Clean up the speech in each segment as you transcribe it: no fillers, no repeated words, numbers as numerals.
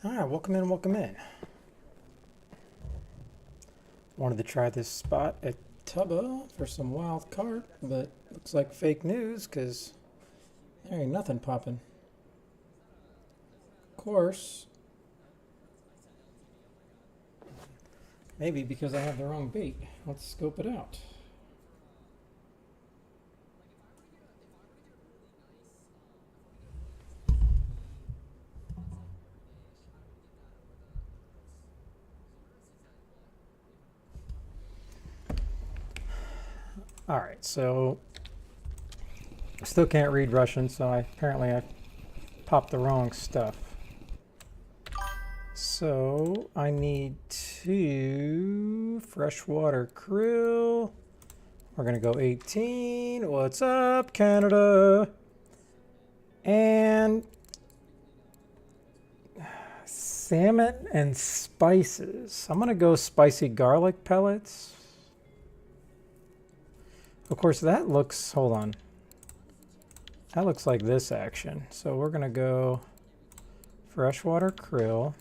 Alright, welcome in, welcome in. Wanted to try this spot at Tubba for some wild carp, but looks like fake news because there ain't nothing popping. Of course, maybe because I have the wrong bait. Let's scope it out. Alright, so I still can't read Russian, so apparently I popped the wrong stuff. So I need 2 freshwater krill. We're gonna go 18. What's up, Canada? And salmon and spices. I'm gonna go spicy garlic pellets. Of course, that looks, hold on. That looks like this action. So we're gonna go freshwater krill.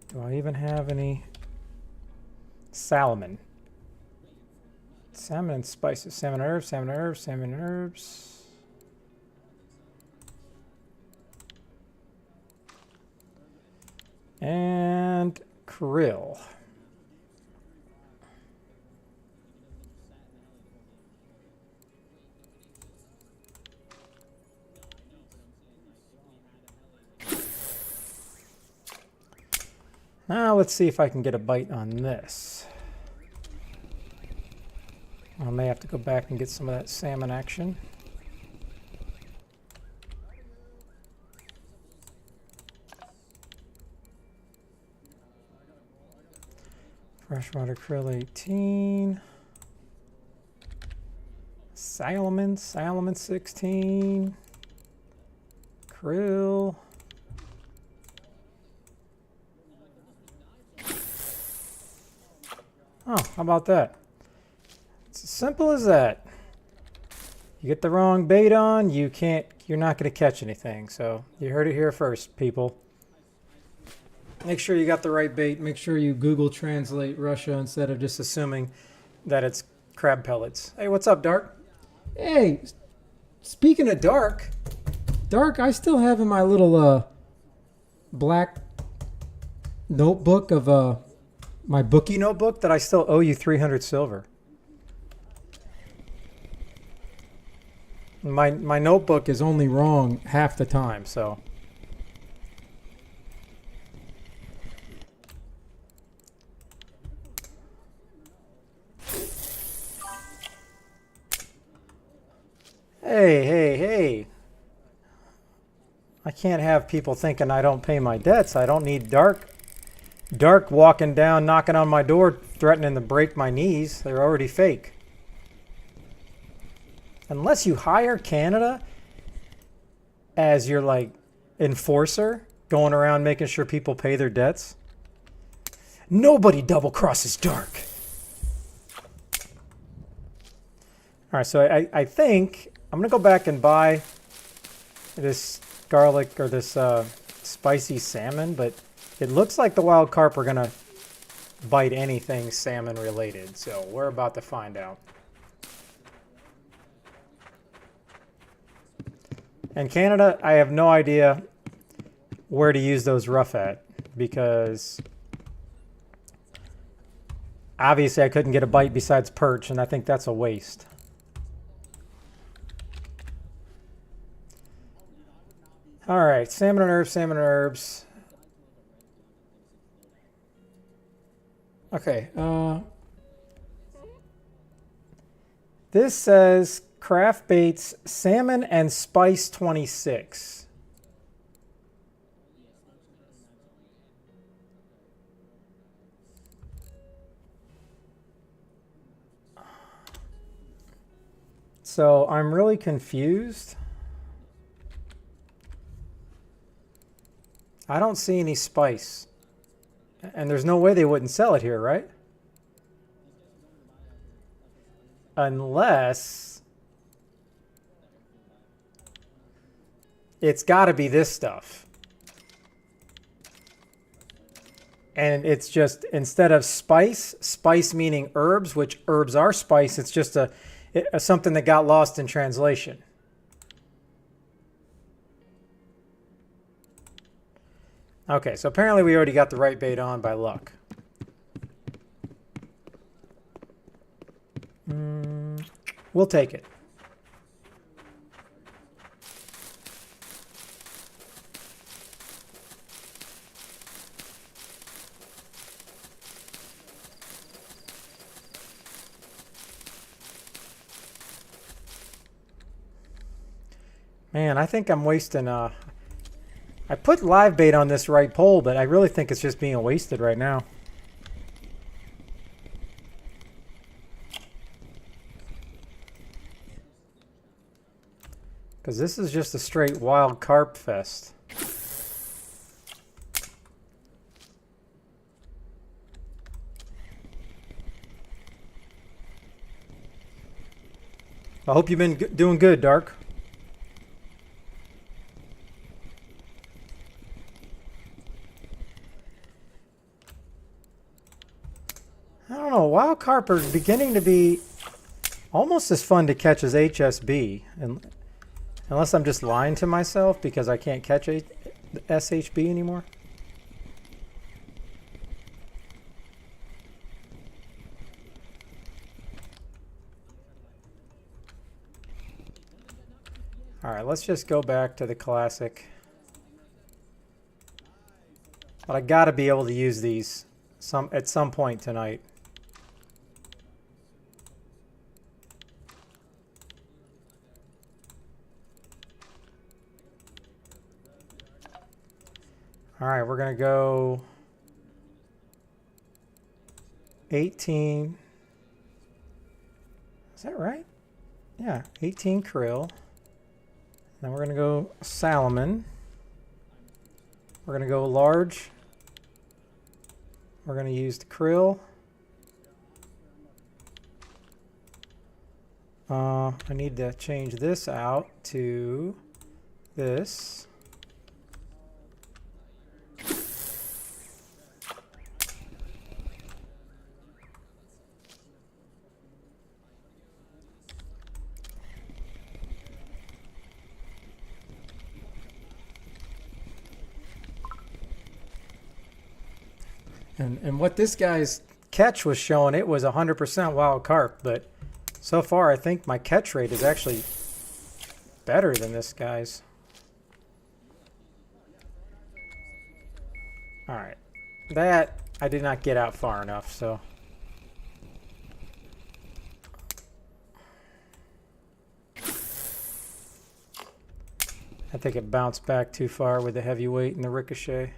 Do I even have any salmon? Salmon and spices. Salmon herbs, salmon herbs, salmon herbs. And krill. Now let's see if I can get a bite on this. I may have to go back and get some of that salmon action. Freshwater krill 18. Salmon 16. Krill. Oh, how about that? It's as simple as that. You get the wrong bait on, you're not going to catch anything. So you heard it here first, people. Make sure you got the right bait. Make sure you Google Translate Russia instead of just assuming that it's crab pellets. Hey, what's up, Dark? Hey, speaking of Dark, I still have in my little black notebook of my bookie notebook that I still owe you 300 silver. My notebook is only wrong half the time, so. Hey. I can't have people thinking I don't pay my debts. I don't need Dark walking down, knocking on my door, threatening to break my knees. They're already fake. Unless you hire Canada as your, like, enforcer, going around making sure people pay their debts. Nobody double crosses Dark. All right, so I think I'm going to go back and buy this garlic or this spicy salmon, but it looks like the wild carp are going to bite anything salmon related. So we're about to find out. And Canada, I have no idea where to use those rough at because obviously I couldn't get a bite besides perch, and I think that's a waste. All right, salmon and herbs. Okay, this says Craft Baits Salmon and Spice 26. So I'm really confused. I don't see any spice. And there's no way they wouldn't sell it here, right? Unless it's got to be this stuff. And it's just, instead of spice, spice meaning herbs, which herbs are spice, it's just something that got lost in translation. Okay, so apparently we already got the right bait on by luck. We'll take it. Man, I think I'm wasting I put live bait on this right pole, but I really think it's just being wasted right now. Because this is just a straight wild carp fest. I hope you've been doing good, Dark. I don't know, wild carp are beginning to be almost as fun to catch as HSB. And unless I'm just lying to myself because I can't catch SHB anymore. All right, let's just go back to the classic. But I gotta be able to use these at some point tonight. All right, we're gonna go 18. Is that right? Yeah, 18 krill. Then we're gonna go salmon. We're gonna go large. We're gonna use the krill. I need to change this out to this. And what this guy's catch was showing, it was 100% wild carp, but so far I think my catch rate is actually better than this guy's. All right, that I did not get out far enough, so. I think it bounced back too far with the heavy weight and the ricochet.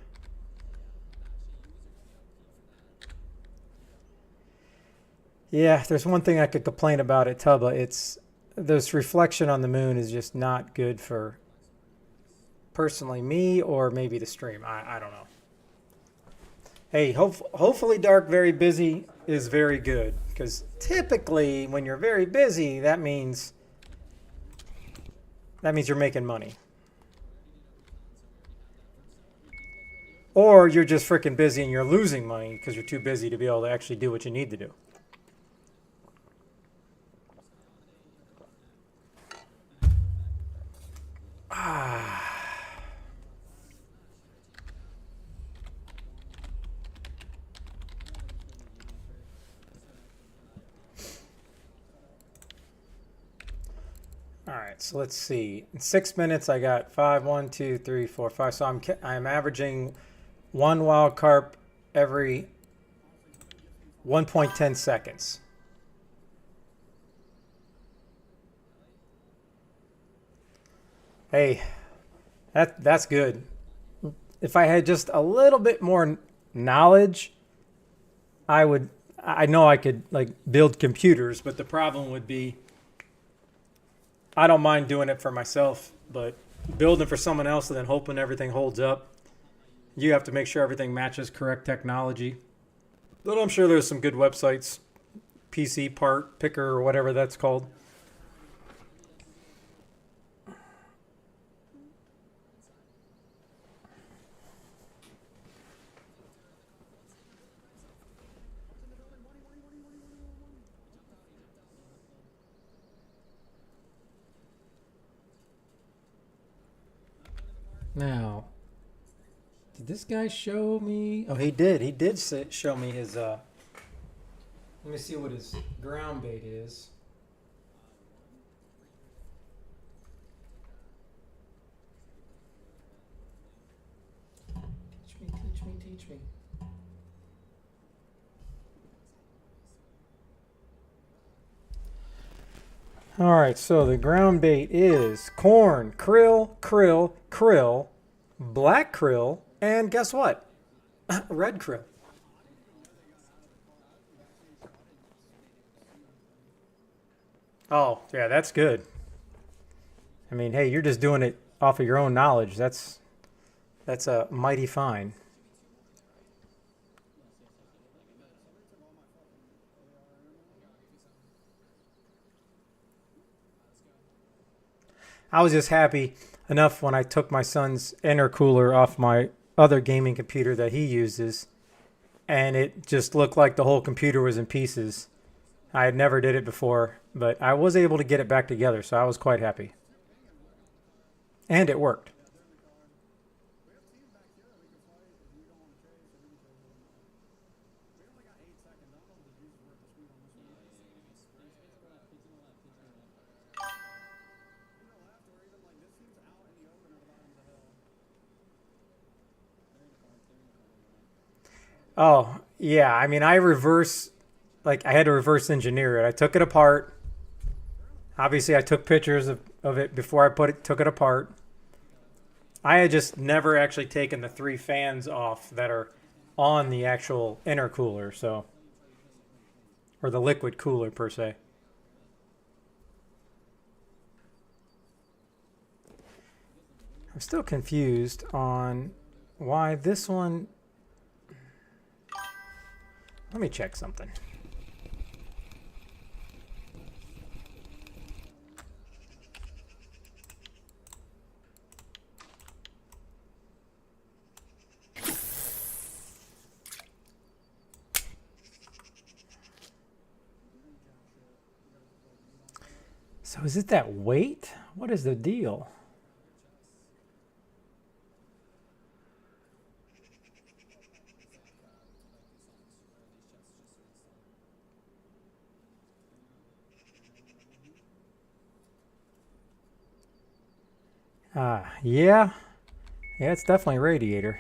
Yeah, there's one thing I could complain about at Tubba. It's this reflection on the moon is just not good for personally me or maybe the stream. I don't know. Hey, hopefully Dark Very Busy is very good, because typically when you're very busy, that means you're making money. Or you're just freaking busy and you're losing money because you're too busy to be able to actually do what you need to do. All right, so let's see. In 6 minutes, I got 5, 1, 2, 3, 4, 5. So I'm averaging one wild carp every 1.10 seconds. Hey, that's good. If I had just a little bit more knowledge, I know I could like build computers, but the problem would be I don't mind doing it for myself, but building for someone else and then hoping everything holds up, you have to make sure everything matches correct technology. But I'm sure there's some good websites, PC Part Picker or whatever that's called. Now, did this guy show me? Oh, he did. He did show me his. Let me see what his ground bait is. Teach me, teach me, teach me. All right, so the ground bait is corn, krill, krill, krill, black krill, and guess what? Red krill. Oh, yeah, that's good. I mean, hey, you're just doing it off of your own knowledge. That's a mighty fine. I was just happy enough when I took my son's intercooler off my other gaming computer that he uses, and it just looked like the whole computer was in pieces. I had never did it before, but I was able to get it back together, so I was quite happy. And it worked. Oh, yeah. I mean, I had to reverse engineer it. I took it apart. Obviously, I took pictures of it before took it apart. I had just never actually taken the three fans off that are on the actual intercooler, so, or the liquid cooler per se. I'm still confused on why this one. Let me check something. So is it that weight? What is the deal? Yeah. Yeah, it's definitely radiator.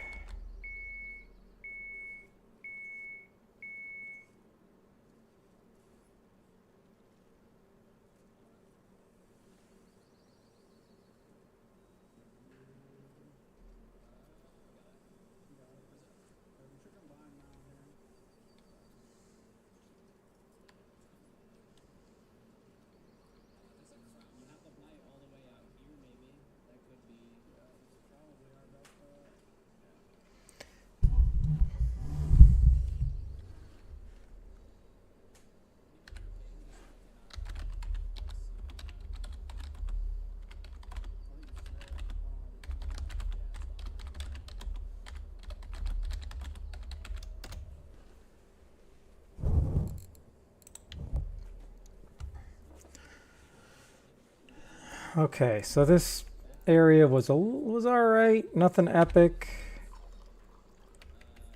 Okay, so this area was all right. Nothing epic.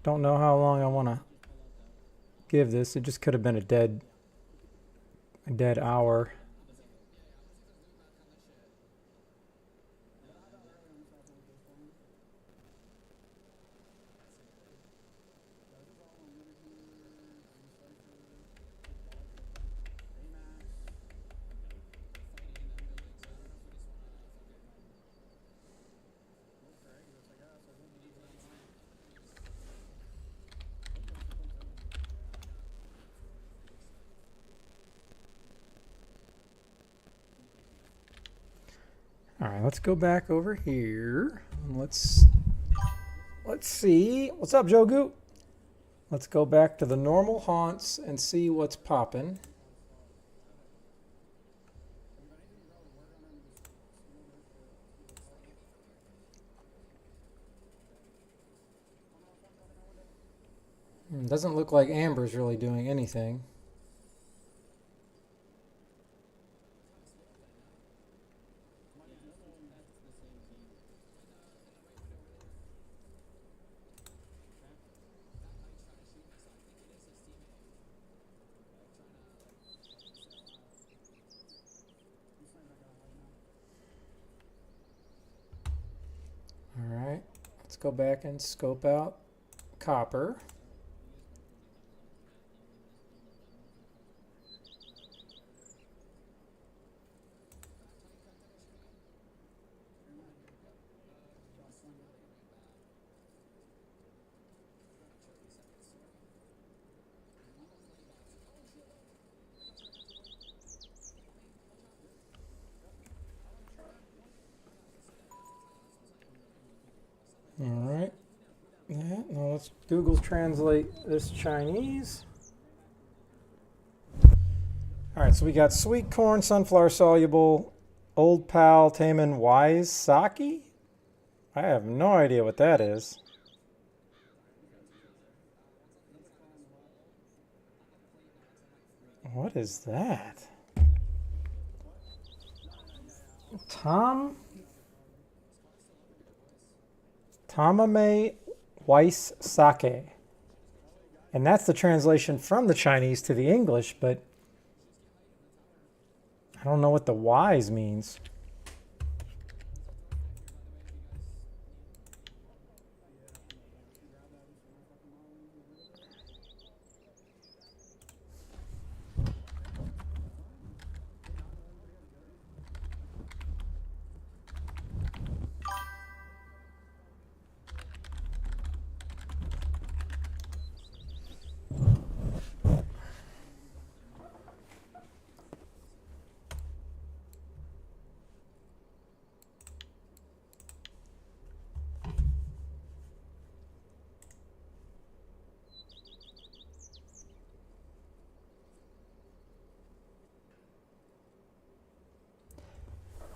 Don't know how long I want to give this. It just could have been a dead hour. All right, let's go back over here. Let's see. What's up, Jogu? Let's go back to the normal haunts and see what's popping. Doesn't look like Amber's really doing anything. right, let's go back and scope out copper. All right. Yeah, now let's Google Translate this Chinese. All right, so we got sweet corn, sunflower soluble, Old Pal, Taman, Wise, Sake? I have no idea what that is. What is that? Tamame Weiss Sake. And that's the translation from the Chinese to the English, but I don't know what the wise means.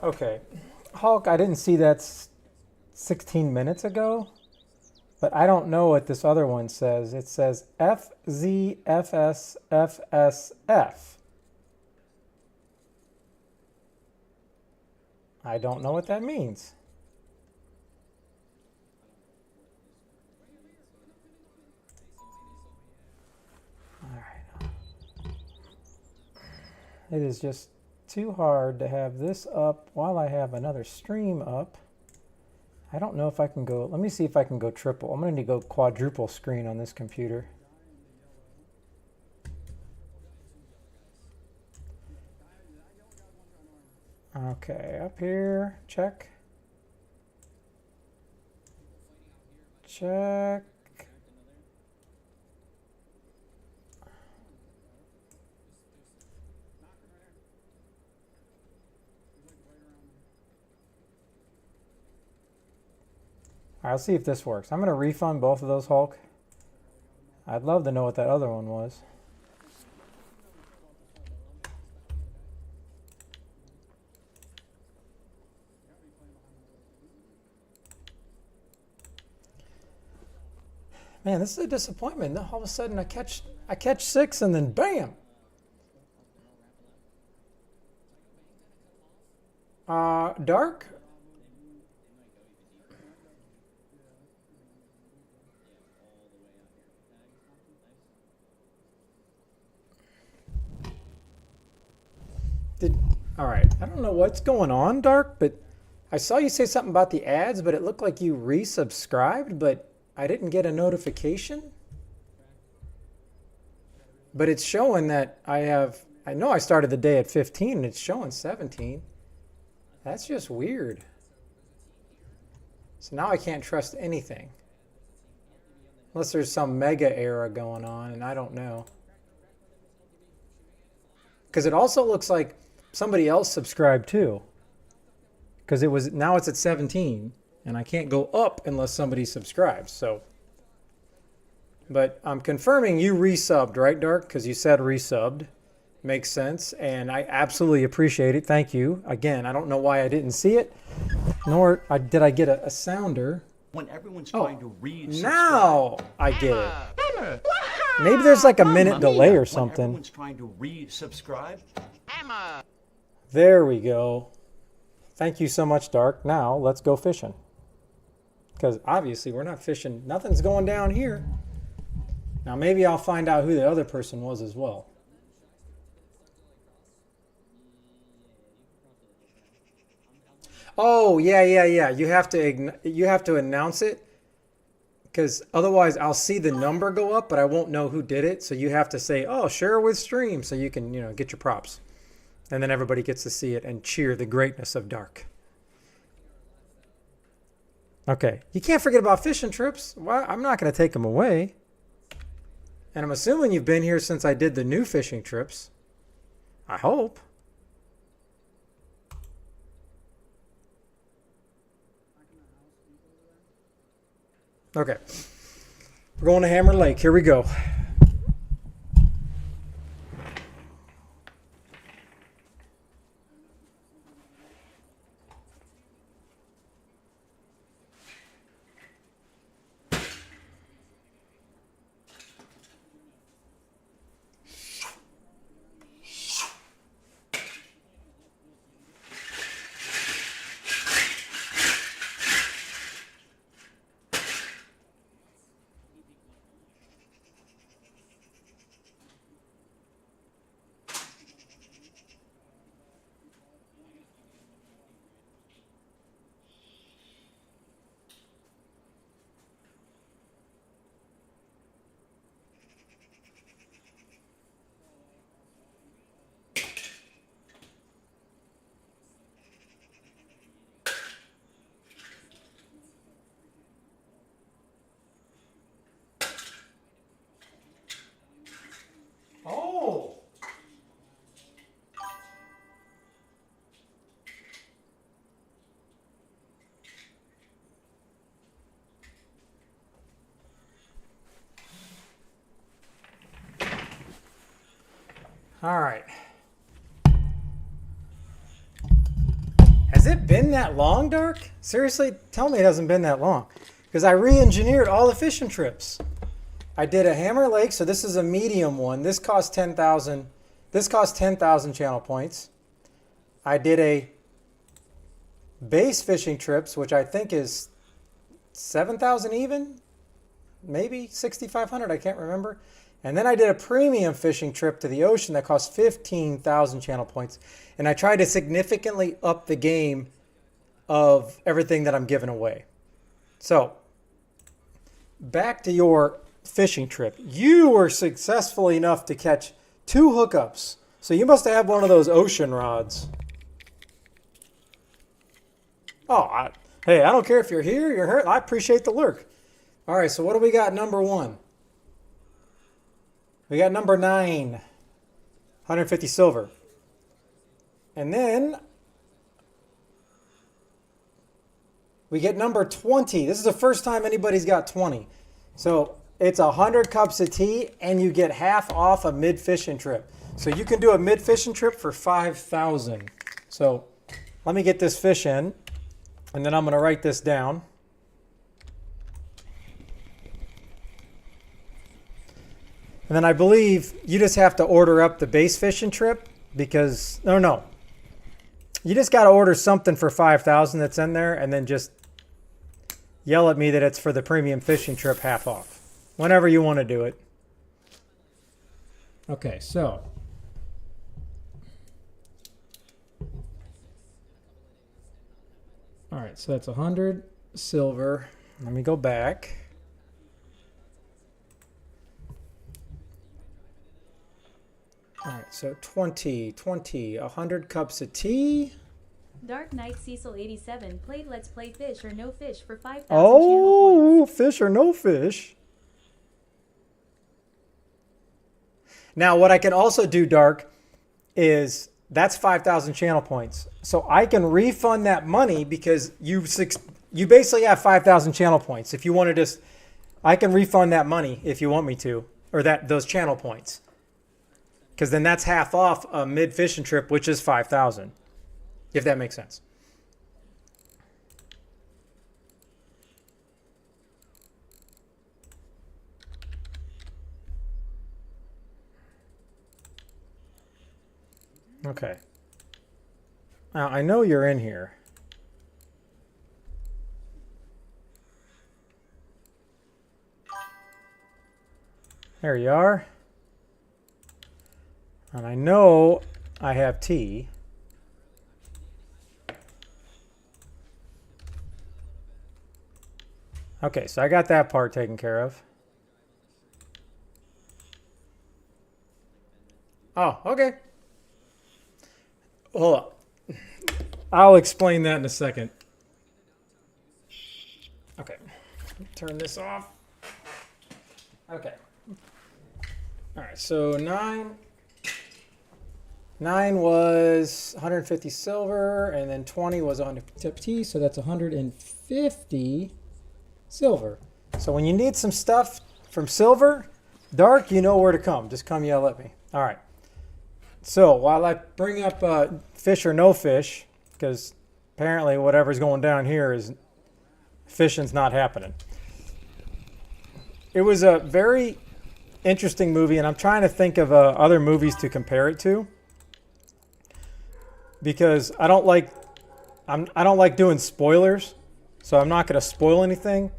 Okay, Hulk, I didn't see that 16 minutes ago, but I don't know what this other one says. It says FZFSFSF. I don't know what that means. All right. It is just too hard to have this up while I have another stream up. I don't know if I can go, let me see if I can go triple. I'm going to need to go quadruple screen on this computer. Okay, up here, check. Check. I'll see if this works. I'm going to refund both of those, Hulk. I'd love to know what that other one was. Man, this is a disappointment. All of a sudden I catch 6 and then bam. Dark. All right, I don't know what's going on, Dark, but I saw you say something about the ads, but it looked like you resubscribed, but I didn't get a notification. But it's showing that I know I started the day at 15 and it's showing 17. That's just weird. So now I can't trust anything. Unless there's some mega error going on and I don't know. Because it also looks like somebody else subscribed too. Because now it's at 17 and I can't go up unless somebody subscribes. So, but I'm confirming you resubbed, right, Dark? Because you said resubbed. Makes sense, and I absolutely appreciate it. Thank you. Again, I don't know why I didn't see it, nor did I get a sounder. When everyone's trying to read, now I get it. Maybe there's like a minute delay or something. When everyone's trying to resubscribe. There we go. Thank you so much, Dark. Now let's go fishing. Because obviously we're not fishing. Nothing's going down here. Now maybe I'll find out who the other person was as well. Oh, yeah. You have to announce it, because otherwise I'll see the number go up, but I won't know who did it. So you have to say, "Oh, share with stream," so you can, get your props. And then everybody gets to see it and cheer the greatness of Dark. Okay. You can't forget about fishing trips. Well, I'm not going to take them away. And I'm assuming you've been here since I did the new fishing trips. I hope. Okay. We're going to Hammer Lake. Here we go. Oh. All right. Has it been that long, Dark? Seriously, tell me it hasn't been that long. Because I re-engineered all the fishing trips. I did a Hammer Lake, so this is a medium one. This cost 10,000. This cost 10,000 channel points. I did a base fishing trips, which I think is 7,000 even, maybe 6,500. I can't remember. And then I did a premium fishing trip to the ocean that cost 15,000 channel points. And I tried to significantly up the game of everything that I'm giving away. So, back to your fishing trip. You were successful enough to catch 2 hookups. So you must have one of those ocean rods. Oh, hey, I don't care if you're here, you're hurt. I appreciate the lurk. All right, so what do we got number 1? We got number 9, 150 silver. And then we get number 20. This is the first time anybody's got 20. So it's 100 cups of tea, and you get half off a mid-fishing trip. So you can do a mid-fishing trip for 5,000. So let me get this fish in, and then I'm going to write this down. And then I believe you just have to order up the base fishing trip because, no. You just got to order something for 5,000 that's in there, and then just yell at me that it's for the premium fishing trip half off. Whenever you want to do it. Okay, so. All right, so that's 100 silver. Let me go back. All right, so 20, 100 cups of tea. Dark Knight Cecil 87 played Let's Play Fish or No Fish for 5,000 Oh, channel points. fish or no fish. Now, what I can also do, Dark, is that's 5,000 channel points. So I can refund that money because you basically have 5,000 channel points. If you want to just, I can refund that money if you want me to, or those channel points. Because then that's half off a mid-fishing trip, which is 5,000. If that makes sense. Okay. Now, I know you're in here. There you are. And I know I have tea. Okay, so I got that part taken care of. Oh, okay. Hold up. I'll explain that in a second. Okay. Turn this off. Okay. All right, so 9 was 150 silver, and then 20 was 150, so that's 150 silver. So when you need some stuff from silver, Dark, you know where to come. Just come yell at me. All right. So while I bring up fish or no fish, because apparently whatever's going down here is fishing's not happening. It was a very interesting movie, and I'm trying to think of other movies to compare it to, because I don't like doing spoilers, so I'm not going to spoil anything.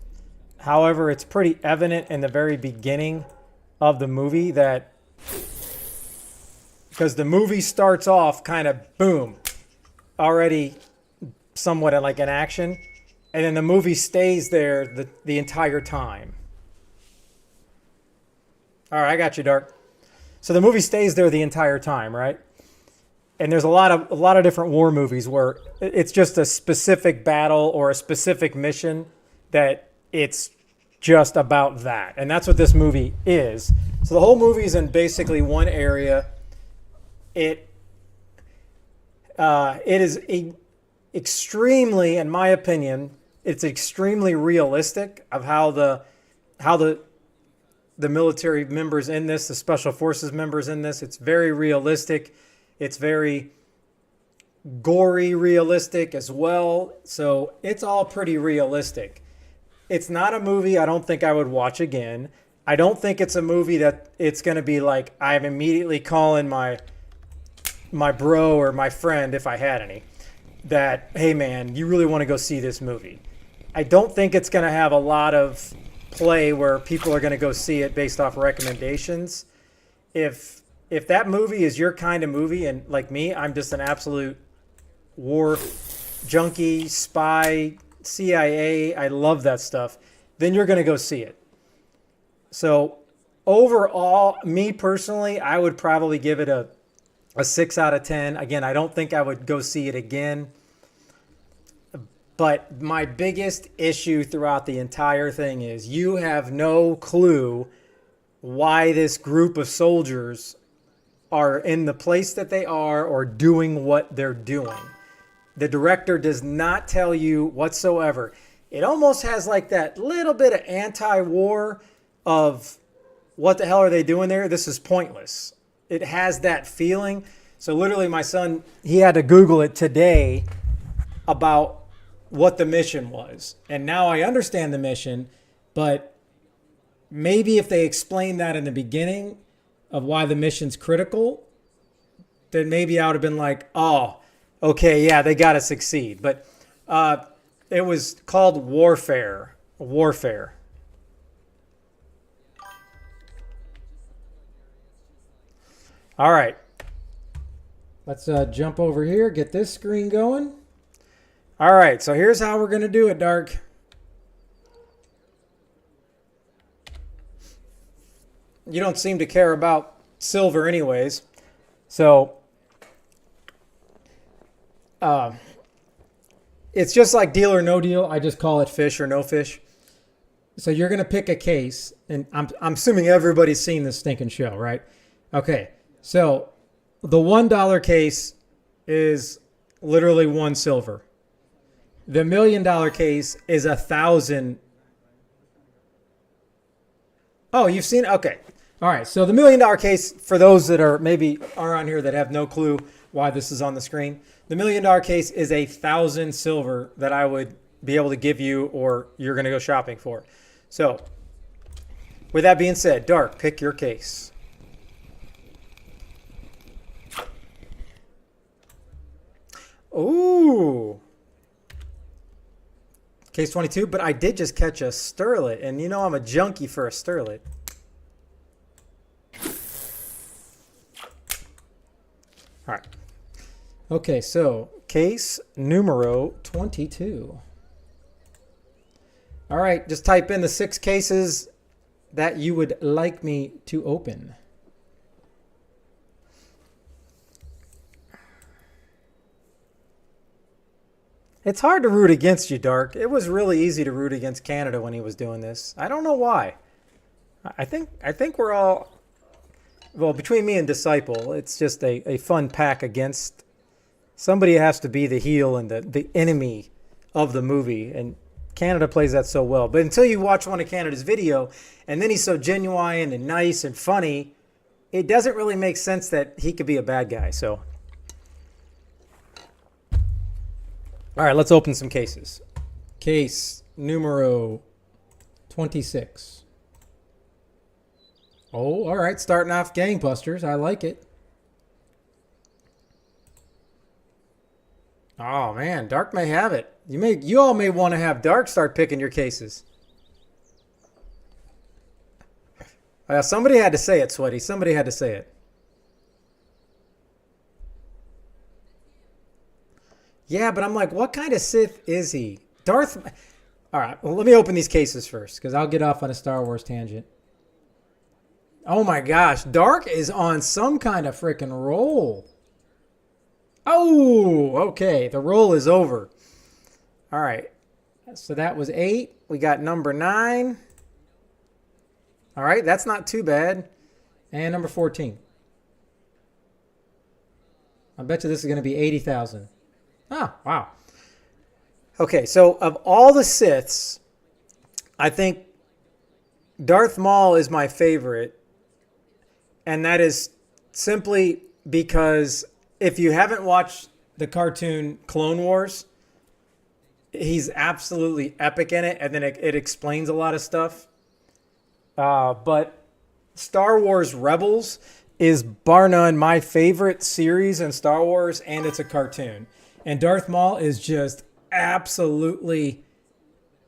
However, it's pretty evident in the very beginning of the movie that, because the movie starts off kind of boom, already somewhat like an action, and then the movie stays there the entire time. All right, I got you, Dark. So the movie stays there the entire time, right? And there's a lot of different war movies where it's just a specific battle or a specific mission that it's just about that. And that's what this movie is. So the whole movie is in basically one area. It is extremely, in my opinion, it's extremely realistic of how the military members in this, the special forces members in this, it's very realistic. It's very gory realistic as well. So it's all pretty realistic. It's not a movie I don't think I would watch again. I don't think it's a movie that it's going to be like I'm immediately calling my bro or my friend, if I had any, that, hey man, you really want to go see this movie. I don't think it's going to have a lot of play where people are going to go see it based off recommendations. If that movie is your kind of movie, and like me, I'm just an absolute war junkie, spy, CIA, I love that stuff, then you're going to go see it. So overall, me personally, I would probably give it a 6 out of 10. Again, I don't think I would go see it again. But my biggest issue throughout the entire thing is you have no clue why this group of soldiers are in the place that they are or doing what they're doing. The director does not tell you whatsoever. It almost has like that little bit of anti-war of what the hell are they doing there? This is pointless. It has that feeling. So literally my son, he had to Google it today about what the mission was. And now I understand the mission, but maybe if they explained that in the beginning of why the mission's critical, then maybe I would have been like, oh, okay, yeah, they got to succeed. But it was called Warfare. Warfare. All right. Let's jump over here, get this screen going. All right, so here's how we're going to do it, Dark. You don't seem to care about silver anyways. So it's just like Deal or No Deal. I just call it fish or no fish. So you're going to pick a case, and I'm assuming everybody's seen this stinking show, right? Okay, so the $1 case is literally 1 silver. The $1 million case is 1,000. Oh, you've seen it? Okay. All right. So the $1 million case, for those that are maybe are on here that have no clue why this is on the screen, the $1 million case is 1,000 silver that I would be able to give you or you're going to go shopping for. So with that being said, Dark, pick your case. Ooh. Case 22, but I did just catch a sterlet, and you know I'm a junkie for a sterlet. All right. Okay, so case numero 22. All right, just type in the 6 cases that you would like me to open. It's hard to root against you, Dark. It was really easy to root against Canada when he was doing this. I don't know why. I think we're all, well, between me and Disciple, it's just a fun pack against somebody has to be the heel and the enemy of the movie. And Canada plays that so well. But until you watch one of Canada's video, and then he's so genuine and nice and funny, it doesn't really make sense that he could be a bad guy. So, all right, let's open some cases. Case numero 26. Oh, all right, starting off gangbusters. I like it. Oh man, Dark may have it. You all may want to have Dark start picking your cases. Somebody had to say it, Sweaty. Somebody had to say it. Yeah, but I'm like, what kind of Sith is he? Darth. All right, well, let me open these cases first because I'll get off on a Star Wars tangent. Oh my gosh, Dark is on some kind of freaking roll. Oh, okay. The roll is over. All right. So that was 8. We got number 9. All right. That's not too bad. And number 14. I bet you this is going to be 80,000. Oh, wow. Okay. So of all the Siths, I think Darth Maul is my favorite. And that is simply because if you haven't watched the cartoon Clone Wars, he's absolutely epic in it, and then it explains a lot of stuff. But Star Wars Rebels is bar none my favorite series in Star Wars, and it's a cartoon. And Darth Maul is just absolutely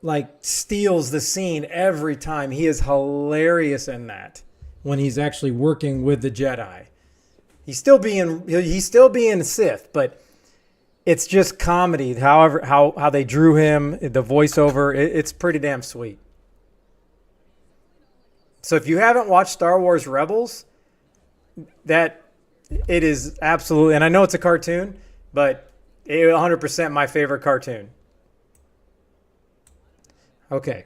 like steals the scene every time. He is hilarious in that when he's actually working with the Jedi. He's still being Sith, but it's just comedy. However, how they drew him, the voiceover, it's pretty damn sweet. So if you haven't watched Star Wars Rebels, that it is absolutely, and I know it's a cartoon, but 100% my favorite cartoon. Okay.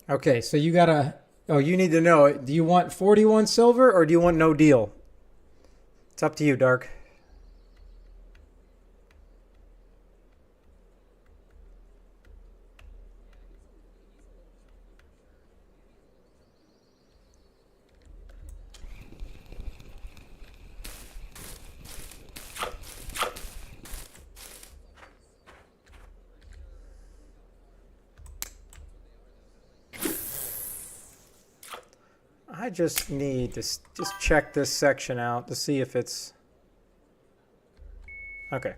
Okay, so you gotta, you need to know, do you want 41 silver or do you want no deal? It's up to you, Dark. I just need to just check this section out to see if it's okay.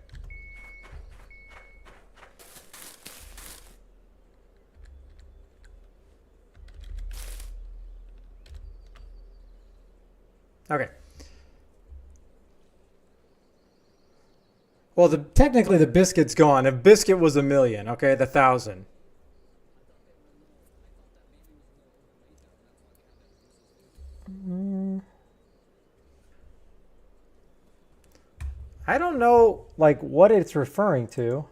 Okay. Well, technically the biscuit's gone. If biscuit was 1,000,000, okay, the 1,000. I don't know, like, what it's referring to.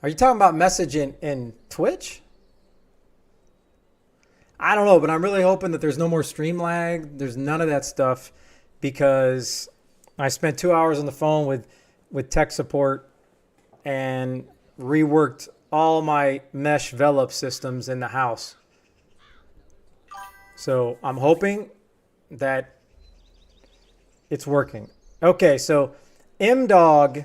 Are you talking about message in Twitch? I don't know, but I'm really hoping that there's no more stream lag. There's none of that stuff because I spent 2 hours on the phone with tech support and reworked all my mesh Velop systems in the house. So I'm hoping that it's working. Okay, so M-Dog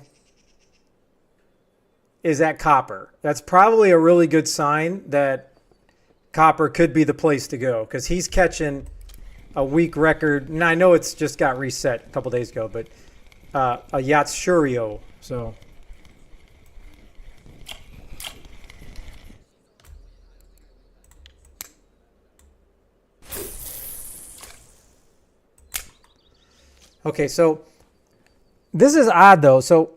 is at Copper. That's probably a really good sign that Copper could be the place to go because he's catching a week record. And I know it's just got reset a couple days ago, but a Yatshurio. So Okay, so this is odd though. So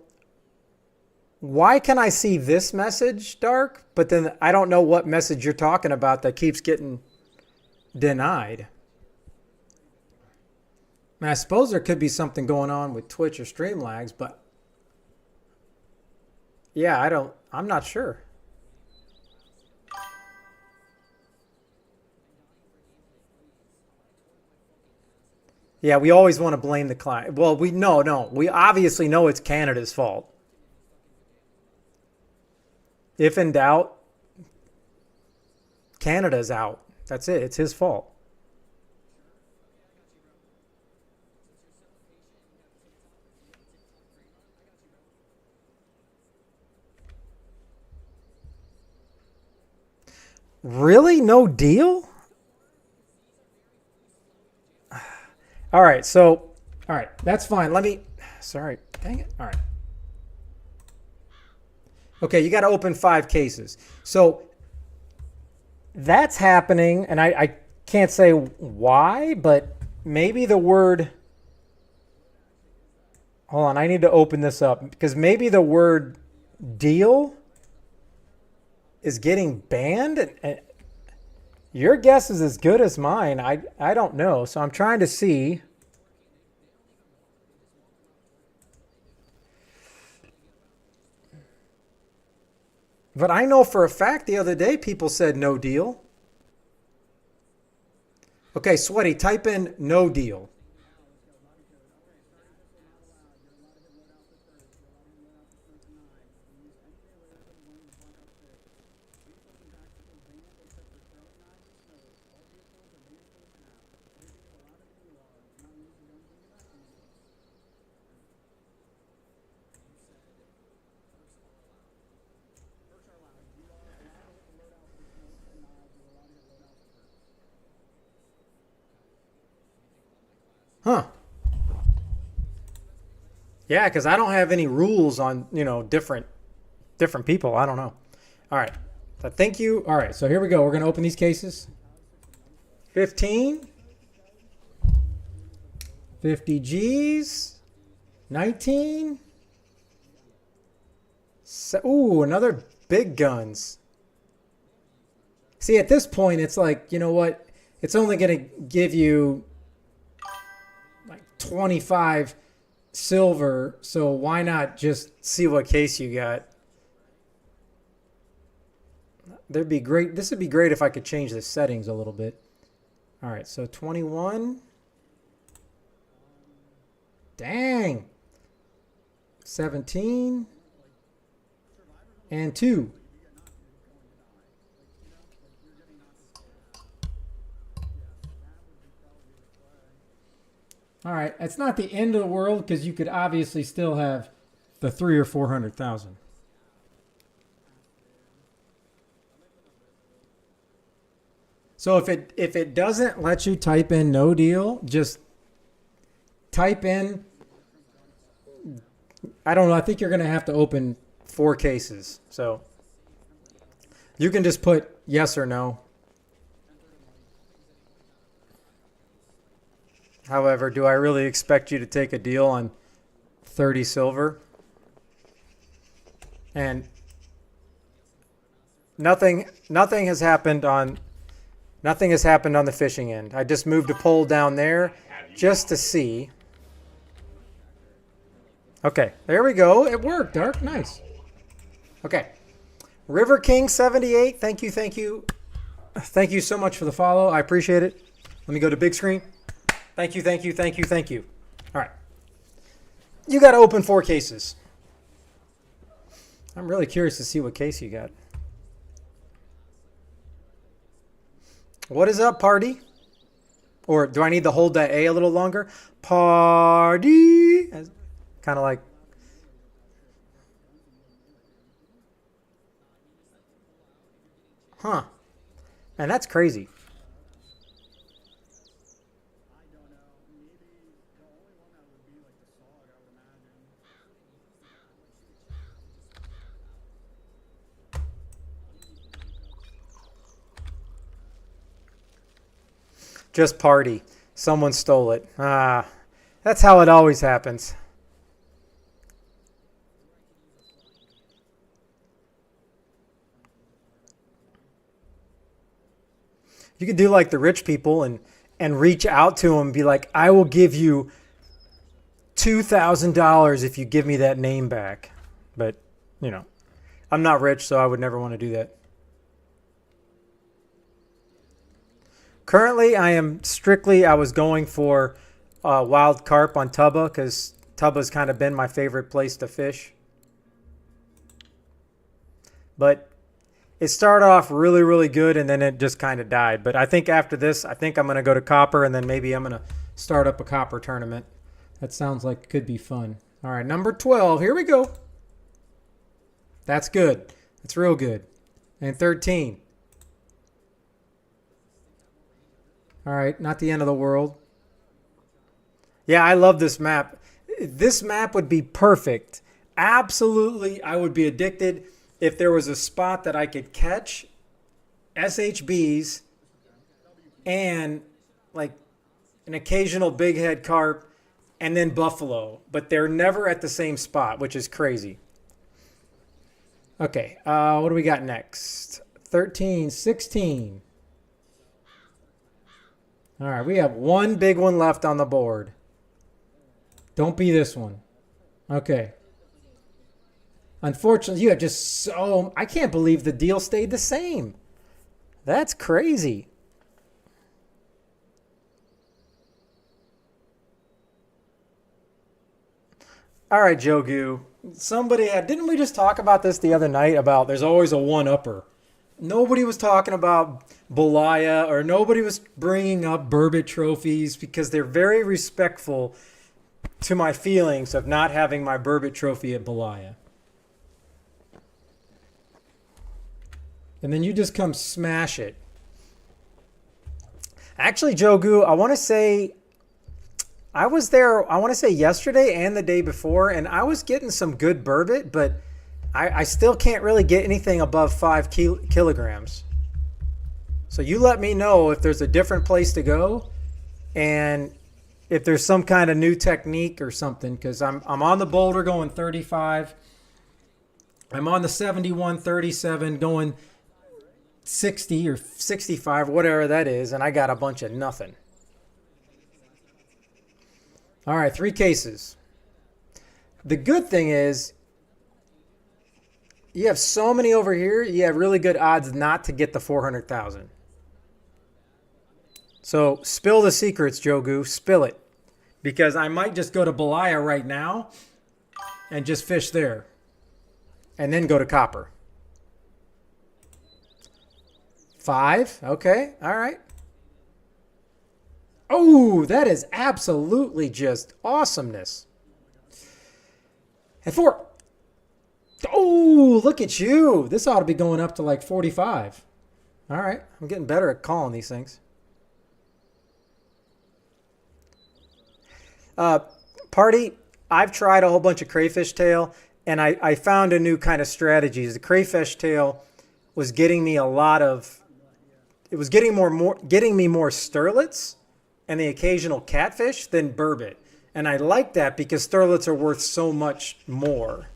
why can I see this message, Dark, but then I don't know what message you're talking about that keeps getting denied? And I suppose there could be something going on with Twitch or Streamlabs, but yeah, I'm not sure. Yeah, we always want to blame the client. Well, no. We obviously know it's Canada's fault. If in doubt, Canada's out. That's it. It's his fault. Really? No deal? All right. So, all right. That's fine. Sorry. Dang it. All right. Okay. You got to open 5 cases. So that's happening. And I can't say why, but maybe the word. Hold on. I need to open this up because maybe the word deal is getting banned. Your guess is as good as mine. I don't know. So I'm trying to see. But I know for a fact the other day people said no deal. Okay, Sweaty, type in no deal. Huh. Yeah, because I don't have any rules on, different people. I don't know. All right. So thank you. All right. So here we go. We're going to open these cases. 15. 50 G's. 19. Ooh, another big guns. See, at this point, it's like, you know what? It's only going to give you 25 silver, so why not just see what case you got? This would be great if I could change the settings a little bit. All right, so 21. Dang. 17 and 2. All right, it's not the end of the world because you could obviously still have the 300,000 or 400,000. So if it doesn't let you type in no deal, just type in. I don't know. I think you're going to have to open 4 cases. So you can just put yes or no. However, do I really expect you to take a deal on 30 silver? And nothing has happened on the fishing end. I just moved a pole down there just to see. Okay, there we go. It worked, Dark. Nice. Okay. River King 78. Thank you. Thank you so much for the follow. I appreciate it. Let me go to big screen. Thank you. All right. You got to open 4 cases. I'm really curious to see what case you got. What is up, party? Or do I need to hold that A a little longer? Party. Kind of like. Huh. Man, that's crazy. Just party. Someone stole it. That's how it always happens. You could do like the rich people and reach out to them and be like, I will give you $2,000 if you give me that name back. But, you know, I'm not rich, so I would never want to do that. Currently, I was going for wild carp on Tubba because Tubba's kind of been my favorite place to fish. But it started off really, really good, and then it just kind of died. But I think after this, I think I'm going to go to copper, and then maybe I'm going to start up a copper tournament. That sounds like it could be fun. All right, number 12. Here we go. That's good. That's real good. And 13. All right, not the end of the world. Yeah, I love this map. This map would be perfect. Absolutely, I would be addicted if there was a spot that I could catch SHBs and like an occasional big head carp and then buffalo, but they're never at the same spot, which is crazy. Okay, what do we got next? 13, 16. All right, we have one big one left on the board. Don't be this one. Okay. Unfortunately, you have just so... I can't believe the deal stayed the same. That's crazy. All right, Jogu. Somebody had... Didn't we just talk about this the other night about there's always a one-upper? Nobody was talking about Belaya or nobody was bringing up Burbot trophies because they're very respectful to my feelings of not having my Burbot trophy at Belaya. And then you just come smash it. Actually, Jogu, I want to say I was there, I want to say yesterday and the day before, and I was getting some good Burbot, but I still can't really get anything above 5 kilograms. So you let me know if there's a different place to go and if there's some kind of new technique or something, because I'm on the Boulder going 35. I'm on the 71-37 going 60 or 65, whatever that is, and I got a bunch of nothing. All right, 3 cases. The good thing is you have so many over here, you have really good odds not to get the 400,000. So spill the secrets, Jogu. Spill it. Because I might just go to Belaya right now and just fish there. And then go to copper. 5. Okay. All right. Oh, that is absolutely just awesomeness. And 4. Oh, look at you. This ought to be going up to like 45. All right. I'm getting better at calling these things. Party, I've tried a whole bunch of crayfish tail, and I found a new kind of strategies. The crayfish tail was getting me a lot of... It was getting me more sterlets and the occasional catfish than burbot. And I like that because sterlets are worth so much more.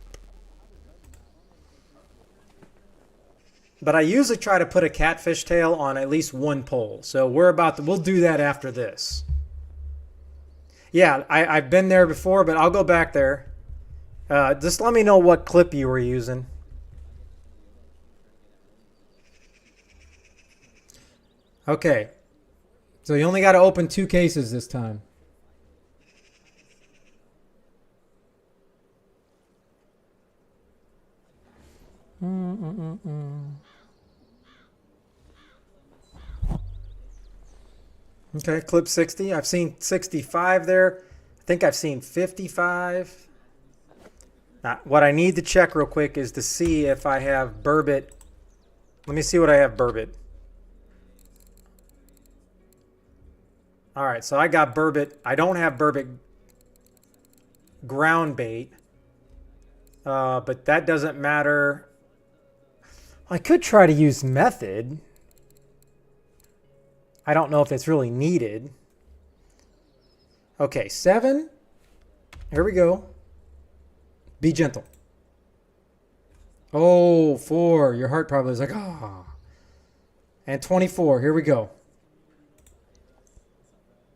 But I usually try to put a catfish tail on at least one pole. So we'll do that after this. Yeah, I've been there before, but I'll go back there. Just let me know what clip you were using. Okay. So you only got to open 2 cases this time. Okay, clip 60. I've seen 65 there. I think I've seen 55. Now, what I need to check real quick is to see if I have burbot. Let me see what I have burbot. All right, so I got burbot. I don't have burbot ground bait, but that doesn't matter. I could try to use method. I don't know if it's really needed. Okay, 7. Here we go. Be gentle. Oh, 4. Your heart probably is like, ah. And 24. Here we go.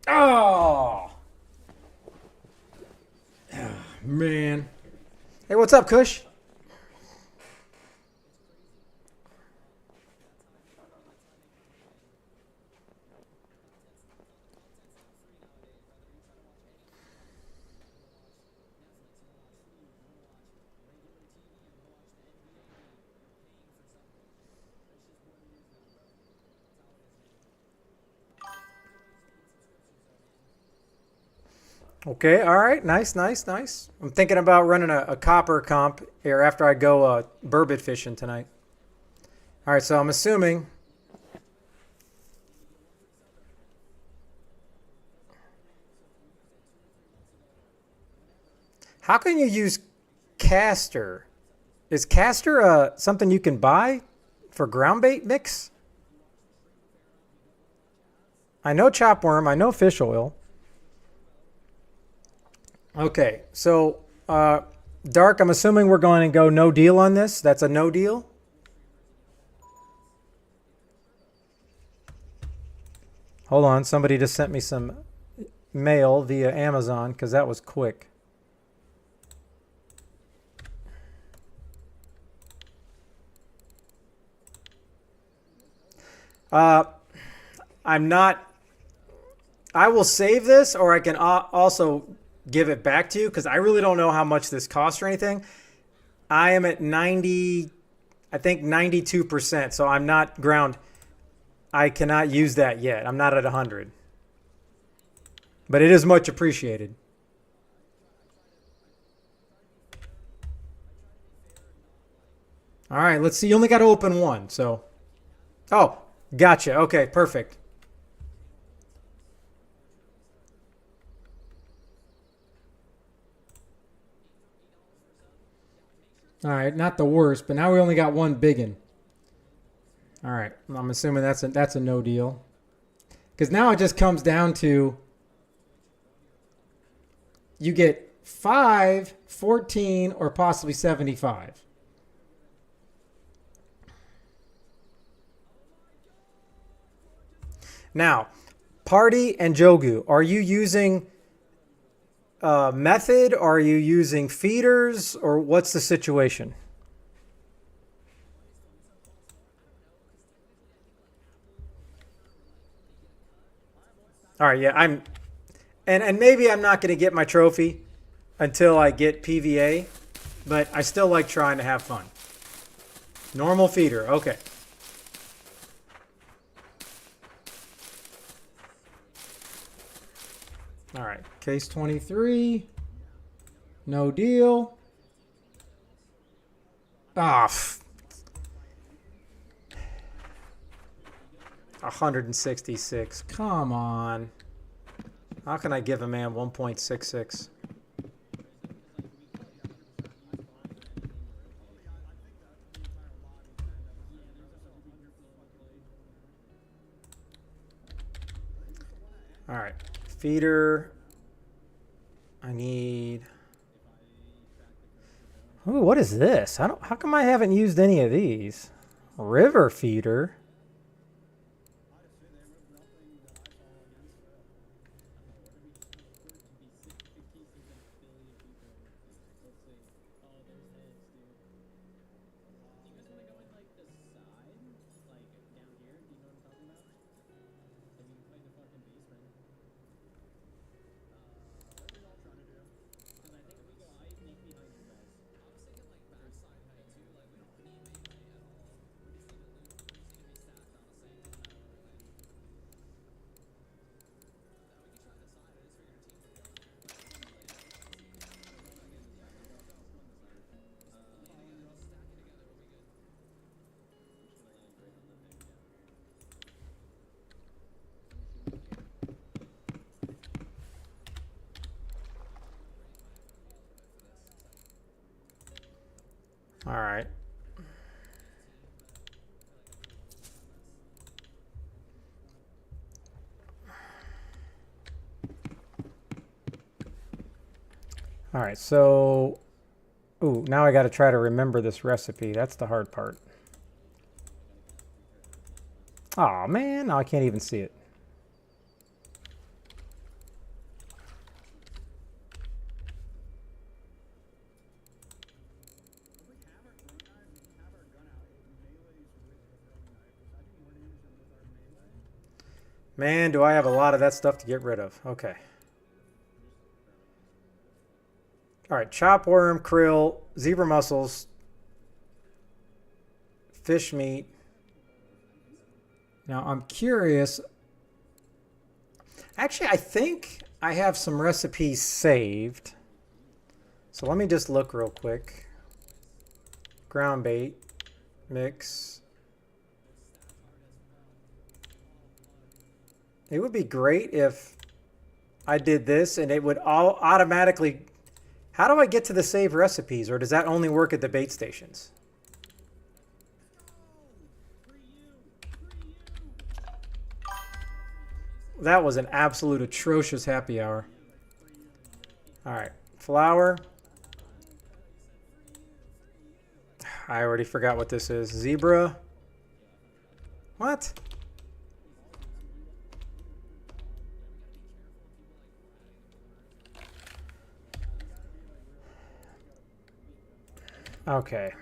Oh. Man. Hey, what's up, Kush? Okay, all right, nice, nice, nice. I'm thinking about running a copper comp here after I go burbot fishing tonight. All right, so I'm assuming. How can you use Caster? Is Caster something you can buy for ground bait mix? I know chopworm, I know fish oil. Okay, so Dark, I'm assuming we're going to go no deal on this. That's a no deal. Hold on, somebody just sent me some mail via Amazon because that was quick. I'm not. I will save this, or I can also give it back to you because I really don't know how much this costs or anything. I am at 90, I think 92%. So I'm not ground. I cannot use that yet. I'm not at 100. But it is much appreciated. All right, let's see. You only got to open one. So, oh, gotcha. Okay, perfect. All right, not the worst, but now we only got one biggin. All right, I'm assuming that's a no deal. Because now it just comes down to you get 5, 14, or possibly 75. Now, Party and Jogu, are you using method? Are you using feeders, or what's the situation? All right, yeah, and maybe I'm not going to get my trophy until I get PVA, but I still like trying to have fun. Normal feeder, okay. All right, case 23, no deal. Ah, 166. Come on. How can I give a man 1.66? All right, feeder. I need. Ooh, what is this? How come I haven't used any of these? River feeder. All right. All right, so, ooh, now I got to try to remember this recipe. That's the hard part. Oh man, I can't even see it. Man, do I have a lot of that stuff to get rid of. Okay. All right, chop worm, krill, zebra mussels, fish meat. Now, I'm curious. Actually, I think I have some recipes saved. So let me just look real quick. Ground bait, mix. It would be great if I did this and it would all automatically... How do I get to the save recipes, or does that only work at the bait stations? That was an absolute atrocious happy hour. All right, flour. I already forgot what this is. Zebra. What? Okay.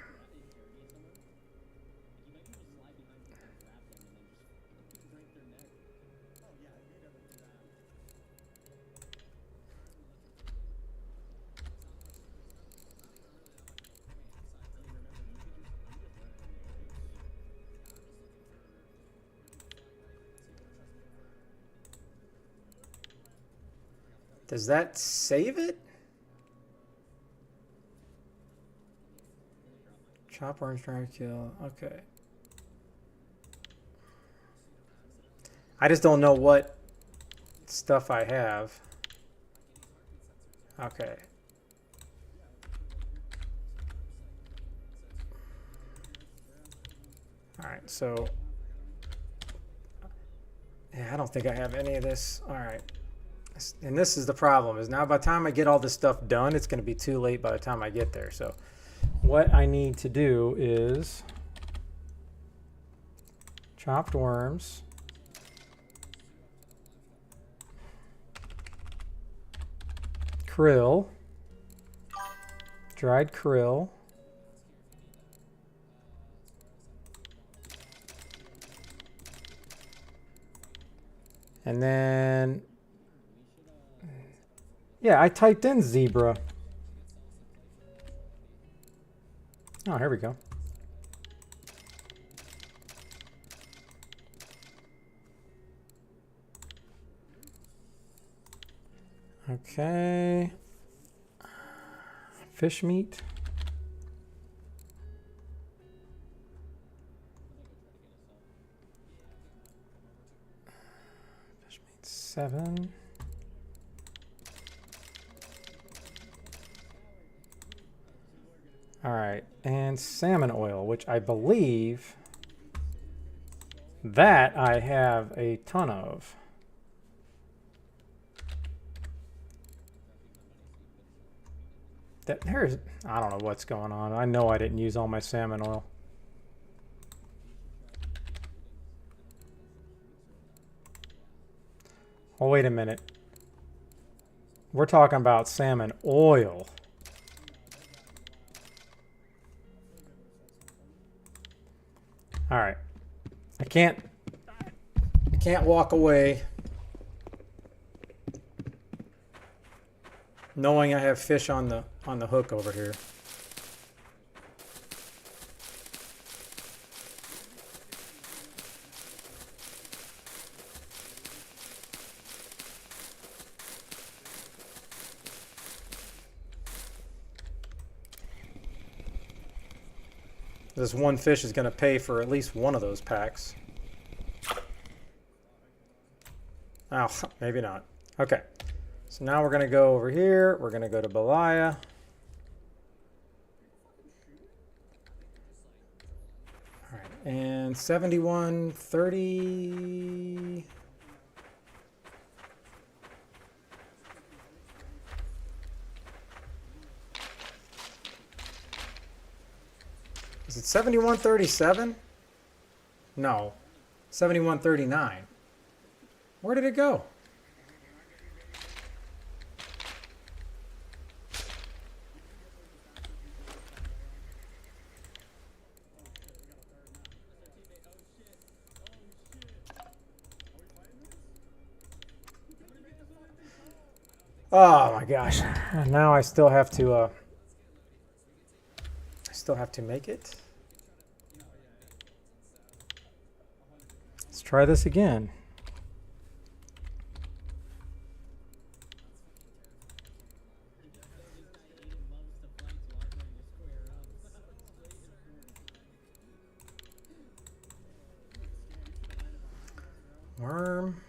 Does that save it? Chop orange, try to kill. Okay. I just don't know what stuff I have. Okay. All right, so yeah, I don't think I have any of this. All right. And this is the problem, is now by the time I get all this stuff done, it's going to be too late by the time I get there. So what I need to do is chopped worms, krill, dried krill, and then, yeah, I typed in zebra. Oh, here we go. Okay. Fish meat. Fish meat 7. All right, and salmon oil, which I believe that I have a ton of. I don't know what's going on. I know I didn't use all my salmon oil. Oh, wait a minute. We're talking about salmon oil. All right. I can't walk away knowing I have fish on the hook over here. This one fish is going to pay for at least one of those packs. Oh, maybe not. Okay. So now we're going to go over here. We're going to go to Belaya. All right. And 7130. Is it 7137? No. 7139. Where did it go? Oh my gosh. And now I still have to make it. Let's try this again. Worm.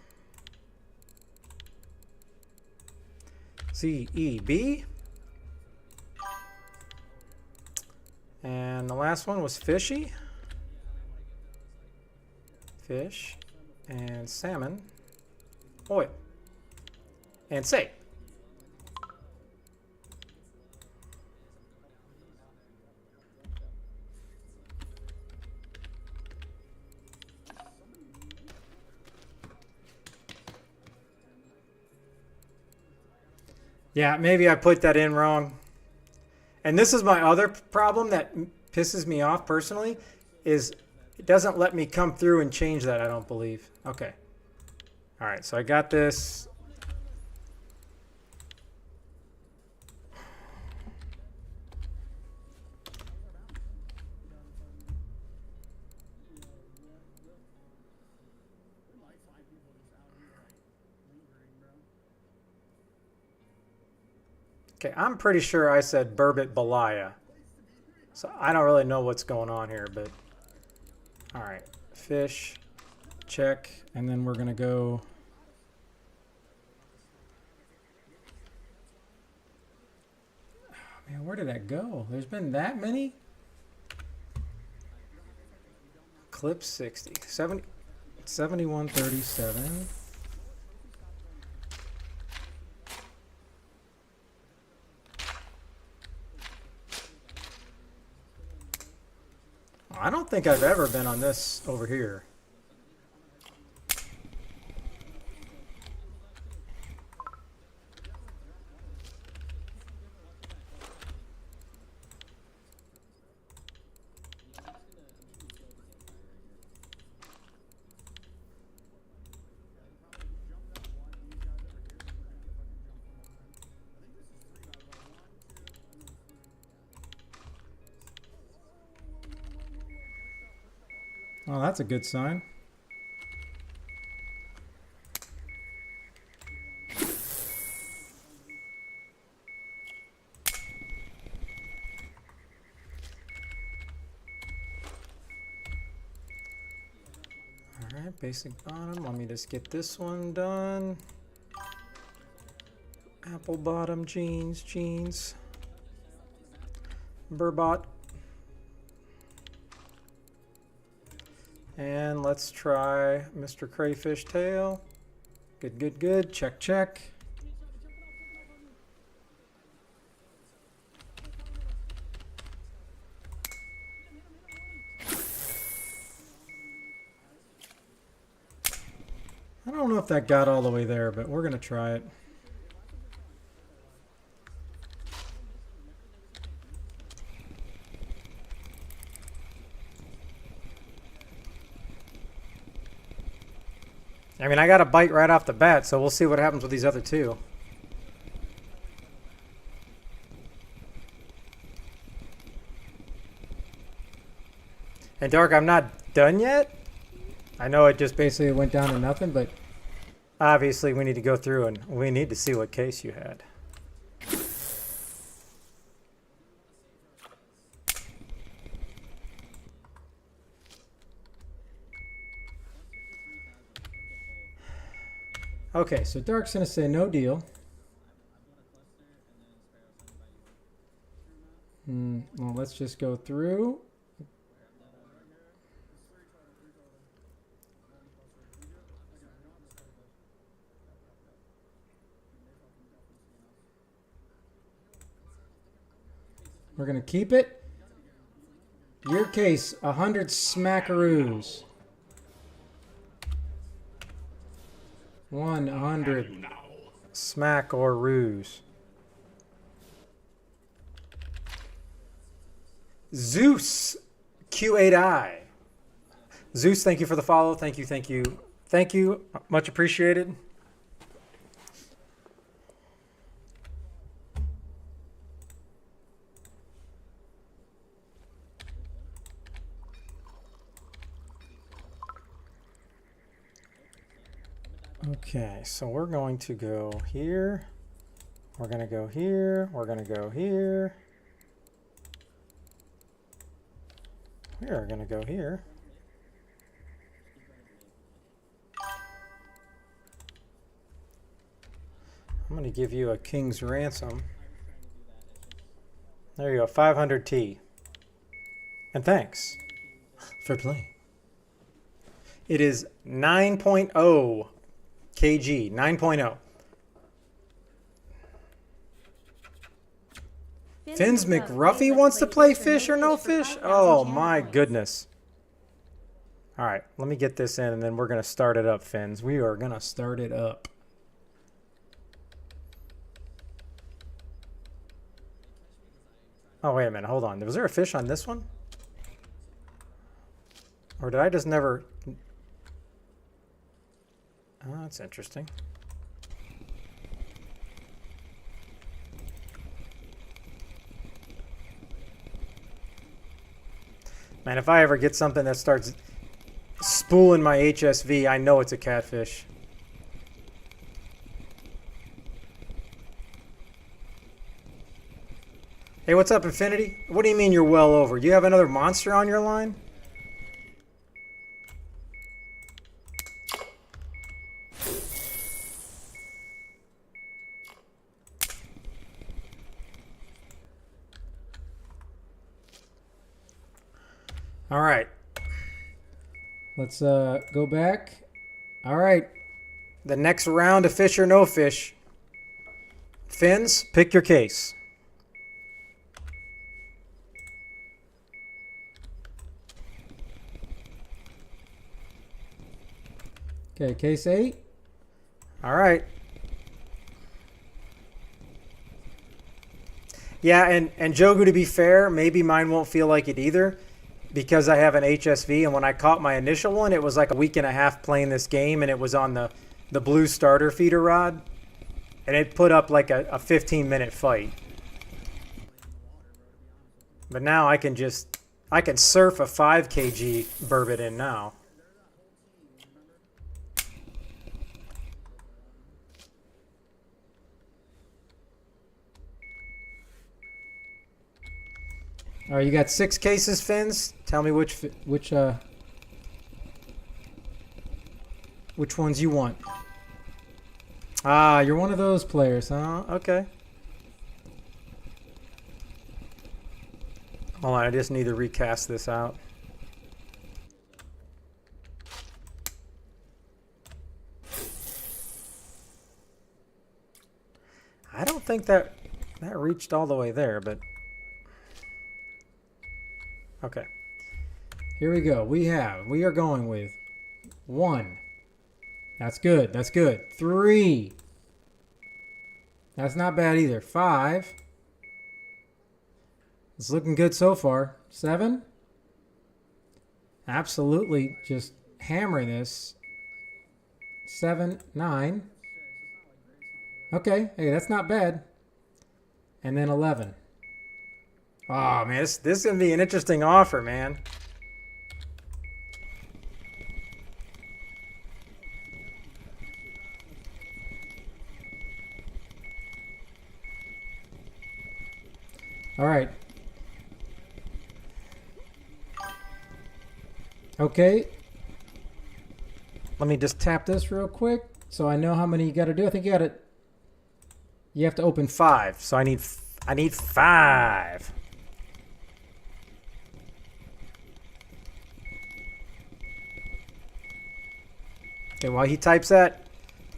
CEB. And the last one was fishy. Fish and salmon. Oil. And say. Yeah, maybe I put that in wrong. And this is my other problem that pisses me off personally, is it doesn't let me come through and change that, I don't believe. Okay. All right, so I got this. Okay, I'm pretty sure I said Burbot Balaya. So I don't really know what's going on here, but all right, fish, check, and then we're gonna go. Oh, man, where did that go? There's been that many? Clip 60, 70, 7137. I don't think I've ever been on this over here. Oh, that's a good sign. All right, basic bottom. Let me just get this one done. Apple bottom jeans. Burbot. And let's try Mr. Crayfish Tail. Good. Check. I don't know if that got all the way there, but we're gonna try it. I mean, I got a bite right off the bat, so we'll see what happens with these other two. And Dark, I'm not done yet. I know it just basically went down to nothing, but obviously we need to go through and we need to see what case you had. Okay, so Dark's gonna say no deal. Well, let's just go through. We're gonna keep it. Your case, 100 smackaroos. 100 smack or roos. Zeus Q8I. Zeus, thank you for the follow. Thank you, thank you, thank you. Much appreciated. Okay, so we're going to go here. We're going to go here. We're going to go here. We are going to go here. I'm going to give you a king's ransom. There you go, 500T. And thanks for playing. It is 9.0 kg, 9.0. Fins McRuffy wants to play fish or no fish? Oh my goodness. All right, let me get this in and then we're going to start it up, Fins. We are going to start it up. Oh, wait a minute. Hold on. Was there a fish on this one? Or did I just never... Oh, that's interesting. Man, if I ever get something that starts spooling my HSV, I know it's a catfish. Hey, what's up, Infinity? What do you mean you're well over? Do you have another monster on your line? All right. Let's go back. All right. The next round of fish or no fish. Fins, pick your case. Okay, case 8. All right. Yeah, and Jogu, to be fair, maybe mine won't feel like it either because I have an HSV, and when I caught my initial one, it was like a week and a half playing this game, and it was on the blue starter feeder rod, and it put up like a 15-minute fight. But now I can surf a 5 kg burbot in now. All right, you got 6 cases, Fins. Tell me which ones you want. Ah, you're one of those players, huh? Okay. Hold on, I just need to recast this out. I don't think that reached all the way there, but... Okay. Here we go. We are going with 1. That's good. That's good. 3. That's not bad either. 5. It's looking good so far. 7. Absolutely just hammering this. 7, 9. Okay. Hey, that's not bad. And then 11. Oh, man, this is going to be an interesting offer, man. All right. Okay. Let me just tap this real quick so I know how many you got to do. I think you have to open 5. So I need 5. Okay, while he types that,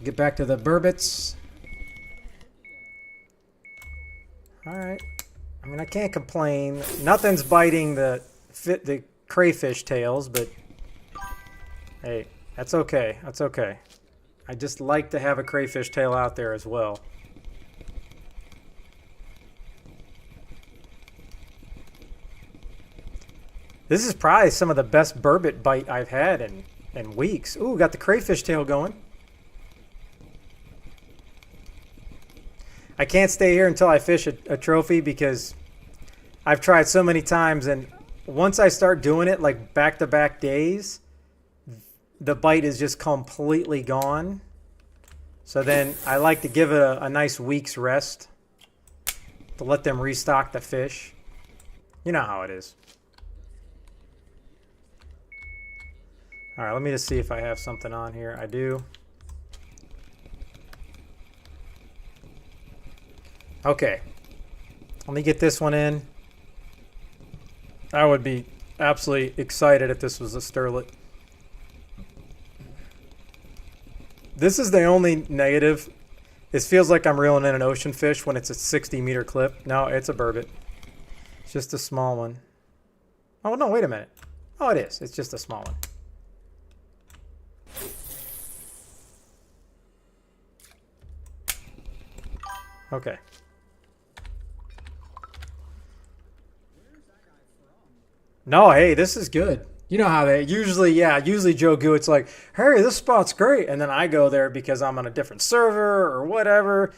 get back to the burbots. All right. I mean, I can't complain. Nothing's biting the the crayfish tails, but hey, that's okay. That's okay. I just like to have a crayfish tail out there as well. This is probably some of the best burbot bite I've had in weeks. Ooh, got the crayfish tail going. I can't stay here until I fish a trophy because I've tried so many times, and once I start doing it like back-to-back days, the bite is just completely gone. So then I like to give it a nice week's rest to let them restock the fish. You know how it is. All right, let me just see if I have something on here. I do. Okay. Let me get this one in. I would be absolutely excited if this was a sterlet. This is the only negative. It feels like I'm reeling in an ocean fish when it's a 60-meter clip. No, it's a burbot. It's just a small one. Oh, no, wait a minute. Oh, it is. It's just a small one. Okay. No, hey, this is good. You know how they usually Joe Guett's like, hey, this spot's great. And then I go there because I'm on a different server or whatever,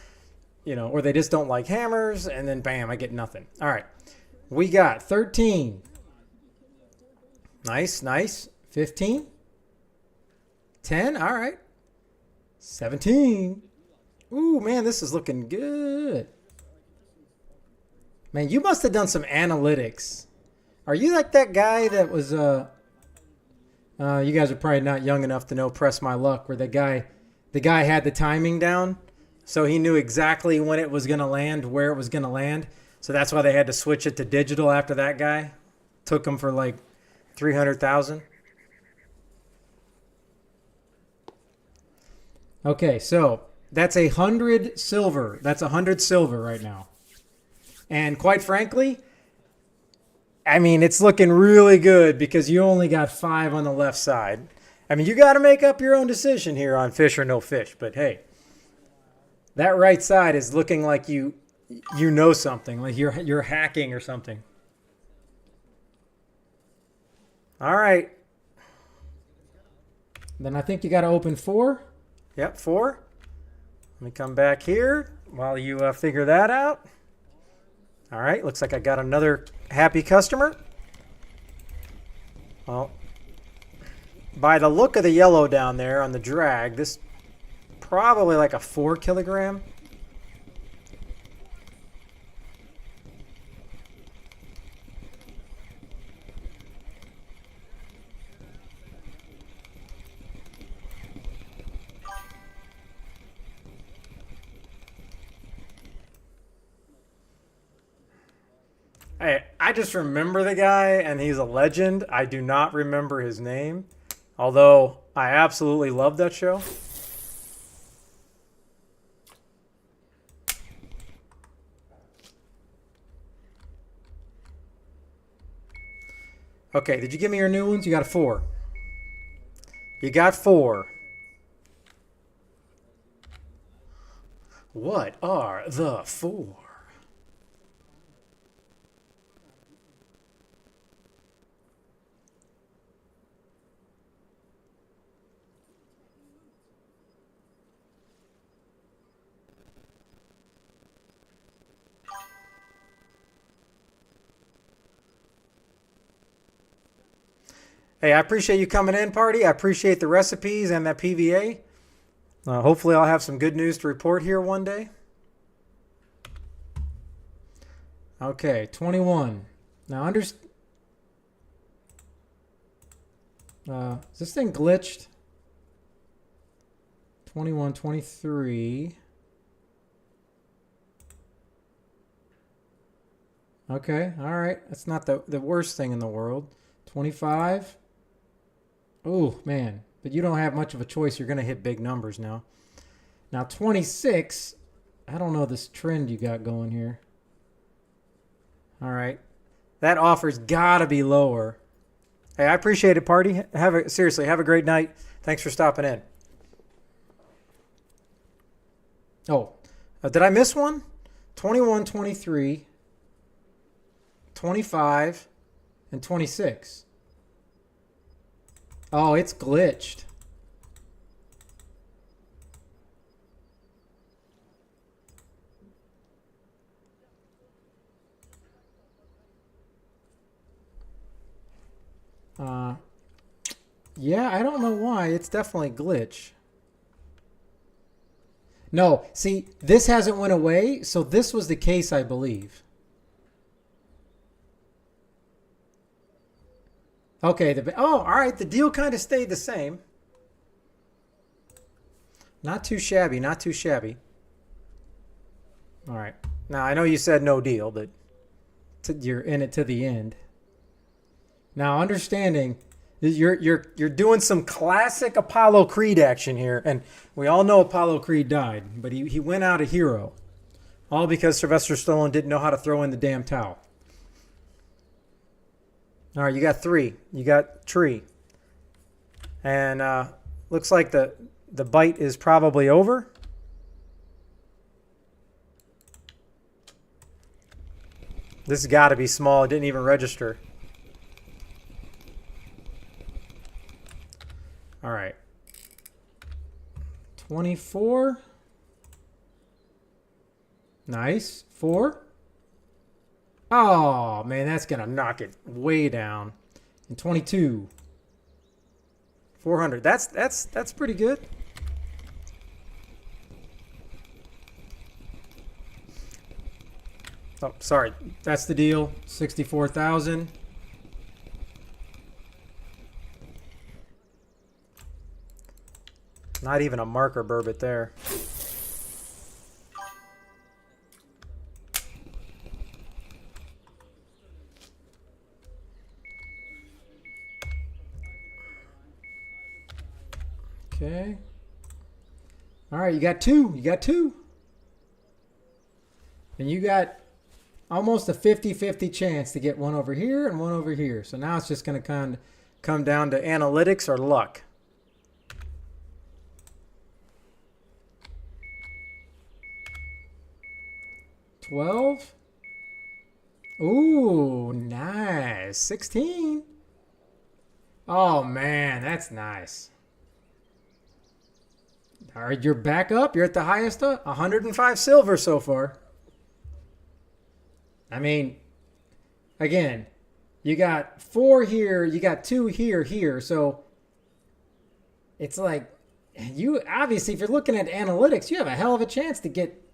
you know, or they just don't like hammers. And then bam, I get nothing. All right. We got 13. Nice, nice. 15. 10. All right. 17. Ooh, man, this is looking good. Man, you must have done some analytics. Are you like that guy that was, you guys are probably not young enough to know Press My Luck, where the guy had the timing down, so he knew exactly when it was going to land, where it was going to land. So that's why they had to switch it to digital after that guy. Took him for like 300,000. Okay, so that's 100 silver. That's 100 silver right now. And quite frankly, I mean, it's looking really good because you only got 5 on the left side. I mean, you got to make up your own decision here on fish or no fish. But hey, that right side is looking like you know something, like you're hacking or something. All right. Then I think you got to open 4. Yep, 4. Let me come back here while you figure that out. All right, looks like I got another happy customer. Well, by the look of the yellow down there on the drag, this probably like a 4 kilogram. I just remember the guy, and he's a legend. I do not remember his name, although I absolutely love that show. Okay, did you give me your new ones? You got a 4. You got 4. What are the 4? Hey, I appreciate you coming in, party. I appreciate the recipes and that PVA. Hopefully I'll have some good news to report here one day. Okay, 21. Now, is this thing glitched? 21, 23. Okay, all right. That's not the worst thing in the world. 25. Oh, man. But you don't have much of a choice. You're going to hit big numbers now. Now, 26. I don't know this trend you got going here. All right. That offer's got to be lower. Hey, I appreciate it, party. Seriously, have a great night. Thanks for stopping in. Oh, did I miss one? 21, 23, 25, and 26. Oh, it's glitched. Yeah, I don't know why. It's definitely glitch. No, see, this hasn't went away, so this was the case, I believe. Okay, all right, the deal kind of stayed the same. Not too shabby, not too shabby. All right. Now, I know you said no deal, but you're in it to the end. Now, understanding you're doing some classic Apollo Creed action here, and we all know Apollo Creed died, but he went out a hero, all because Sylvester Stallone didn't know how to throw in the damn towel. All right, you got 3. You got tree, and looks like the bite is probably over. This has got to be small. It didn't even register. All right. 24. Nice. 4. Oh, man, that's going to knock it way down. And 22. 400. That's pretty good. Oh, sorry. That's the deal. 64,000. Not even a marker burbot there. Okay. All right, you got 2. You got 2. And you got almost a 50-50 chance to get one over here and one over here. So now it's just going to kind of come down to analytics or luck. $12. Ooh, nice. 16. Oh, man, that's nice. All right, you're back up. You're at the highest, 105 silver so far. I mean, again, you got 4 here, you got 2 here, here. So it's like, you obviously, if you're looking at analytics, you have a hell of a chance to get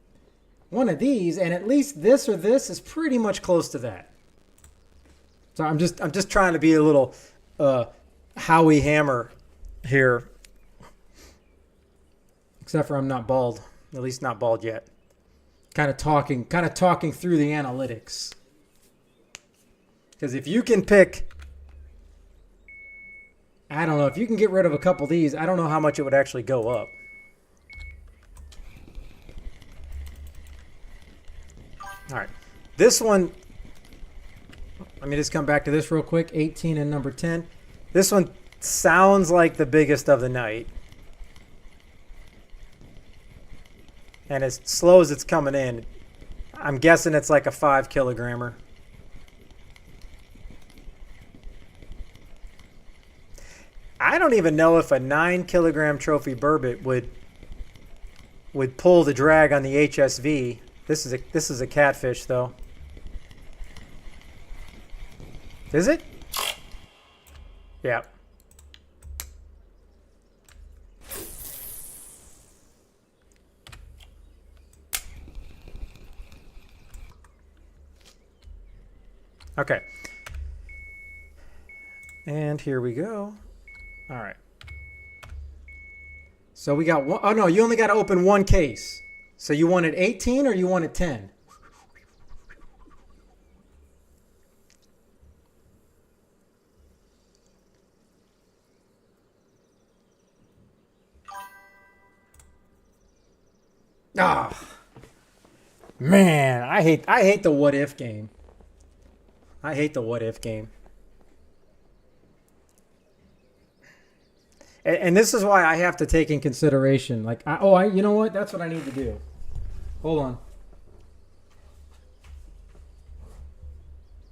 one of these, and at least this or this is pretty much close to that. So I'm just trying to be a little Howie Hammer here. Except for I'm not bald. At least not bald yet. Kind of talking through the analytics. Because if you can pick, I don't know, if you can get rid of a couple of these, I don't know how much it would actually go up. All right. This one, let me just come back to this real quick. 18 and number 10. This one sounds like the biggest of the night. And as slow as it's coming in, I'm guessing it's like a 5 kilogrammer. I don't even know if a 9 kilogram trophy burbot would pull the drag on the HSV. This is a catfish though. Is it? Yeah. Okay. And here we go. All right. So we got one. Oh, no, you only got to open one case. So you wanted 18 or you wanted 10? Ah. Man, I hate the what if game. I hate the what if game. And this is why I have to take in consideration. Like, you know what? That's what I need to do. Hold on.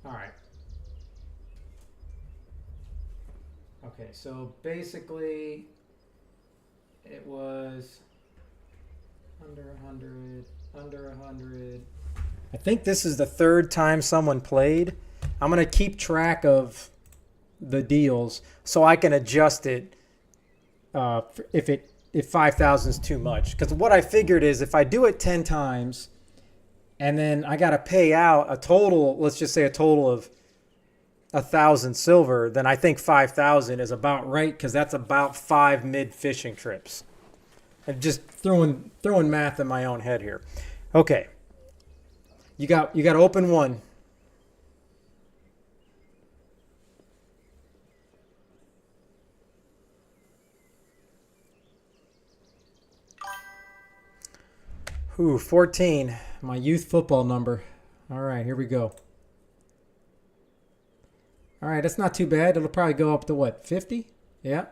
All right. Okay, so basically, it was under 100, under 100. I think this is the third time someone played. I'm going to keep track of the deals so I can adjust it if 5,000 is too much. Because what I figured is if I do it 10 times and then I got to pay out a total, let's just say a total of 1,000 silver, then I think 5,000 is about right because that's about 5 mid fishing trips. I'm just throwing math in my own head here. Okay. You got to open one. Ooh, 14. My youth football number. All right, here we go. All right, that's not too bad. It'll probably go up to what, 50? Yeah.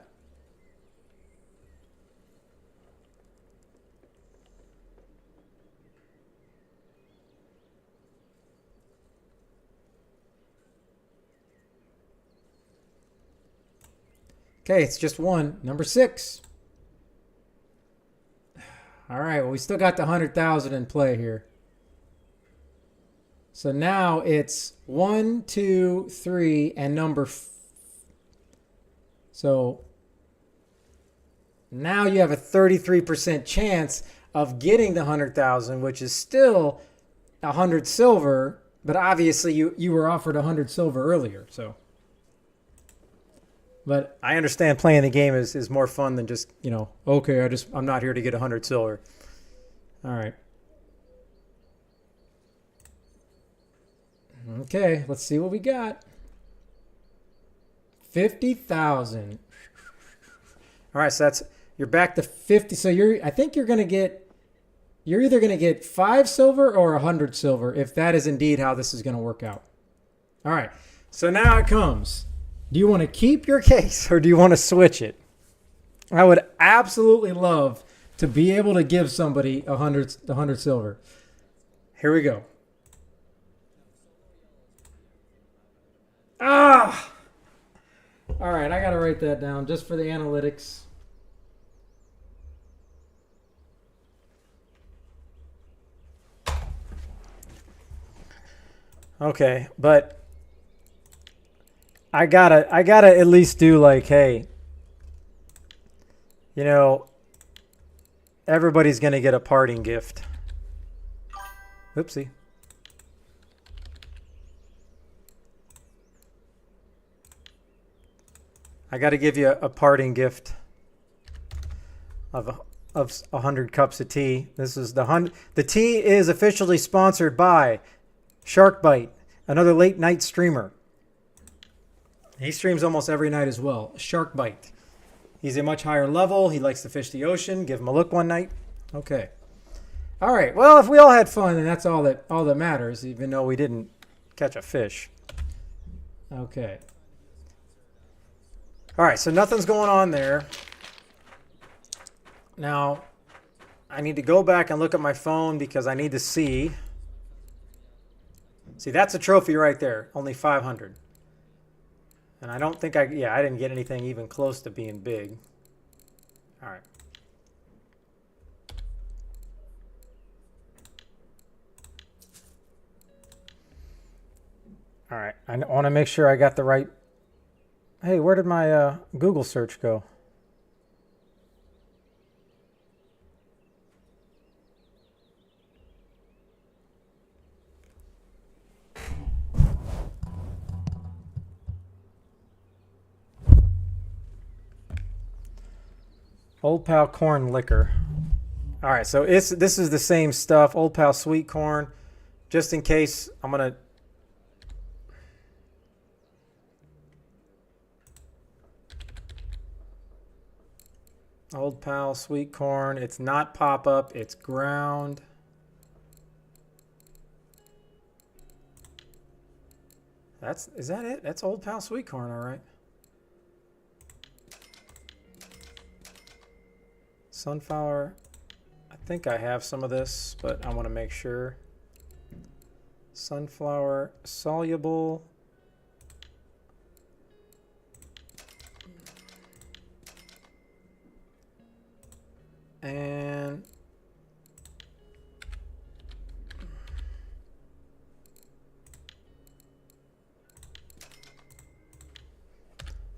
Okay, it's just one. Number 6. All right, well, we still got the 100,000 in play here. So now it's 1, 2, 3, and number. So now you have a 33% chance of getting the 100,000, which is still 100 silver. But obviously, you were offered 100 silver earlier, so. But I understand playing the game is more fun than just, okay, I'm not here to get 100 silver. All right. Okay, let's see what we got. 50,000. All right, so you're back to 50. So I think you're either going to get 5 silver or 100 silver if that is indeed how this is going to work out. All right. So now it comes. Do you want to keep your case or do you want to switch it? I would absolutely love to be able to give somebody 100 silver. Here we go. Ah! All right, I got to write that down just for the analytics. Okay, but I gotta at least do like, hey, everybody's gonna get a parting gift. Oopsie. I got to give you a parting gift of 100 cups of tea. This is the tea is officially sponsored by Sharkbite, another late night streamer. He streams almost every night as well. Sharkbite. He's a much higher level. He likes to fish the ocean. Give him a look one night. Okay. All right. Well, if we all had fun, then that's all that matters, even though we didn't catch a fish. Okay. All right, so nothing's going on there. Now, I need to go back and look at my phone because I need to see. See, that's a trophy right there, only 500. And I don't think I didn't get anything even close to being big. All right. All right, I want to make sure I got the right. Hey, where did my Google search go? Old Pal corn liquor. All right, so this is the same stuff. Old Pal sweet corn. Just in case, I'm gonna. Old Pal sweet corn. It's not pop-up. It's ground. Is that it? That's Old Pal Sweet Corn, all right. Sunflower. I think I have some of this, but I want to make sure. Sunflower soluble. And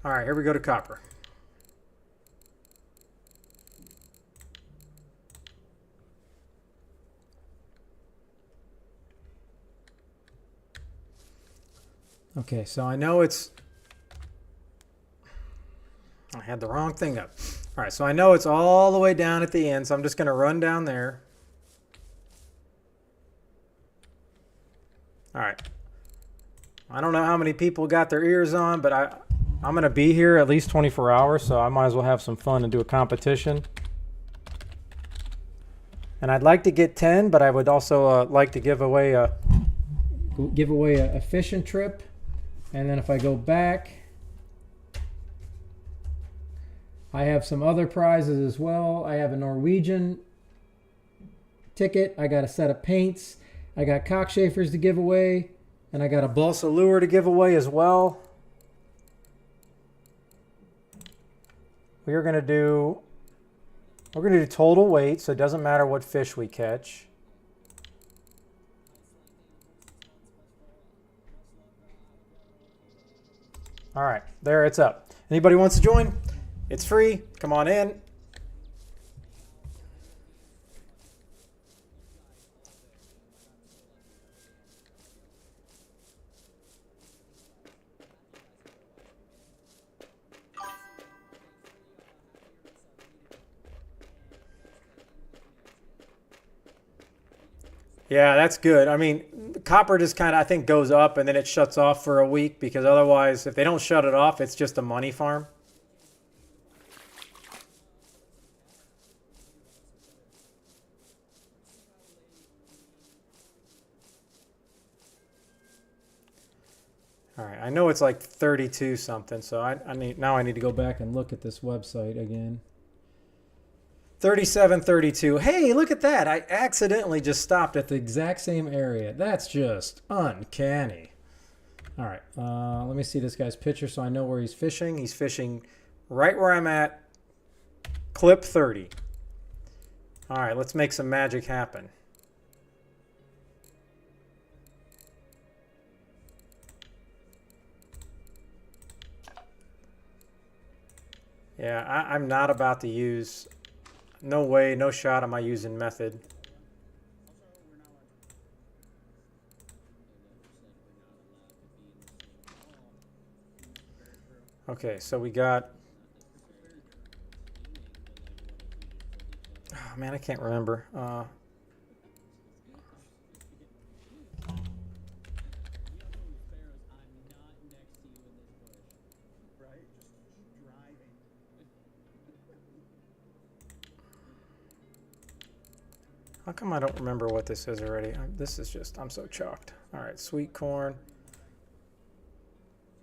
all right, here we go to copper. Okay, so I know I had the wrong thing up. All right, so I know it's all the way down at the end, so I'm just going to run down there. All right. I don't know how many people got their ears on, but I'm going to be here at least 24 hours, so I might as well have some fun and do a competition. And I'd like to get 10, but I would also like to give away a fishing trip. And then if I go back, I have some other prizes as well. I have a Norwegian ticket. I got a set of paints. I got cockchafers to give away. And I got a balsa lure to give away as well. We're gonna do total weight, so it doesn't matter what fish we catch. All right, there, it's up. Anybody wants to join? It's free. Come on in. Yeah, that's good. I mean, copper just kind of, I think, goes up and then it shuts off for a week, because otherwise, if they don't shut it off, it's just a money farm. All right, I know it's like 32 something, so I need to go back and look at this website again. 3732. Hey, look at that. I accidentally just stopped at the exact same area. That's just uncanny. All right, let me see this guy's picture so I know where he's fishing. He's fishing right where I'm at, clip 30. All right, let's make some magic happen. Yeah, I'm not about to use... No way, no shot am I using method. Okay, so we got... Oh, man, I can't remember. How come I don't remember what this is already? This is just, I'm so chalked. All right, sweet corn.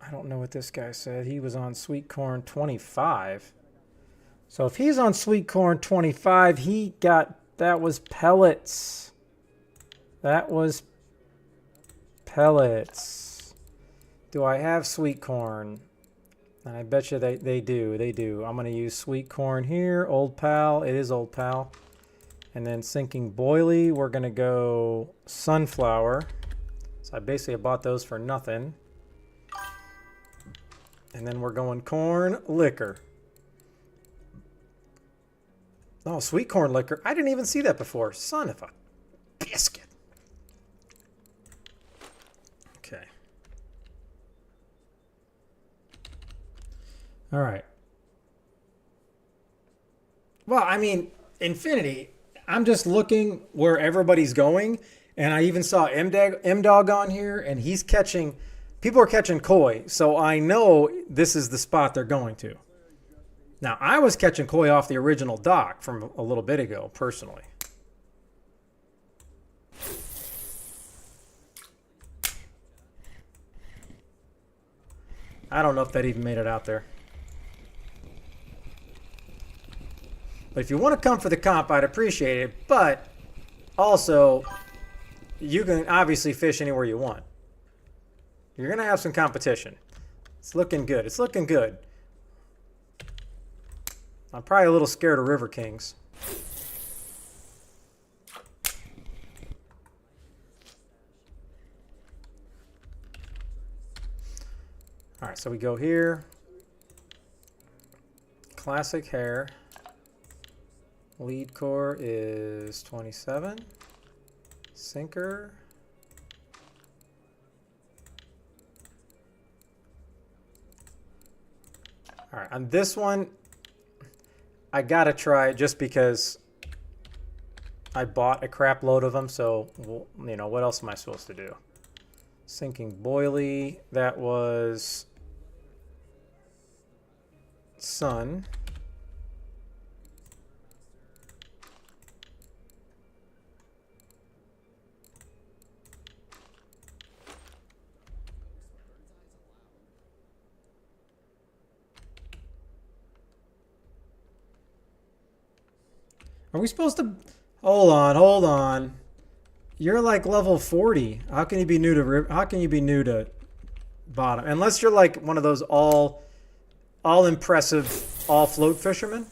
I don't know what this guy said. He was on sweet corn 25. So if he's on sweet corn 25, that was pellets. That was pellets. Do I have sweet corn? And I bet you they do. I'm going to use sweet corn here. Old Pal. It is Old Pal. And then sinking boilie, we're going to go sunflower. So I basically bought those for nothing. And then we're going corn liquor. Oh, sweet corn liquor. I didn't even see that before. Son of a biscuit. Okay. All right. Well, I mean, Infinity... I'm just looking where everybody's going, and I even saw M-Dog on here, and he's catching, people are catching koi, so I know this is the spot they're going to. Now, I was catching koi off the original dock from a little bit ago, personally. I don't know if that even made it out there. But if you want to come for the comp, I'd appreciate it. But also, you can obviously fish anywhere you want. You're going to have some competition. It's looking good. It's looking good. I'm probably a little scared of River Kings. All right, so we go here. Classic hair. Lead core is 27. Sinker. All right, on this one, I gotta try it just because I bought a crap load of them. So, you know, what else am I supposed to do? Sinking boilie, that was sun. Are we supposed to... Hold on. You're like level 40. How can you be new to bottom? Unless you're like one of those all impressive all float fishermen.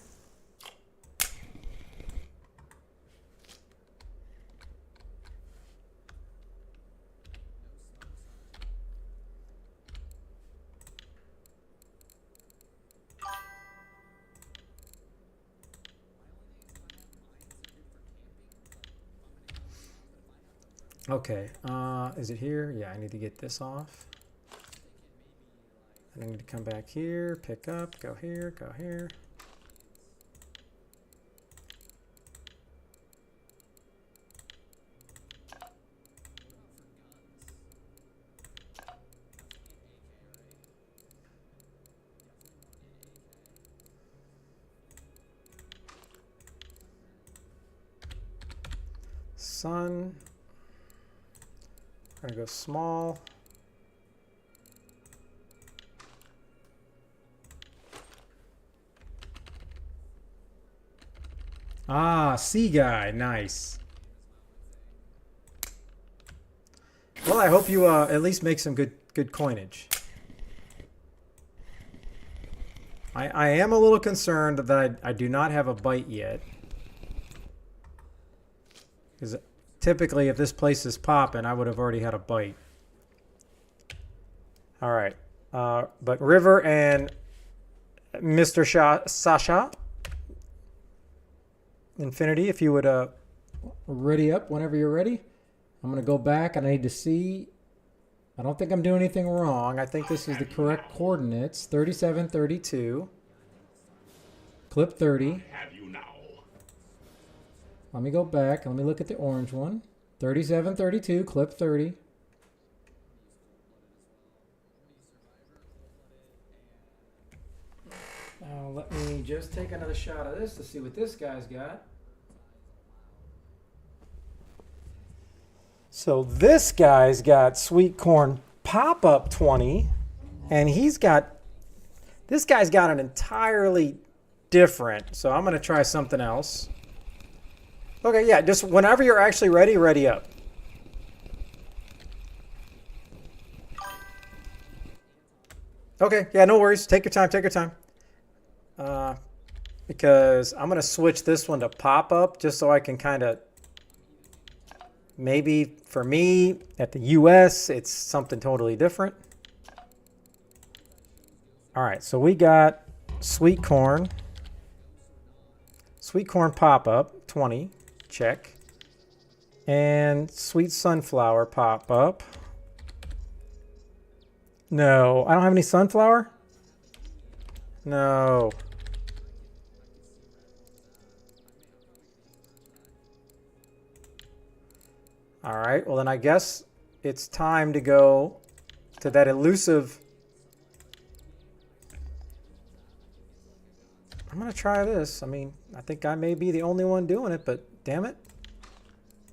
Okay, is it here? Yeah, I need to get this off. I need to come back here, pick up, go here, go here. Sun. I'm gonna go small. Ah, sea guy, nice. Well, I hope you at least make some good coinage. I am a little concerned that I do not have a bite yet. Because typically, if this place is popping, I would have already had a bite. All right. But River and Mr. Sasha, Infinity, if you would ready up whenever you're ready. I'm going to go back and I need to see. I don't think I'm doing anything wrong. I think this is the correct coordinates. 3732. Clip 30. Let me go back. Let me look at the orange one. 3732, clip 30. Now let me just take another shot of this to see what this guy's got. So this guy's got sweet corn pop-up 20, and this guy's got an entirely different. So I'm going to try something else. Okay, yeah, just whenever you're actually ready, ready up. Okay, yeah, no worries. Take your time, take your time. Because I'm going to switch this one to pop-up just so I can kind of, maybe for me, at the US, it's something totally different. All right, so we got sweet corn. Sweet corn pop-up, 20. Check. And sweet sunflower pop up. No, I don't have any sunflower? No. All right, well then I guess it's time to go to that elusive. I'm gonna try this. I mean, I think I may be the only one doing it, but damn it.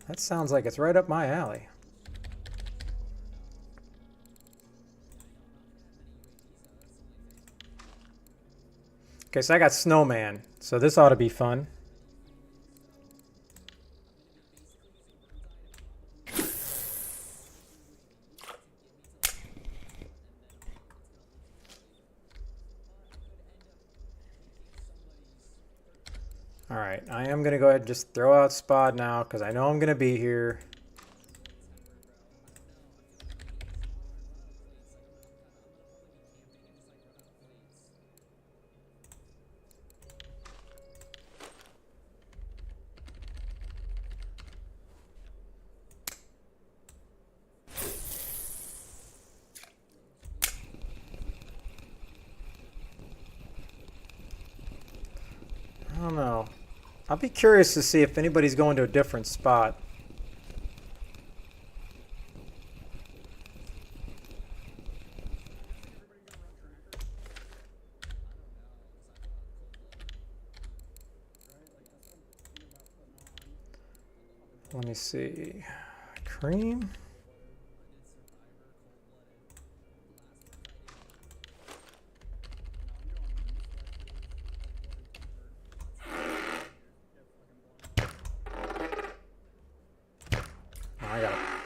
That sounds like it's right up my alley. Okay, so I got Snowman. So this ought to be fun. All right, I am going to go ahead and just throw out Spod now because I know I'm going to be here. I don't know. I'll be curious to see if anybody's going to a different spot. Let me see. Cream.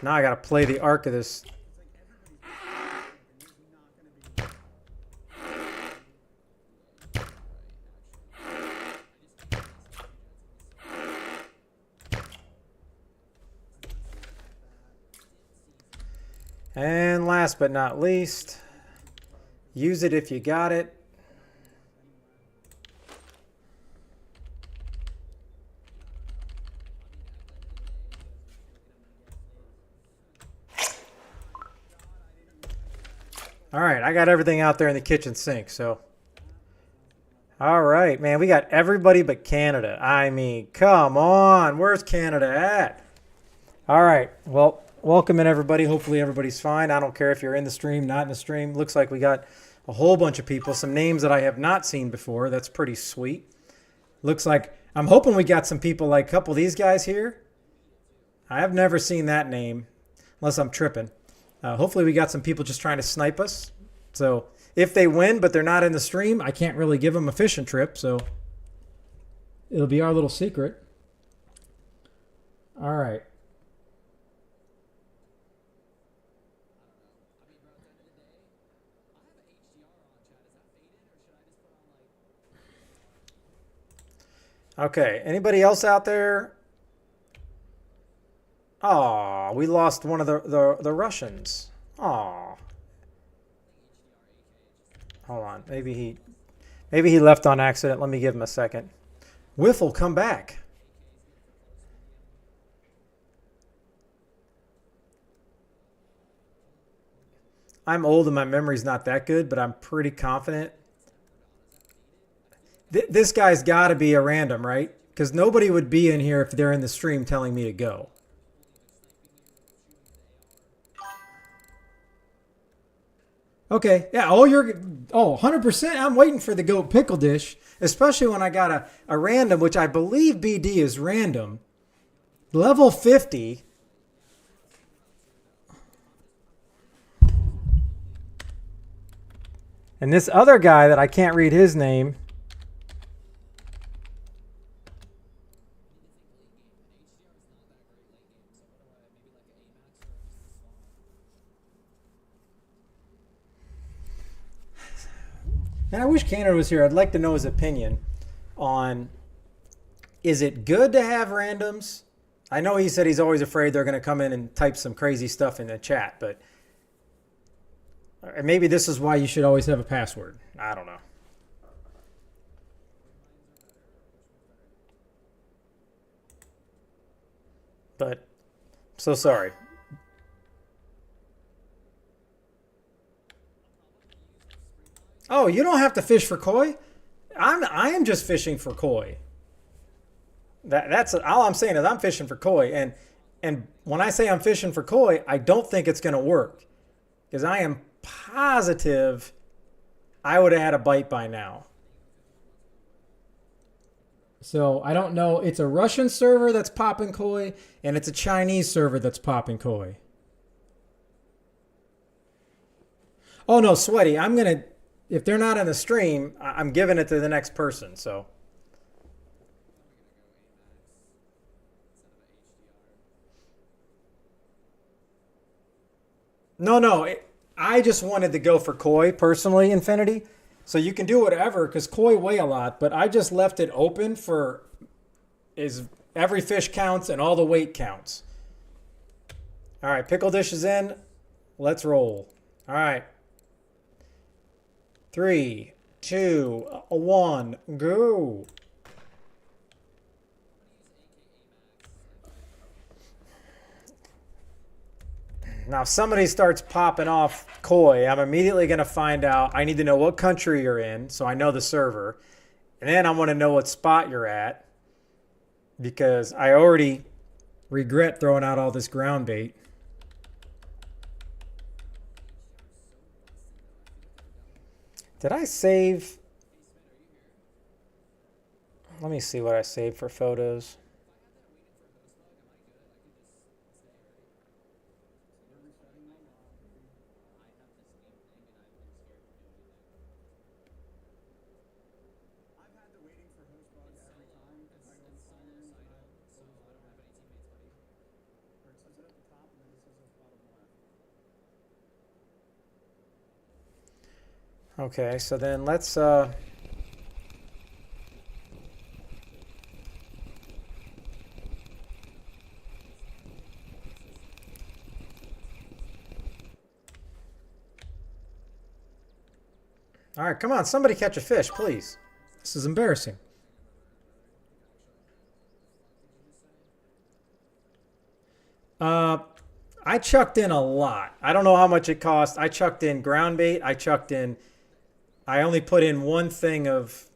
Now I gotta play the arc of this. And last but not least, use it if you got it. All right, I got everything out there in the kitchen sink, so. All right, man, we got everybody but Canada. I mean, come on, where's Canada at? All right, well, welcome in everybody. Hopefully everybody's fine. I don't care if you're in the stream, not in the stream. Looks like we got a whole bunch of people, some names that I have not seen before. That's pretty sweet. Looks like, I'm hoping we got some people like a couple of these guys here. I have never seen that name, unless I'm tripping. Hopefully we got some people just trying to snipe us. So if they win, but they're not in the stream, I can't really give them a fishing trip. So it'll be our little secret. All right. Okay. Anybody else out there? Oh, we lost one of the Russians. Oh. Hold on. Maybe he left on accident. Let me give him a second. Wiffle, come back. I'm old and my memory's not that good, but I'm pretty confident. This guy's got to be a random, right? Because nobody would be in here if they're in the stream telling me to go. Okay, yeah, 100%. I'm waiting for the goat pickle dish, especially when I got a random, which I believe BD is random. Level 50. And this other guy that I can't read his name. And I wish Canada was here. I'd like to know his opinion on, is it good to have randoms? I know he said he's always afraid they're going to come in and type some crazy stuff in the chat, but maybe this is why you should always have a password. I don't know. But so sorry. Oh, you don't have to fish for koi? I am just fishing for koi. That's all I'm saying is I'm fishing for koi, and when I say I'm fishing for koi, I don't think it's going to work, because I am positive I would have had a bite by now. So I don't know. It's a Russian server that's popping koi, and it's a Chinese server that's popping koi. Oh no, Sweaty, I'm gonna if they're not in the stream, I'm giving it to the next person. So. No. I just wanted to go for koi personally, Infinity. So you can do whatever because koi weigh a lot, but I just left it open for every fish counts and all the weight counts. All right, pickle dish is in. Let's roll. All right. 3, 2, 1, go. Now, if somebody starts popping off koi, I'm immediately going to find out. I need to know what country you're in so I know the server. And then I want to know what spot you're at because I already regret throwing out all this ground bait. Did I save? Let me see what I saved for photos. Okay, so then let's all right, come on, somebody catch a fish, please. This is embarrassing. I chucked in a lot. I don't know how much it cost. I chucked in ground bait. I only put in one thing of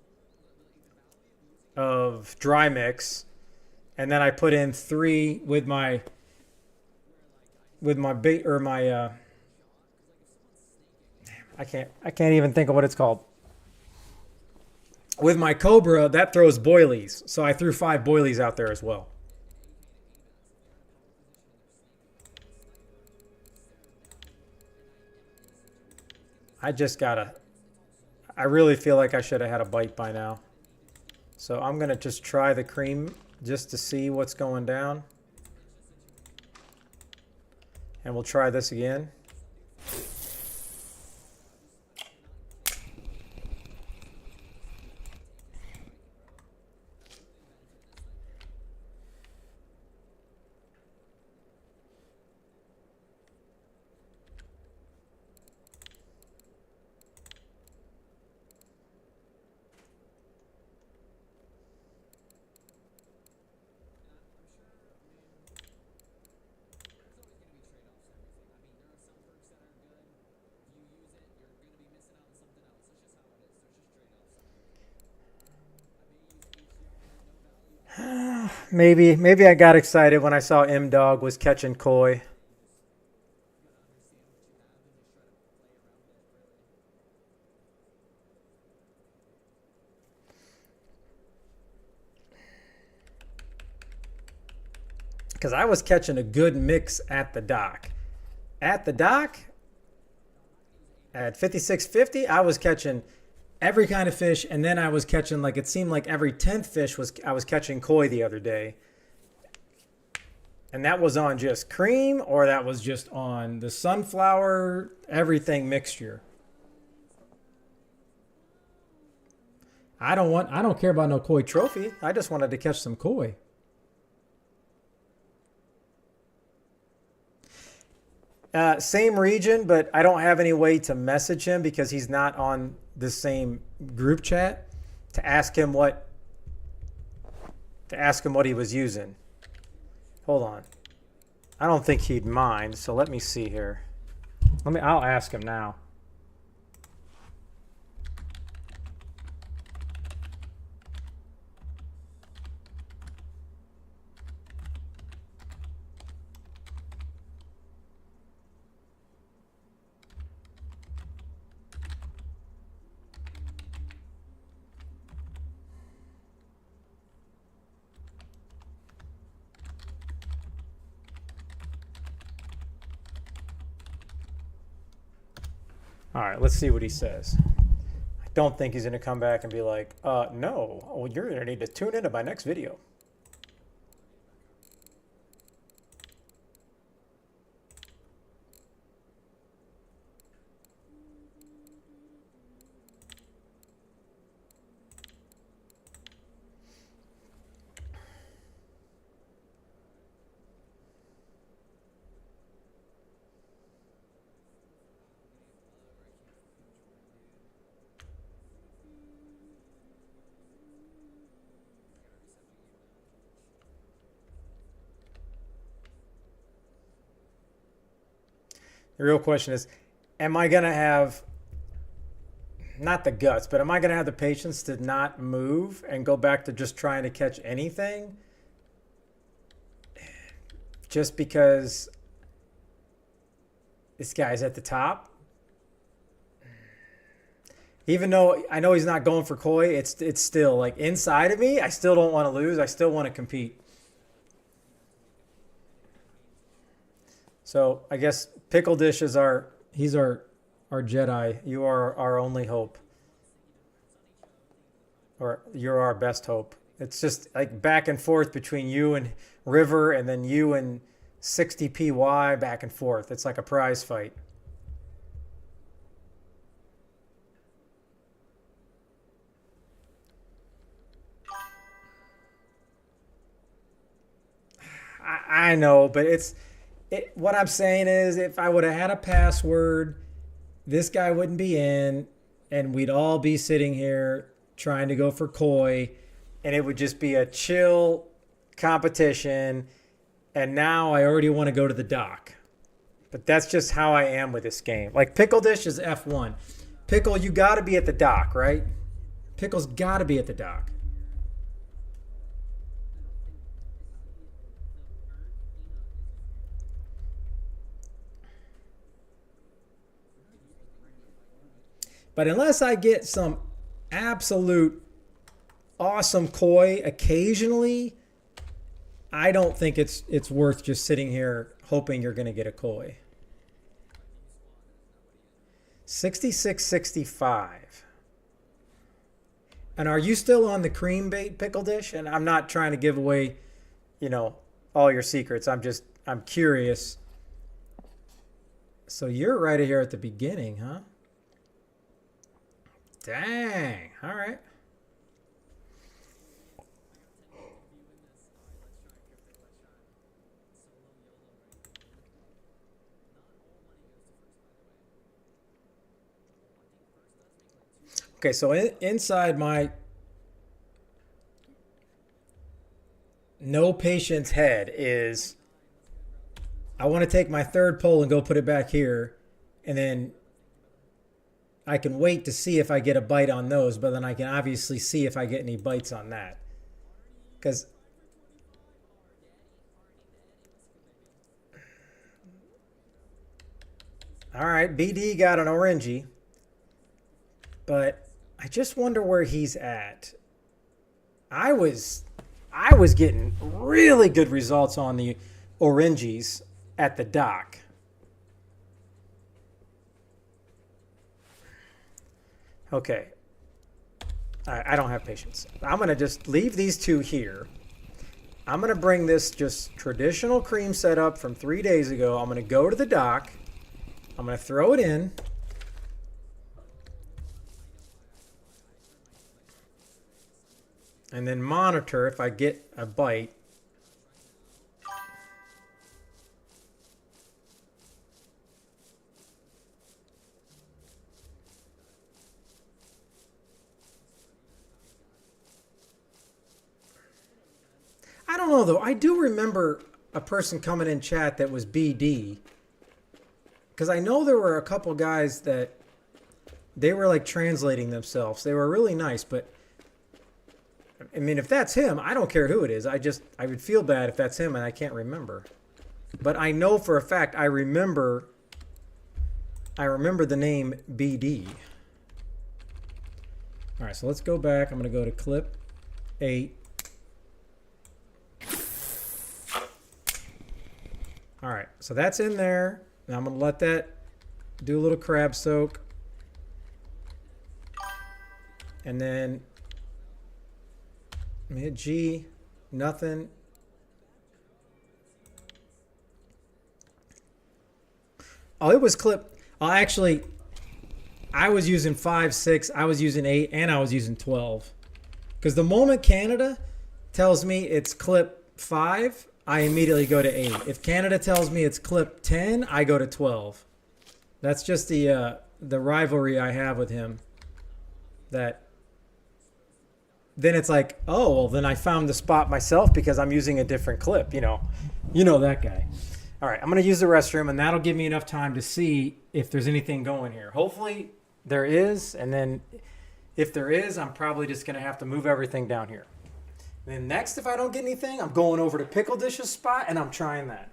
dry mix, and then I put in 3 with my bait or my I can't even think of what it's called. With my Cobra, that throws boilies, so I threw 5 boilies out there as well. I really feel like I should have had a bite by now. So I'm going to just try the cream just to see what's going down. And we'll try this again. Maybe I got excited when I saw M-Dog was catching koi. Because I was catching a good mix at the dock. At the dock, at 5650, I was catching every kind of fish, and then I was catching, like, it seemed like every 10th fish I was catching koi the other day. And that was on just cream, or that was just on the sunflower, everything mixture. I don't care about no koi trophy. I just wanted to catch some koi. Same region, but I don't have any way to message him because he's not on the same group chat to ask him what he was using. Hold on. I don't think he'd mind, so let me see here. I'll ask him now. All right, let's see what he says. don't think he's going to come back and be like, no, well, you're going to need to tune into my next video. The real question is, am I going to have, not the guts, but am I going to have the patience to not move and go back to just trying to catch anything? Just because this guy's at the top? Even though I know he's not going for koi, it's still like inside of me, I still don't want to lose. I still want to compete. So I guess Pickle Dish is he's our Jedi. You are our only hope. Or you're our best hope. It's just like back and forth between you and River and then you and 60PY back and forth. It's like a prize fight. I know, but what I'm saying is if I would have had a password, this guy wouldn't be in, and we'd all be sitting here trying to go for koi, and it would just be a chill competition, and now I already want to go to the dock. But that's just how I am with this game. Like, Pickle Dish is F1. Pickle, you got to be at the dock, right? Pickle's got to be at the dock. But unless I get some absolute awesome koi occasionally, I don't think it's worth just sitting here hoping you're going to get a koi. 66.65. And are you still on the cream bait, Pickle Dish? And I'm not trying to give away, all your secrets. I'm curious. So you're right here at the beginning, huh? Dang. All right. Okay, so inside my no patience head is I want to take my third pole and go put it back here, and then I can wait to see if I get a bite on those, but then I can obviously see if I get any bites on that. Because all right, BD got an orangey, but I just wonder where he's at. I was getting really good results on the orangies at the dock. Okay. I don't have patience. I'm going to just leave these two here. I'm going to bring this just traditional cream setup from 3 days ago. I'm going to go to the dock. I'm going to throw it in. And then monitor if I get a bite. I don't know, though. I do remember a person coming in chat that was BD. Because I know there were a couple guys that they were like translating themselves. They were really nice, but I mean, if that's him, I don't care who it is. I would feel bad if that's him and I can't remember. But I know for a fact I remember the name BD. All right, so let's go back. I'm going to go to clip 8. All right, so that's in there. Now I'm going to let that do a little crab soak. And then let me hit G, nothing. Oh, it was clip. Oh, actually, I was using 5, 6, I was using 8, and I was using 12. Because the moment Canada tells me it's clip 5, I immediately go to 8. If Canada tells me it's clip 10, I go to 12. That's just the rivalry I have with him. That then it's like, oh, well, then I found the spot myself because I'm using a different clip. You know that guy. All right, I'm going to use the restroom, and that'll give me enough time to see if there's anything going here. Hopefully there is, and then if there is, I'm probably just going to have to move everything down here. Then next, if I don't get anything, I'm going over to Pickle Dish's spot, and I'm trying that.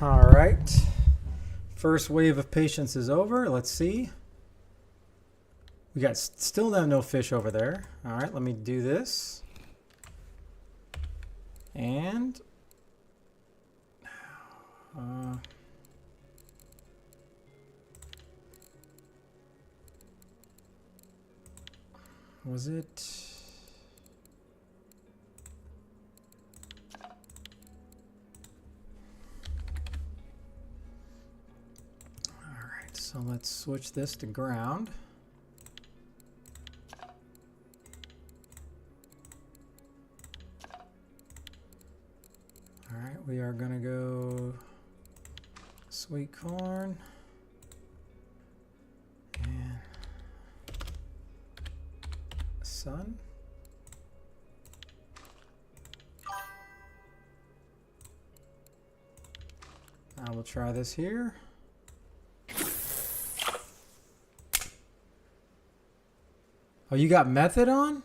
All right. First wave of patience is over. Let's see. We got still have no fish over there. All right, let me do this. And was it? So let's switch this to ground. All right, we are gonna go sweet corn and sun. I will try this here. Oh, you got method on?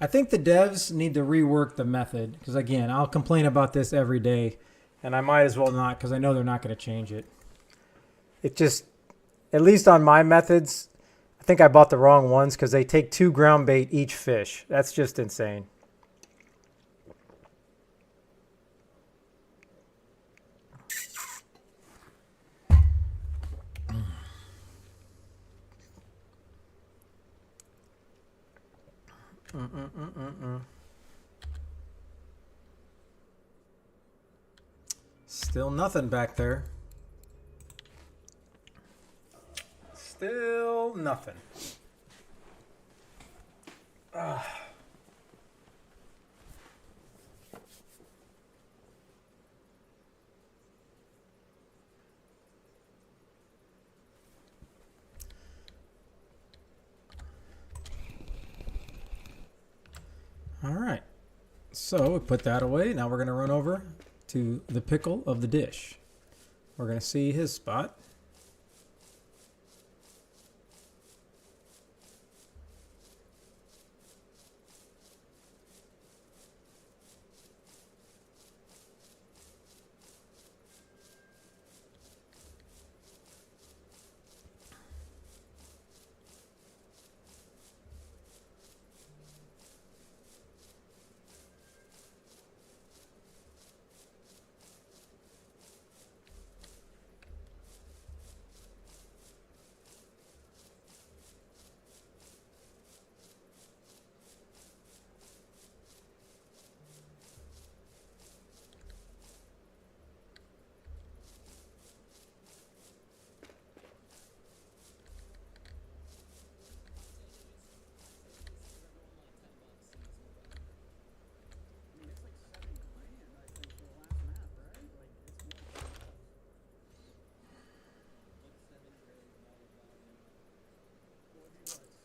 I think the devs need to rework the method because, again, I'll complain about this every day, and I might as well not because I know they're not going to change it. It just, at least on my methods, I think I bought the wrong ones because they take 2 ground bait each fish. That's just insane. Still nothing back there. Still nothing. All right. So we put that away. Now we're going to run over to the pickle of the dish. We're going to see his spot.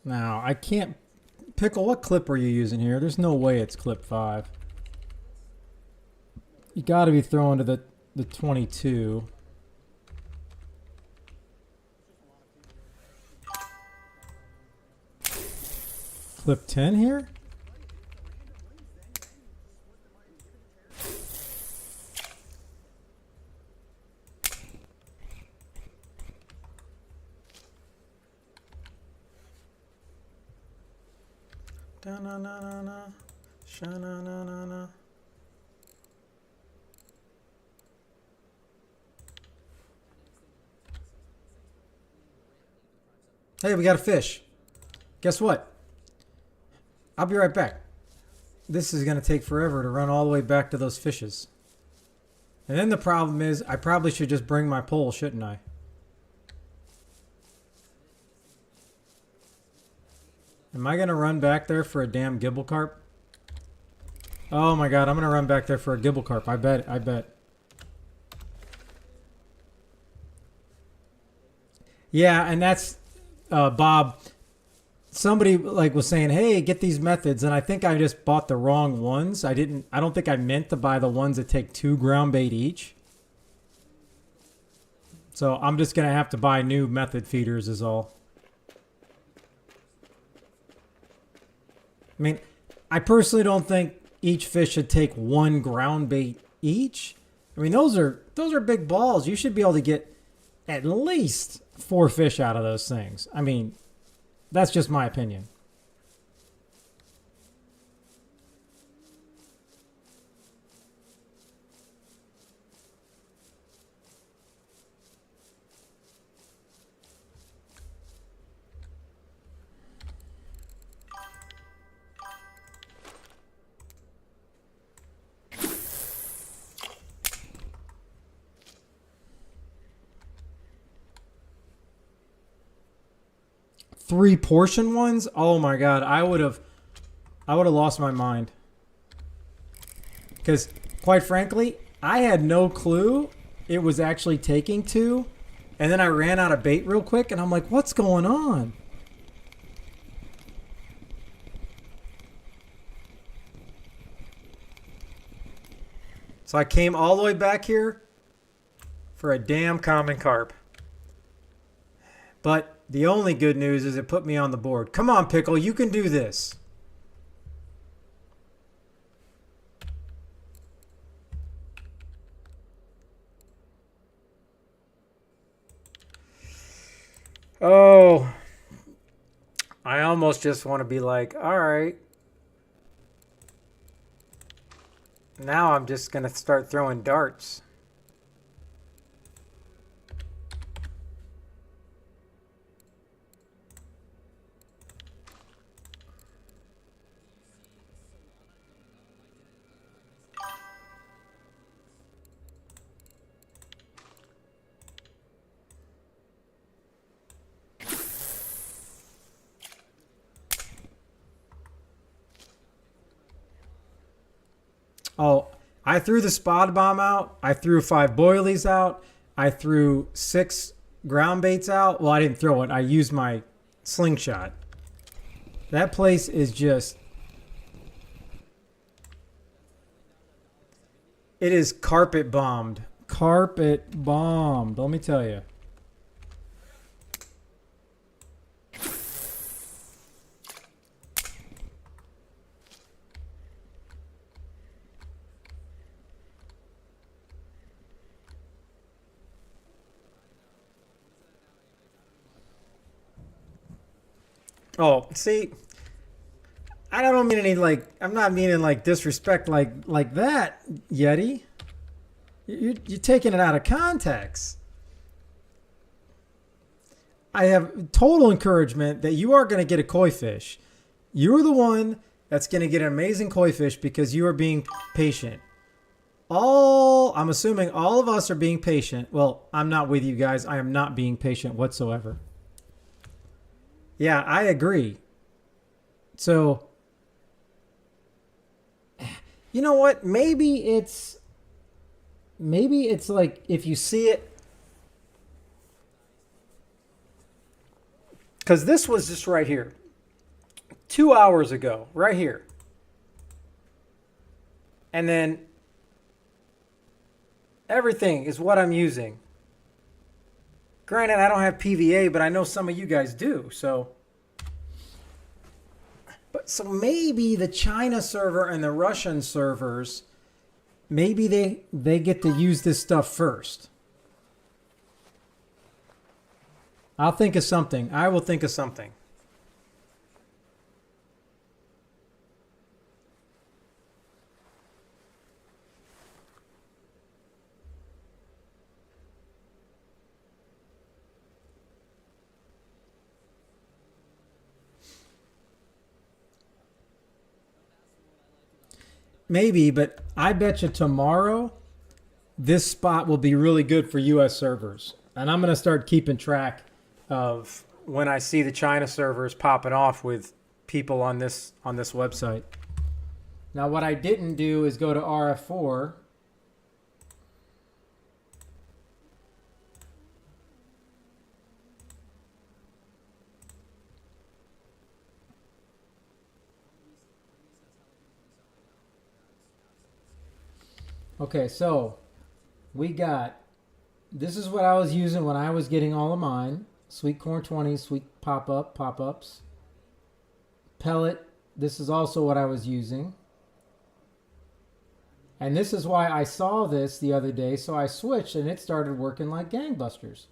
Now, I can't... Pickle, what clip are you using here? There's no way it's clip 5. You got to be throwing to the 22. Clip 10 here? Da-na-na-na-na, sha-na-na-na-na. Hey, we got a fish. Guess what? I'll be right back. This is going to take forever to run all the way back to those fishes. And then the problem is, I probably should just bring my pole, shouldn't I? Am I going to run back there for a damn gibble carp? Oh my god, I'm going to run back there for a gibble carp. I bet. Yeah, and that's Bob. Somebody was saying, "Hey, get these methods," and I think I just bought the wrong ones. I don't think I meant to buy the ones that take 2 ground bait each. So I'm just going to have to buy new method feeders is all. I mean, I personally don't think each fish should take 1 ground bait each. I mean, those are big balls. You should be able to get at least 4 fish out of those things. I mean, that's just my opinion. Three portion ones? Oh my god, I would have lost my mind. Because quite frankly, I had no clue it was actually taking 2, and then I ran out of bait real quick, and I'm like, what's going on? So I came all the way back here for a damn common carp. But the only good news is it put me on the board. Come on, Pickle, you can do this. Oh, I almost just want to be like, all right. Now I'm just going to start throwing darts. Oh, I threw the spot bomb out. I threw 5 boilies out. I threw 6 ground baits out. Well, I didn't throw it. I used my slingshot. That place is just It is carpet bombed. Carpet bombed. Let me tell you. Oh, see, I don't mean any like I'm not meaning like disrespect like that, Yeti. You're taking it out of context. I have total encouragement that you are going to get a koi fish. You're the one that's going to get an amazing koi fish because you are being patient. I'm assuming all of us are being patient. Well, I'm not with you guys. I am not being patient whatsoever. Yeah, I agree. So, you know what? Maybe it's like if you see it, because this was just right here 2 hours ago, right here. And then everything is what I'm using. Granted, I don't have PVA, but I know some of you guys do. So maybe the China server and the Russian servers, maybe they get to use this stuff first. I'll think of something. I will think of something. Maybe, but I bet you tomorrow this spot will be really good for US servers. And I'm going to start keeping track of when I see the China servers popping off with people on this website. Now what I didn't do is go to RF4. Okay, so we got, this is what I was using when I was getting all of mine. Sweet corn 20, sweet pop-ups. Pellet, this is also what I was using. And this is why I saw this the other day, so I switched and it started working like gangbusters.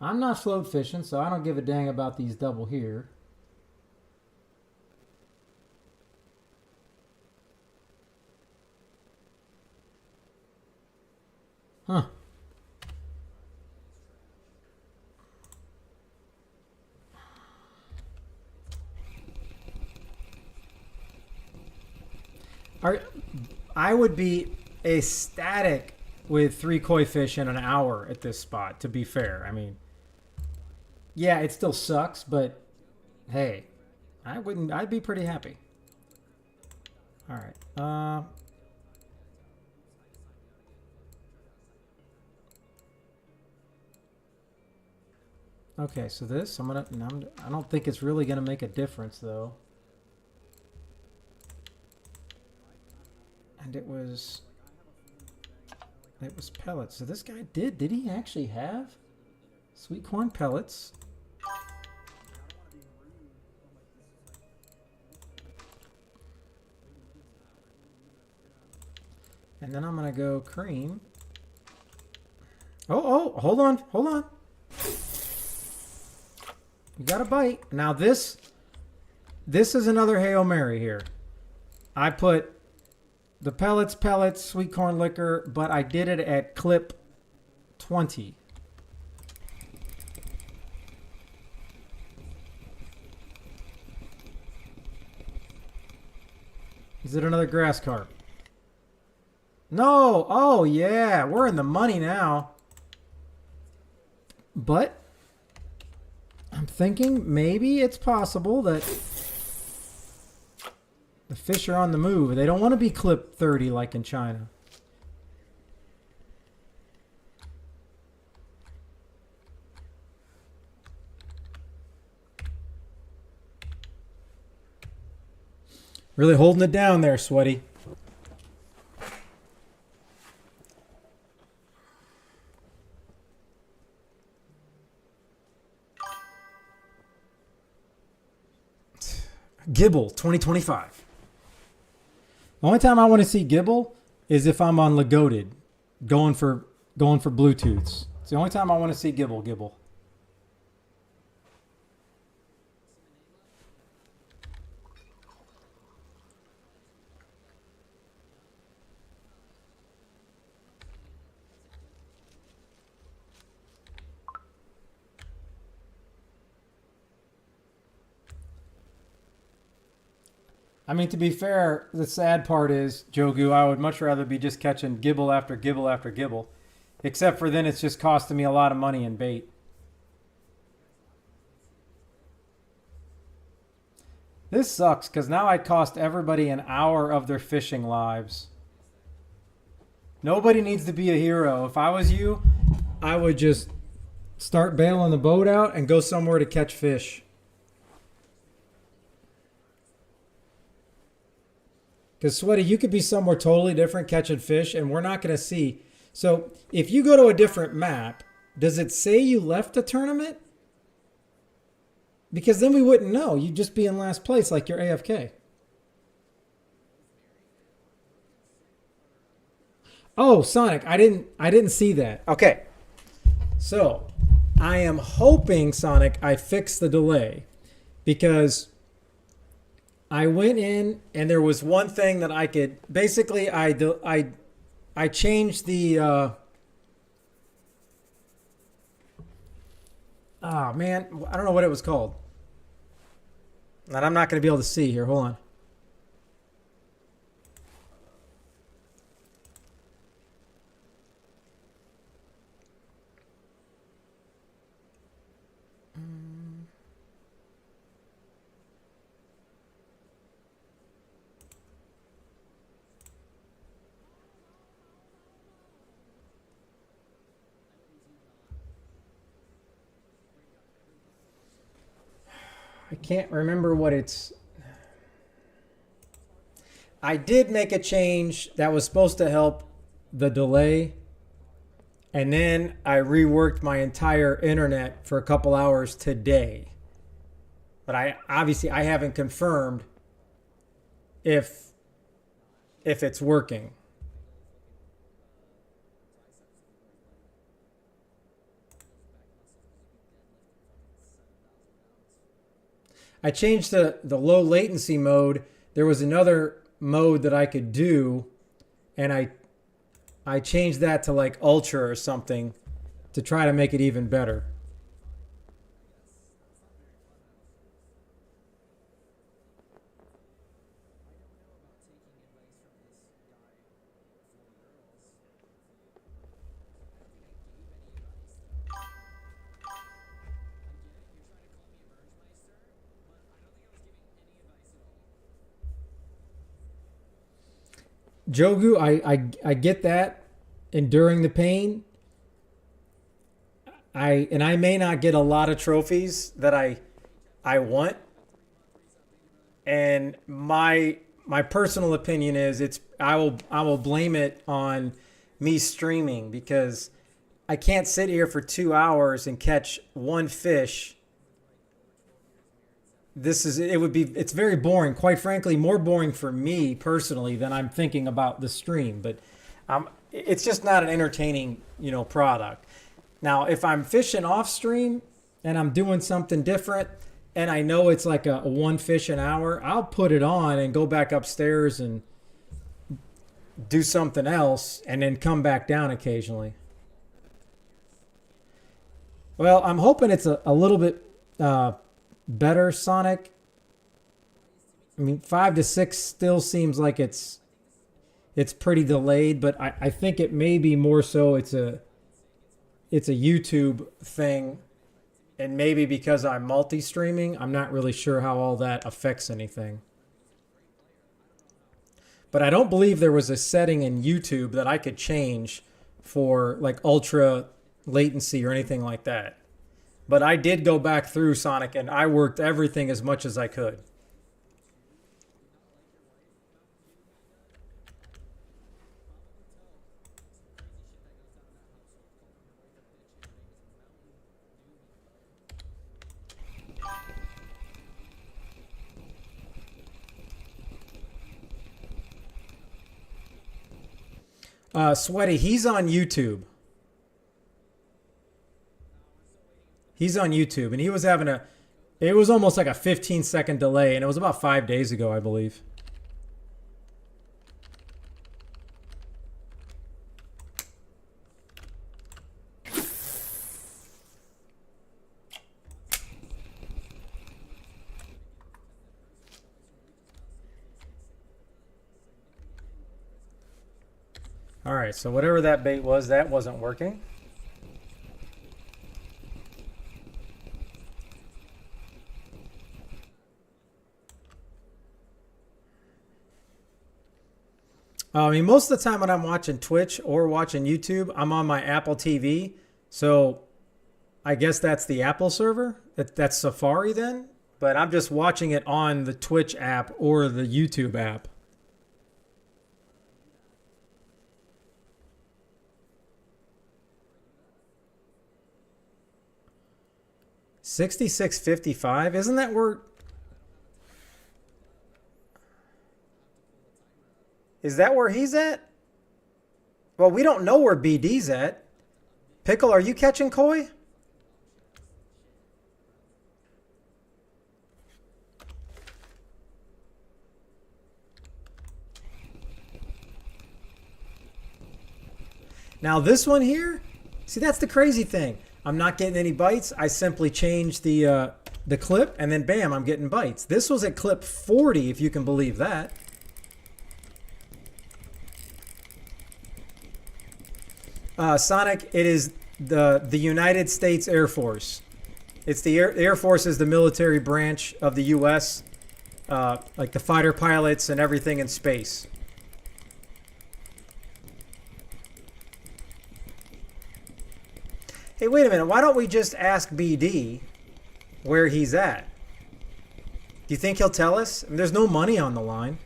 I'm not float fishing, so I don't give a dang about these double here. Huh. I would be ecstatic with 3 koi fish in an hour at this spot, to be fair. I mean, yeah, it still sucks, but hey, I'd be pretty happy. All right. Okay, so this, I don't think it's really going to make a difference though. And it was pellets. So this guy did he actually have sweet corn pellets? And then I'm going to go cream. Oh, hold on. You got a bite. Now this is another Hail Mary here. I put the pellets, sweet corn liquor, but I did it at clip 20. Is it another grass carp? No. Oh, yeah. We're in the money now. But I'm thinking maybe it's possible that the fish are on the move. They don't want to be clip 30 like in China. Really holding it down there, Sweaty. Gibble 2025. The only time I want to see Gibble is if I'm on Lagoted, going for Bluetooths. It's the only time I want to see Gibble. I mean, to be fair, the sad part is, Jogu, I would much rather be just catching Gibble after Gibble after Gibble. Except for then it's just costing me a lot of money in bait. This sucks because now I cost everybody an hour of their fishing lives. Nobody needs to be a hero. If I was you, I would just start bailing the boat out and go somewhere to catch fish. Because, Sweaty, you could be somewhere totally different catching fish, and we're not going to see. So, if you go to a different map, does it say you left a tournament? Because then we wouldn't know. You'd just be in last place like you're AFK. Oh, Sonic, I didn't see that. Okay. So, I am hoping, Sonic, I fixed the delay. Because I went in and there was one thing that I could basically I changed the man, I don't know what it was called. And I'm not going to be able to see here. Hold on. I can't remember what it's... I did make a change that was supposed to help the delay. And then I reworked my entire internet for a couple hours today. But I haven't confirmed if it's working. I changed the low latency mode. There was another mode that I could do, and I changed that to like ultra or something to try to make it even better. Jogu, I get that, enduring the pain. I may not get a lot of trophies that I want. And my personal opinion is I will blame it on me streaming, because I can't sit here for 2 hours and catch one fish. It's very boring, quite frankly, more boring for me personally than I'm thinking about the stream, but it's just not an entertaining, product. Now, if I'm fishing off stream and I'm doing something different and I know it's like a one fish an hour, I'll put it on and go back upstairs and do something else and then come back down occasionally. Well, I'm hoping it's a little bit better, Sonic. I mean, 5 to 6 still seems like it's pretty delayed, but I think it may be more so it's a YouTube thing, and maybe because I'm multi-streaming, I'm not really sure how all that affects anything. But I don't believe there was a setting in YouTube that I could change for like ultra latency or anything like that. But I did go back through, Sonic, and I worked everything as much as I could. Sweaty, he's on YouTube. He's on YouTube, and he was having it was almost like a 15-second delay, and it was about 5 days ago, I believe. All right, so whatever that bait was, that wasn't working. I mean, most of the time when I'm watching Twitch or watching YouTube, I'm on my Apple TV. So I guess that's the Apple server. That's Safari then. But I'm just watching it on the Twitch app or the YouTube app. $66.55. Isn't that where... Is that where he's at? Well, we don't know where BD's at. Pickle, are you catching koi? Now this one here, see, that's the crazy thing. I'm not getting any bites. I simply changed the clip, and then bam, I'm getting bites. This was at clip 40, if you can believe that. Sonic, it is the United States Air Force. It's the Air Force is the military branch of the U.S., like the fighter pilots and everything in space. Hey, wait a minute. Why don't we just ask BD where he's at? Do you think he'll tell us? I mean, there's no money on the line.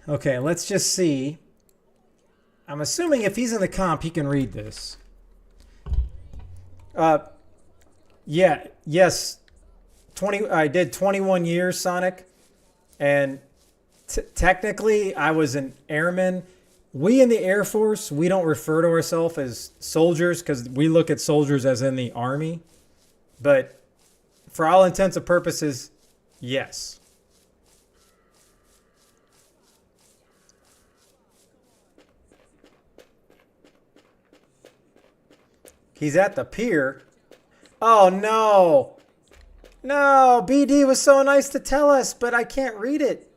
Okay, let's just see. I'm assuming if he's in the comp, he can read this. Yeah, yes. I did 21 years, Sonic. And technically, I was an airman. We in the Air Force, we don't refer to ourselves as soldiers because we look at soldiers as in the Army. But for all intents and purposes, yes. He's at the pier. Oh, no. No, BD was so nice to tell us, but I can't read it.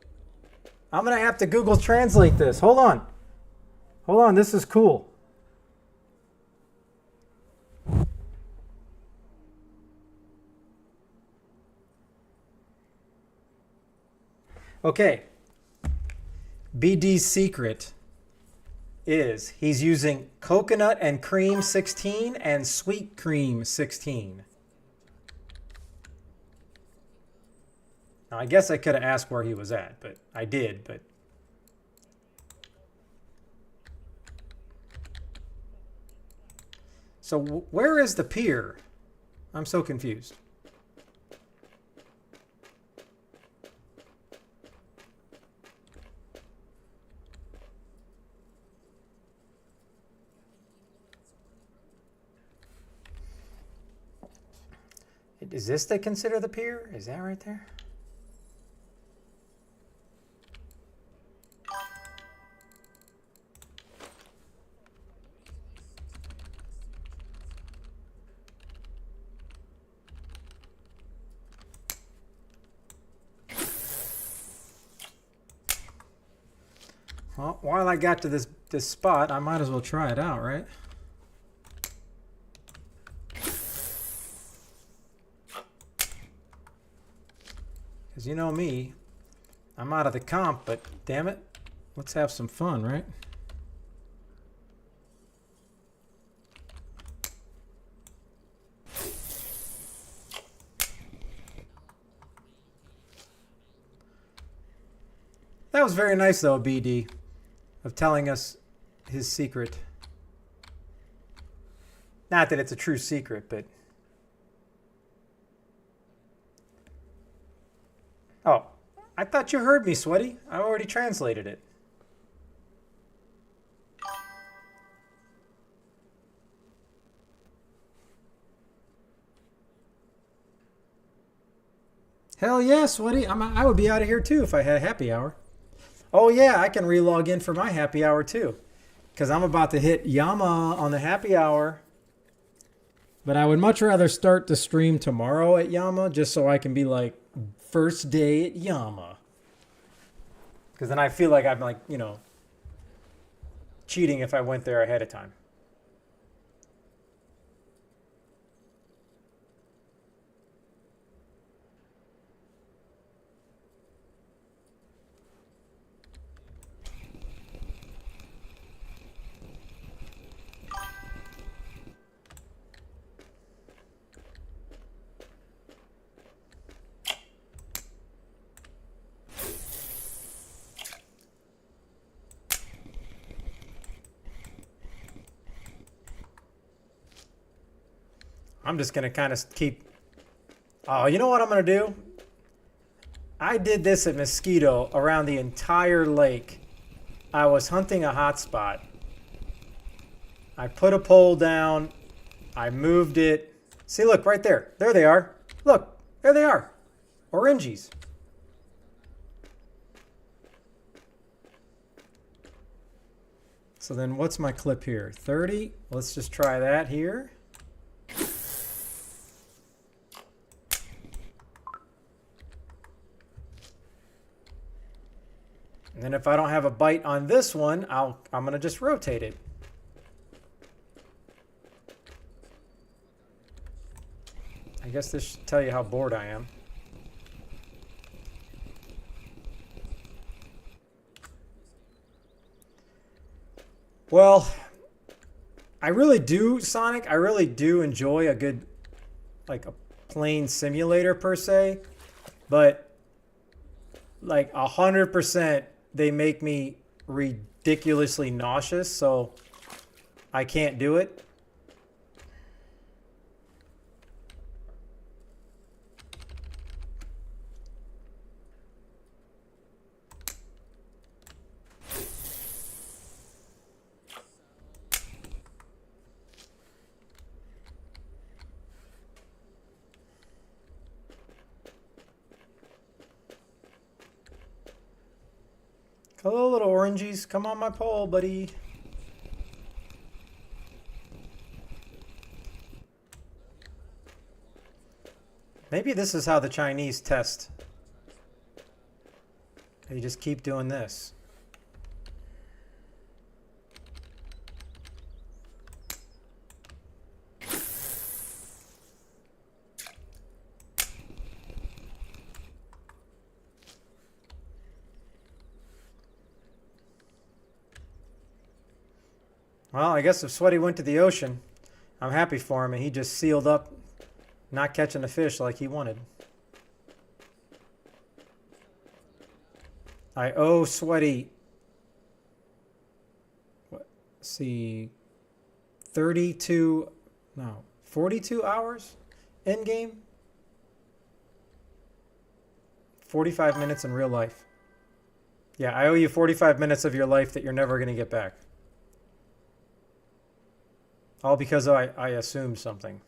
I'm going to have to Google Translate this. Hold on. Hold on. This is cool. Okay. BD's secret is he's using coconut and cream 16 and sweet cream 16. Now, I guess I could have asked where he was at, but I did, but... So where is the pier? I'm so confused. Is this they consider the pier? Is that right there? Well, while I got to this spot, I might as well try it out, right? Because you know me, I'm out of the comp, but damn it, let's have some fun, right? That was very nice, though, BD, of telling us his secret. Not that it's a true secret, but... Oh, I thought you heard me, Sweaty. I already translated it. Hell yeah, Sweaty. I would be out of here too if I had a happy hour. Oh yeah, I can re-log in for my happy hour too. Because I'm about to hit Yama on the happy hour. But I would much rather start the stream tomorrow at Yama just so I can be like, first day at Yama. Because then I feel like I'm like, you know, cheating if I went there ahead of time. I'm just going to kind of keep... Oh, you know what I'm going to do? I did this at Mosquito around the entire lake. I was hunting a hotspot. I put a pole down. I moved it. See, look, right there. There they are. Look, there they are. Oranges. So then what's my clip here? 30. Let's just try that here. And then if I don't have a bite on this one, I'm going to just rotate it. I guess this should tell you how bored I am. Well, I really do, Sonic. I really do enjoy a good, like a plane simulator per se. But like 100%, they make me ridiculously nauseous, so I can't do it. Hello, little oranges. Come on my pole, buddy. Maybe this is how the Chinese test. They just keep doing this. Well, I guess if Sweaty went to the ocean, I'm happy for him, and he just sealed up, not catching a fish like he wanted. I owe Sweaty, let's see, 42 hours in game? 45 minutes in real life. Yeah, I owe you 45 minutes of your life that you're never going to get back. All because I assumed something.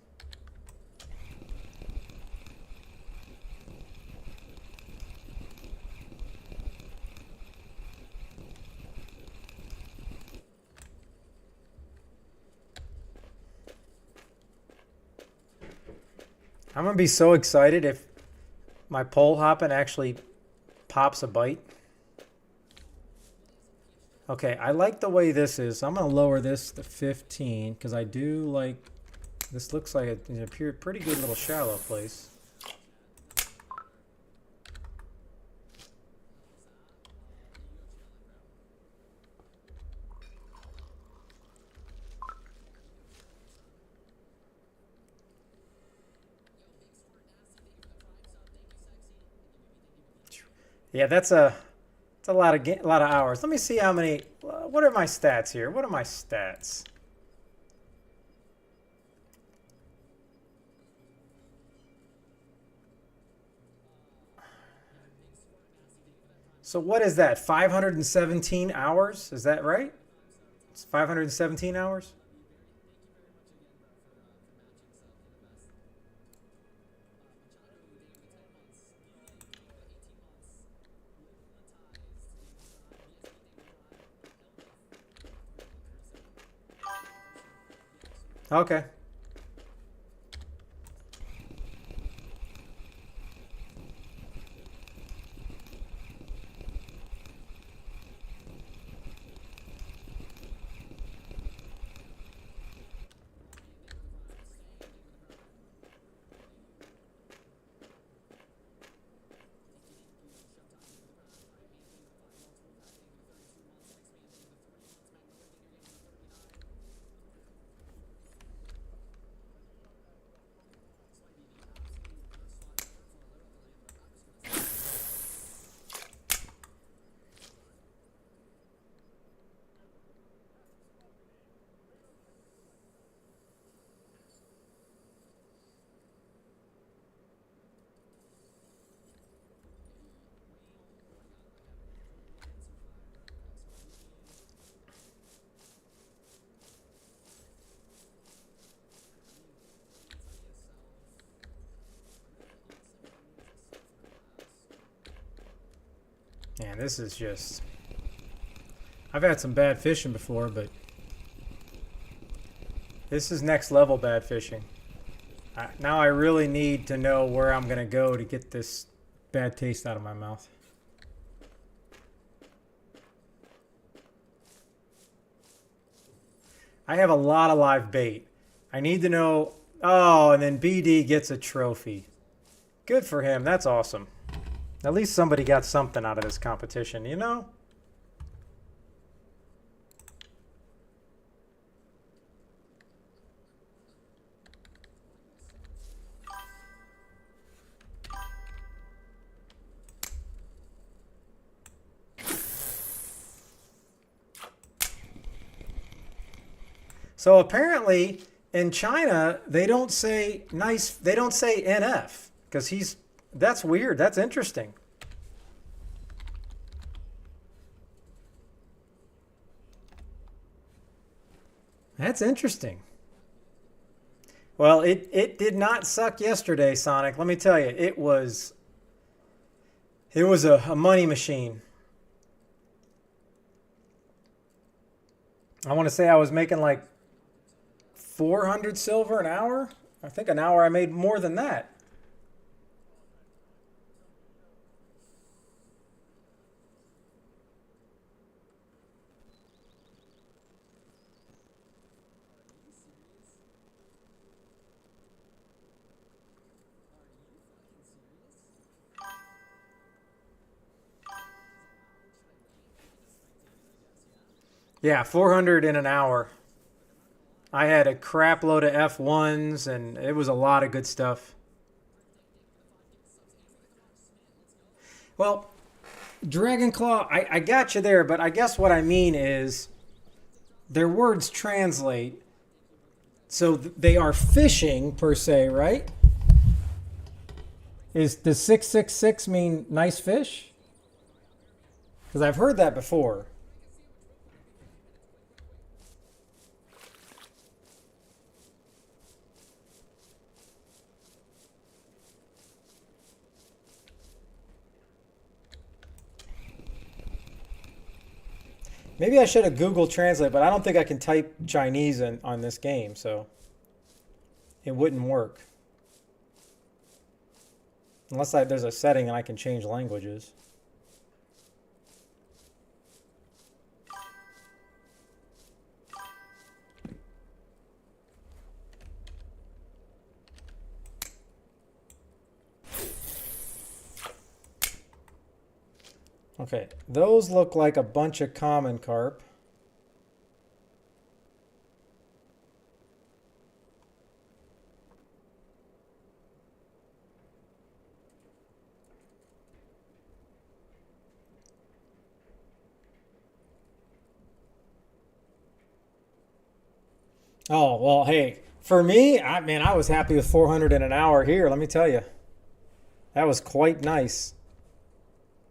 I'm going to be so excited if my pole hopping actually pops a bite. Okay, I like the way this is. I'm going to lower this to 15 because I do like... This looks like a pretty good little shallow place. Yeah, that's a It's a lot of a lot of hours. Let me see how many. What are my stats here? What are my stats? So what is that? 517 hours? Is that right? It's 517 hours? Okay. Man, this is just... I've had some bad fishing before, but this is next level bad fishing. Now I really need to know where I'm going to go to get this bad taste out of my mouth. I have a lot of live bait. I need to know... Oh, and then BD gets a trophy. Good for him. That's awesome. At least somebody got something out of this competition, you know? So apparently in China, they don't say nice, they don't say NF because that's weird. That's interesting. That's interesting. Well, it did not suck yesterday, Sonic. Let me tell you, it was a money machine. I want to say I was making like 400 silver an hour. I think an hour I made more than that. Yeah, 400 in an hour. I had a crap load of F1s, and it was a lot of good stuff. Well, Dragon Claw, I got you there, but I guess what I mean is their words translate. So they are fishing, per se, right? Does 666 mean nice fish? Because I've heard that before. Maybe I should have Google Translate, but I don't think I can type Chinese on this game, so it wouldn't work. Unless there's a setting and I can change languages. Okay, those look like a bunch of common carp. Oh, well, hey, for me, I was happy with 400 in an hour here. Let me tell you, that was quite nice.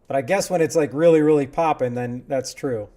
But I guess when it's like really, really popping, then that's true.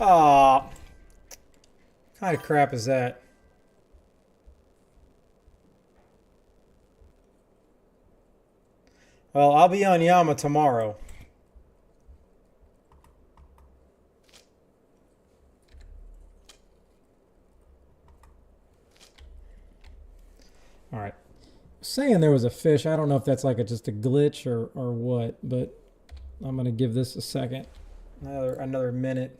Aw, what kind of crap is that? Well, I'll be on Yama tomorrow. All right. Saying there was a fish. I don't know if that's like just a glitch or what, but I'm gonna give this a second. Another minute.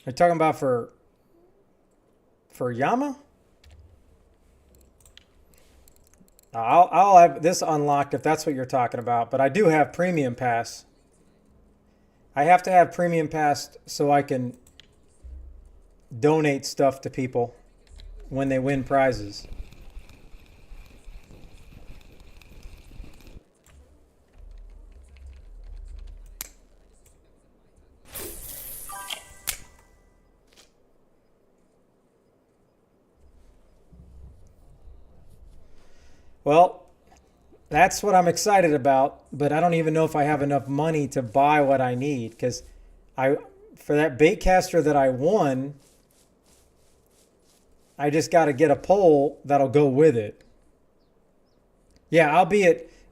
Are you talking about for Yama? I'll have this unlocked if that's what you're talking about, but I do have Premium Pass. I have to have Premium Pass so I can donate stuff to people when they win prizes. Well, that's what I'm excited about, but I don't even know if I have enough money to buy what I need because for that baitcaster that I won, I just got to get a pole that'll go with it. Yeah,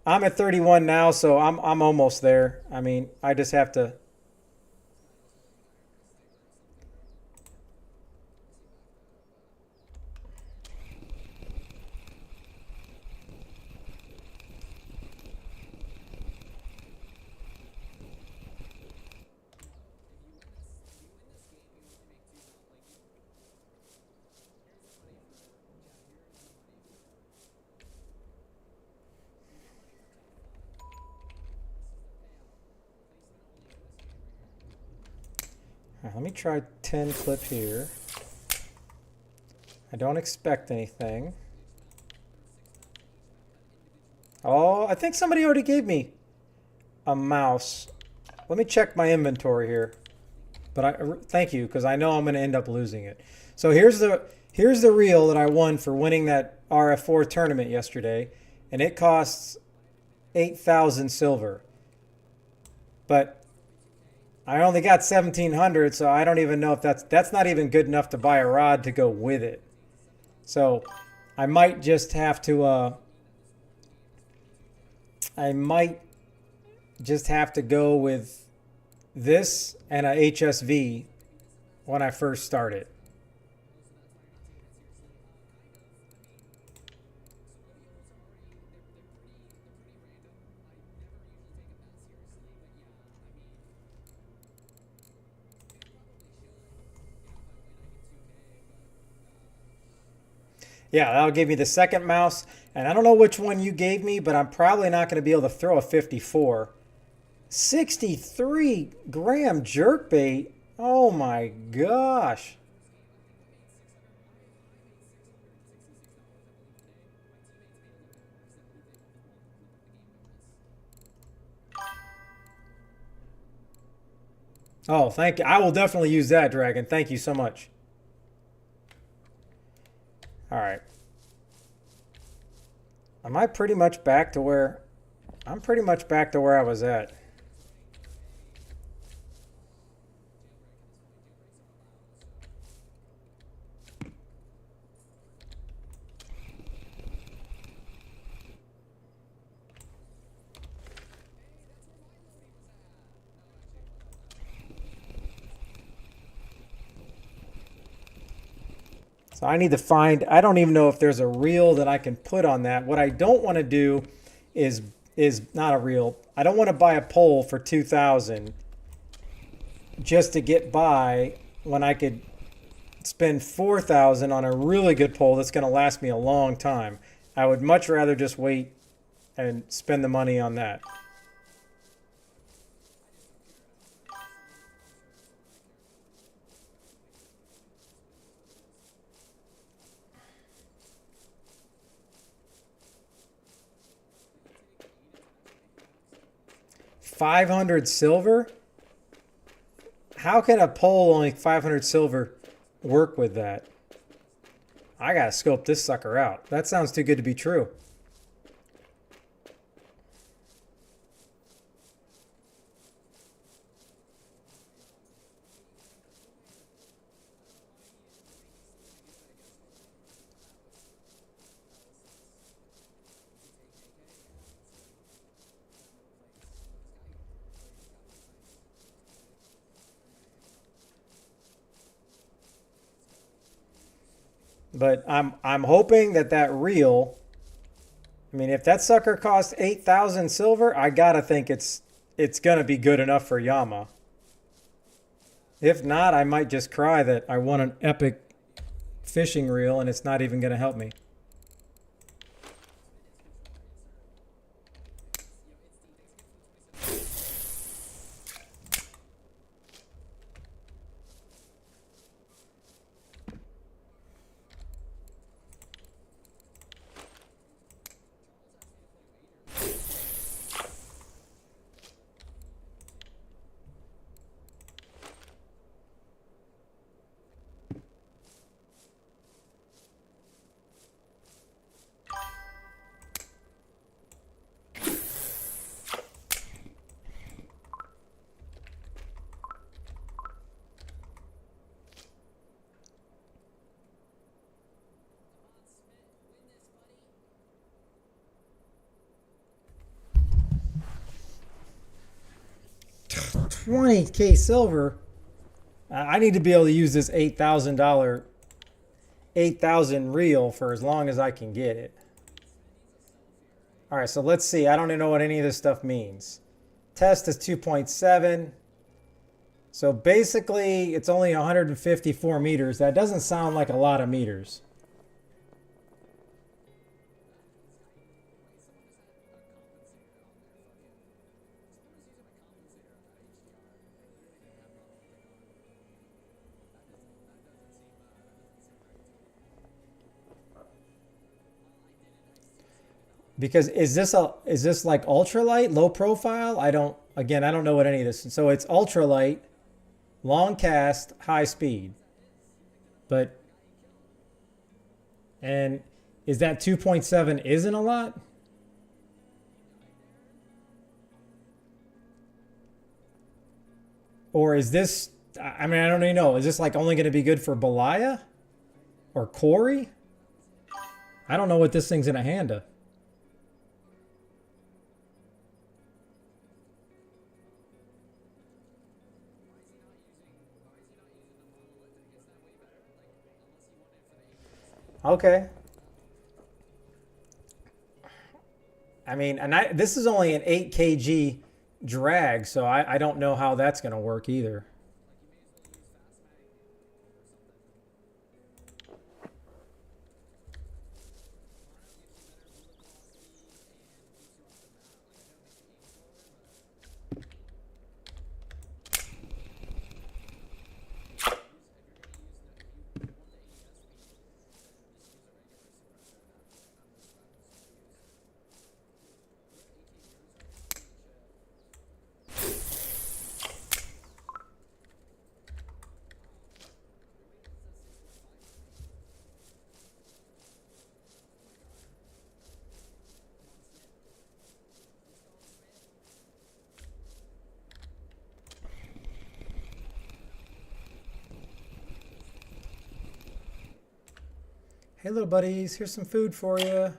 I'm at 31 now, so I'm almost there. I mean, I just have to. Let me try 10 clip here. I don't expect anything. Oh, I think somebody already gave me a mouse. Let me check my inventory here. But thank you, because I know I'm going to end up losing it. So here's the reel that I won for winning that RF4 tournament yesterday, and it costs 8,000 silver. But I only got 1,700, so I don't even know if that's not even good enough to buy a rod to go with it. So I might just have to go with this and a HSV when I first start it. Yeah, that'll give me the second mouse. And I don't know which one you gave me, but I'm probably not going to be able to throw a 54. 63 gram jerkbait. Oh my gosh. Oh, thank you. I will definitely use that, Dragon. Thank you so much. All right. Am I pretty much back to where... I'm pretty much back to where I was at. So I need to find, I don't even know if there's a reel that I can put on that. What I don't want to do is not a reel. I don't want to buy a pole for 2,000 just to get by when I could spend 4,000 on a really good pole that's going to last me a long time. I would much rather just wait and spend the money on that. $500 silver? How can a pole only 500 silver work with that? I gotta scope this sucker out. That sounds too good to be true. But I'm hoping that reel, I mean, if that sucker costs 8,000 silver, I gotta think it's gonna be good enough for Yama. If not, I might just cry that I want an epic fishing reel and it's not even gonna help me. $20K silver. I need to be able to use this $8,000 8,000 reel for as long as I can get it. All right, so let's see. I don't even know what any of this stuff means. Test is 2.7. So basically, it's only 154 meters. That doesn't sound like a lot of meters. Because is this like ultralight, low profile? I don't know what any of this is. So it's ultralight, long cast, high speed. And is that 2.7 isn't a lot? Or is this, I mean, I don't even know. Is this like only going to be good for Belaya or Corey? I don't know what this thing's going to handle. Okay. I mean, and this is only an 8 kg drag, so I don't know how that's going to work either. Hey, little buddies, here's some food for you.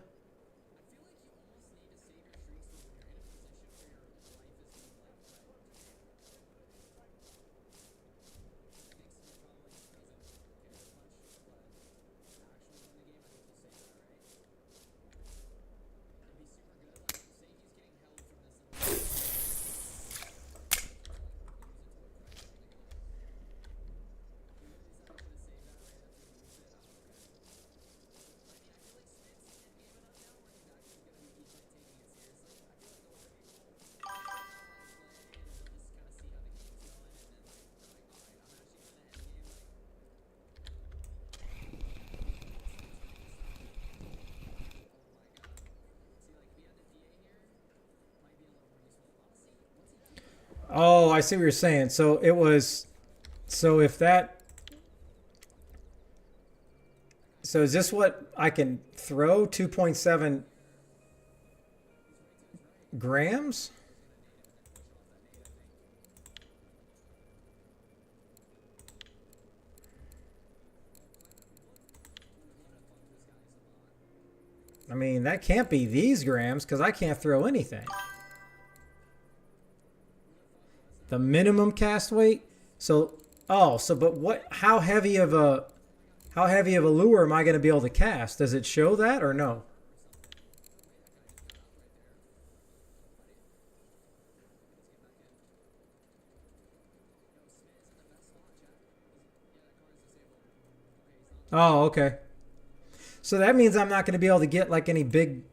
Oh, I see what you're saying. So it was, so if that, so is this what I can throw? 2.7 grams? I mean, that can't be these grams because I can't throw anything. The minimum cast weight. So, oh, so but what? How heavy of a lure am I going to be able to cast? Does it show that or no? Oh, okay. So that means I'm not going to be able to get like any big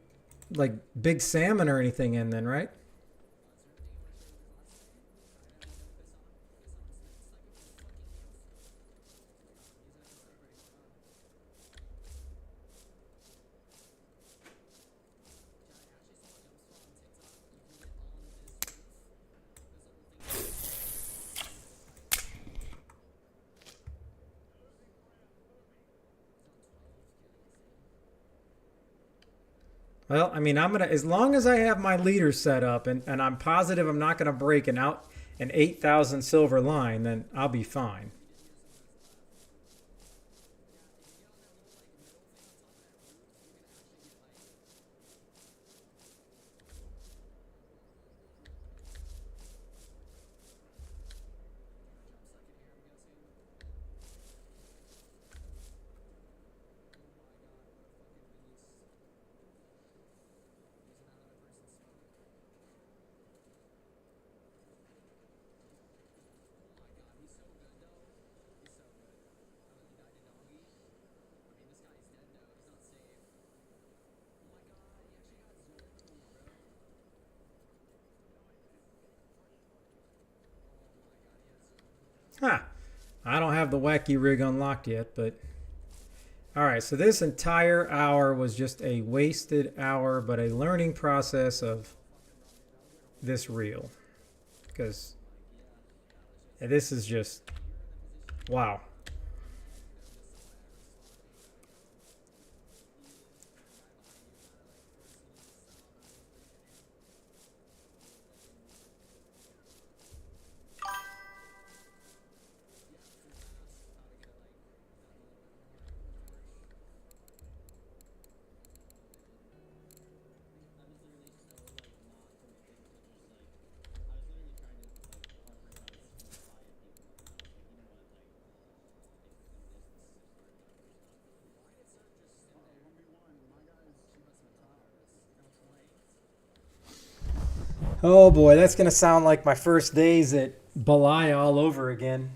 salmon or anything in then, right? Well, I mean, I'm gonna, as long as I have my leader set up and I'm positive I'm not gonna break an 8,000 silver line, then I'll be fine. Huh. I don't have the wacky rig unlocked yet, but all right. So this entire hour was just a wasted hour, but a learning process of this reel, because this is just wow. Oh boy, that's gonna sound like my first days at Belaya all over again.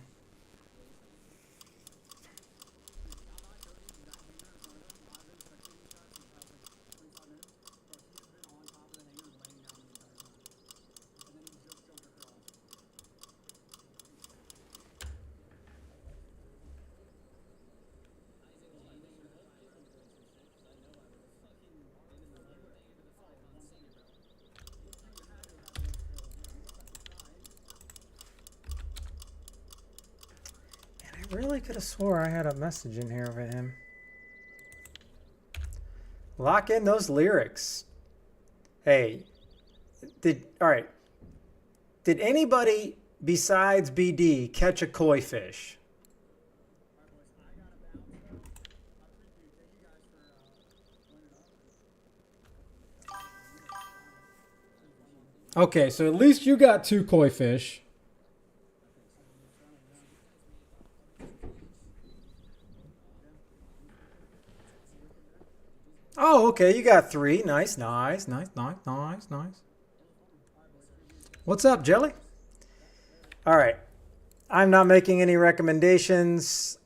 I really could have swore I had a message in here of him. Lock in those lyrics. Hey, all right. Did anybody besides BD catch a koi fish? Okay, so at least you got 2 koi fish. Oh, okay, you got 3. Nice, nice, nice, nice, nice, nice. What's up, Jelly? All right. I'm not making any recommendations.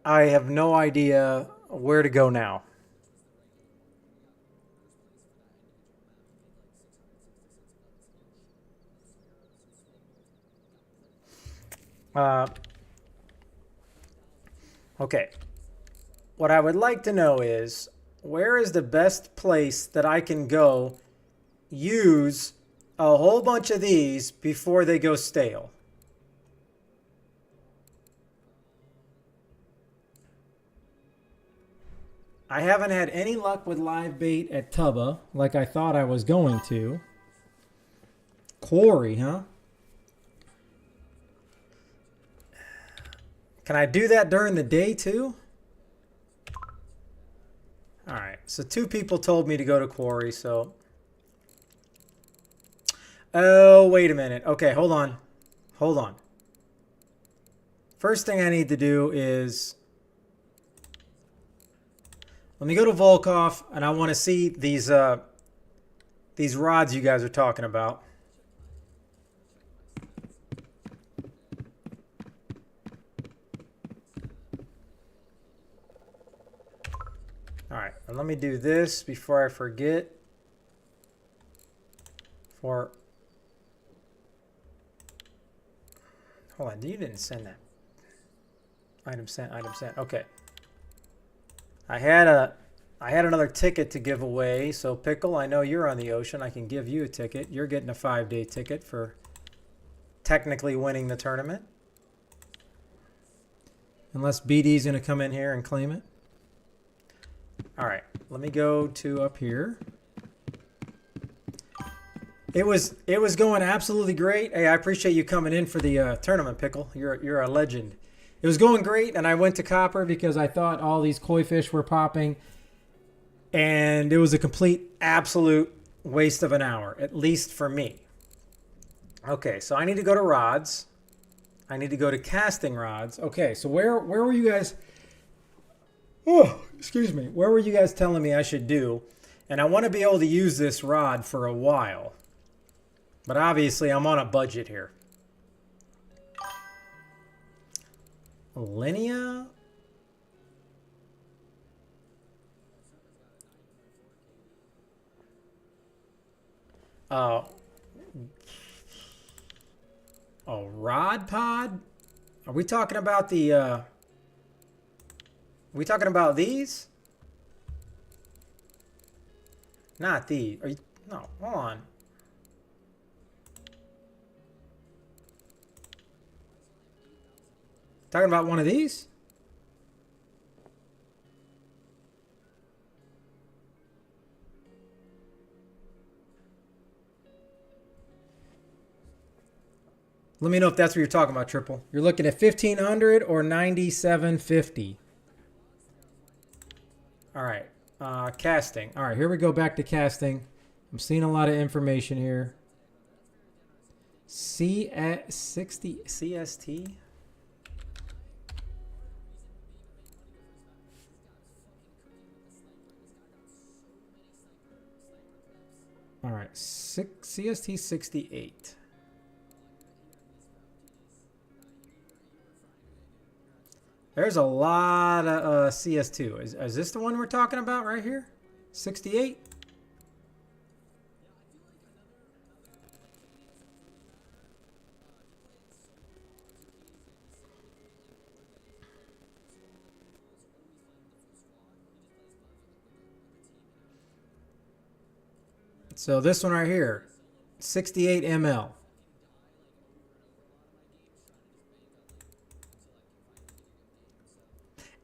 I have no idea where to go now. Okay. What I would like to know is, where is the best place that I can go use a whole bunch of these before they go stale? I haven't had any luck with live bait at Tubba like I thought I was going to. Quarry, huh? Can I do that during the day too? All right, so 2 people told me to go to Quarry, so. Oh, wait a minute. Okay, hold on. Hold on. First thing I need to do is, let me go to Volkov, and I want to see these rods you guys are talking about. All right, and let me do this before I forget. Hold on, you didn't send that. Item sent, item sent. Okay. I had another ticket to give away, so Pickle, I know you're on the ocean. I can give you a ticket. You're getting a 5-day ticket for technically winning the tournament. Unless BD's going to come in here and claim it. All right, let me go to up here. It was going absolutely great. Hey, I appreciate you coming in for the tournament, Pickle. You're a legend. It was going great, and I went to Copper because I thought all these koi fish were popping, and it was a complete, absolute waste of an hour, at least for me. Okay, so I need to go to rods. I need to go to casting rods. Okay, so where were you guys? Oh, excuse me. Where were you guys telling me I should do? And I want to be able to use this rod for a while. But obviously, I'm on a budget here. Linea? A rod pod? Are we talking about the, are we talking about these? Not these. Are you, no, hold on. Talking about one of these? Let me know if that's what you're talking about, Triple. You're looking at 1500 or 9750. All right. Casting. All right, here we go back to casting. I'm seeing a lot of information here. C60 CST. All right, CST 68. There's a lot of CS2. Is this the one we're talking about right here? 68? So this one right here, 68 ml.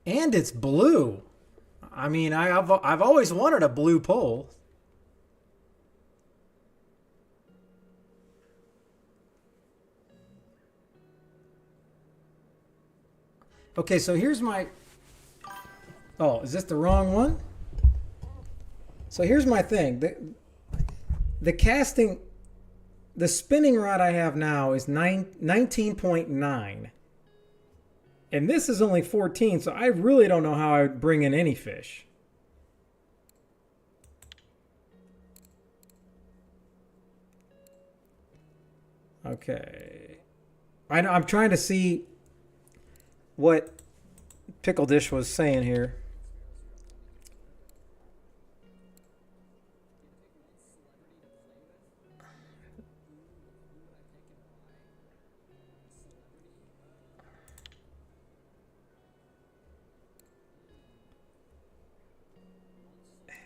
And it's blue. I mean, I've always wanted a blue pole. Okay, so here's my... Oh, is this the wrong one? So here's my thing. The casting, the spinning rod I have now is 19.9. And this is only 14, so I really don't know how I would bring in any fish. Okay. I'm trying to see what Pickle Dish was saying here.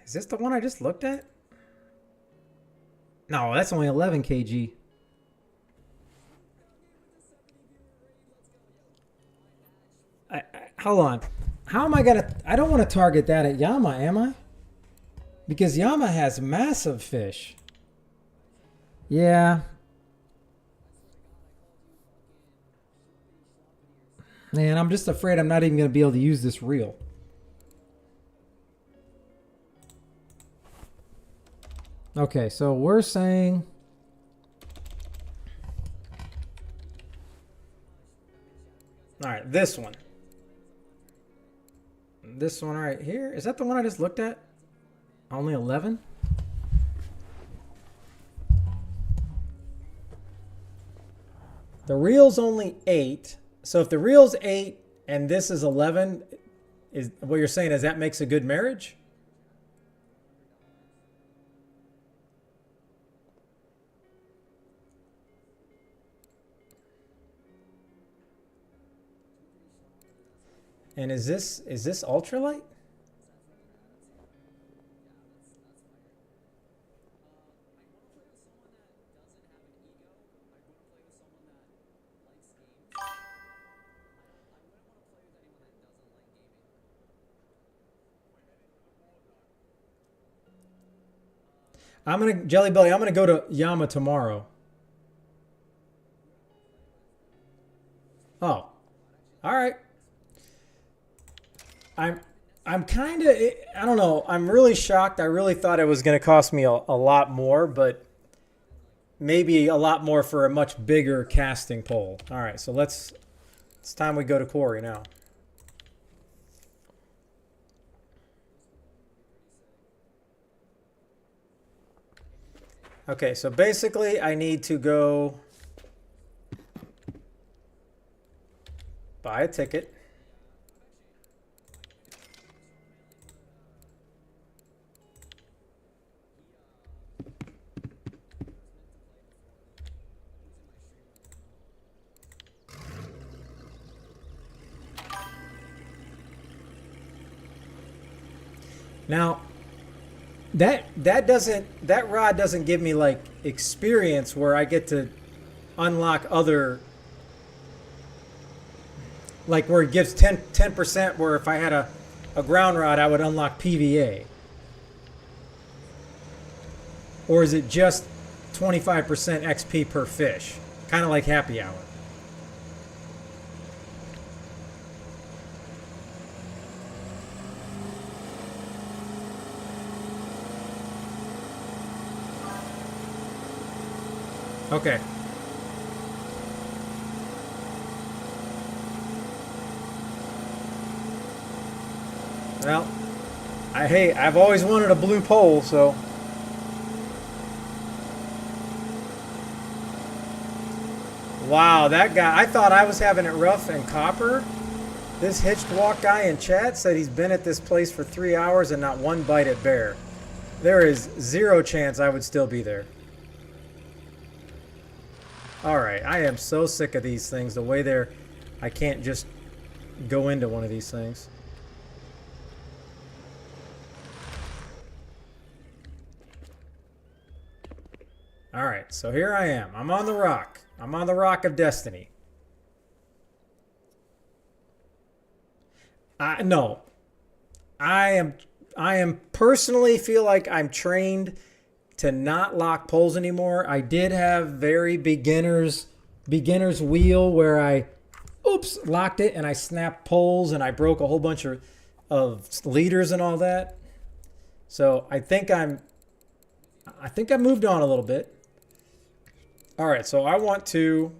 Is this the one I just looked at? No, that's only 11 kg. Hold on. How am I gonna? I don't want to target that at Yama, am I? Because Yama has massive fish. Yeah. Man, I'm just afraid I'm not even gonna be able to use this reel. Okay, so we're saying all right, this one. This one right here. Is that the one I just looked at? Only 11? The reel's only 8. So if the reel's 8 and this is 11, is what you're saying is that makes a good marriage? And is this ultralight? Jelly Belly, I'm gonna go to Yama tomorrow. Oh. Alright. I'm kind of, I don't know, I'm really shocked. I really thought it was going to cost me a lot more, but maybe a lot more for a much bigger casting pole. All right, so it's time we go to Quarry now. Okay, so basically I need to go buy a ticket. Now, that rod doesn't give me like experience where I get to unlock other, like where it gives 10% where if I had a ground rod I would unlock PVA. Or is it just 25% XP per fish? Kind of like Happy Hour. Okay. Well, I've always wanted a blue pole, so. Wow, that guy, I thought I was having it rough and copper. This Hitched Walk guy in chat said he's been at this place for 3 hours and not one bite at bear. There is zero chance I would still be there. Alright, I am so sick of these things. The way they're... I can't just go into one of these things. Alright, so here I am. I'm on the rock. I'm on the rock of destiny. No. I am personally feel like I'm trained to not lock poles anymore. I did have very beginner's wheel where I locked it and I snapped poles and I broke a whole bunch of leaders and all that. So I think I moved on a little bit. All right, so I want to,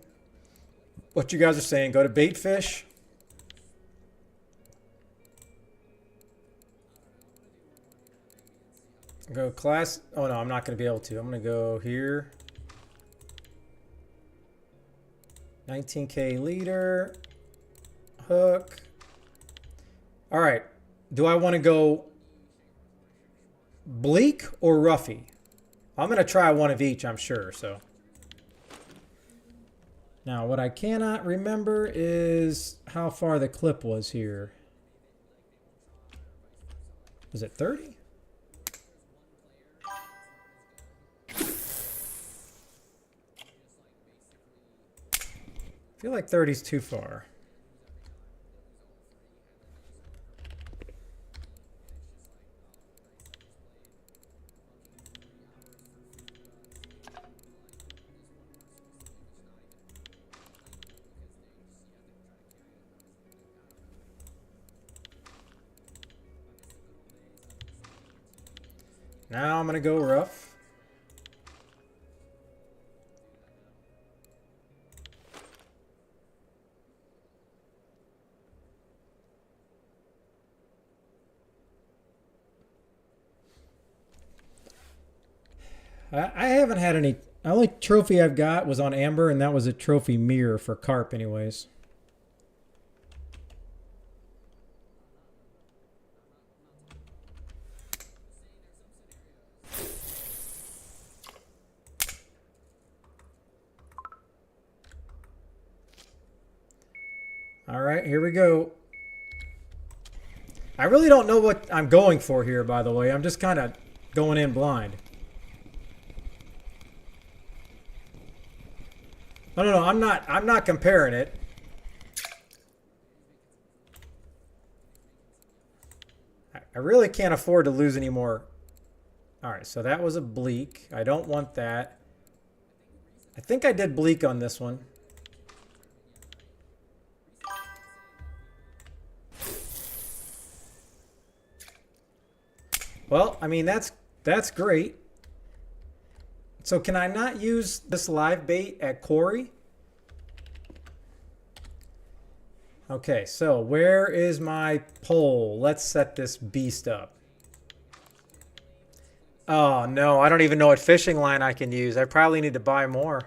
what you guys are saying, go to bait fish. Go class. Oh no, I'm not going to be able to. I'm going to go here. 19K leader. Hook. All right. Do I want to go bleak or roughy? I'm going to try one of each, I'm sure. So now what I cannot remember is how far the clip was here. Was it 30? I feel like 30 is too far. Now I'm going to go rough. I haven't had any. The only trophy I've got was on Amber, and that was a trophy mirror for carp anyways. All right, here we go. I really don't know what I'm going for here, by the way. I'm just kind of going in blind. Oh, no, I'm not comparing it. I really can't afford to lose any more. All right, so that was a bleak. I don't want that. I think I did bleak on this one. Well, I mean, that's great. So can I not use this live bait at Quarry? Okay, so where is my pole? Let's set this beast up. Oh no, I don't even know what fishing line I can use. I probably need to buy more.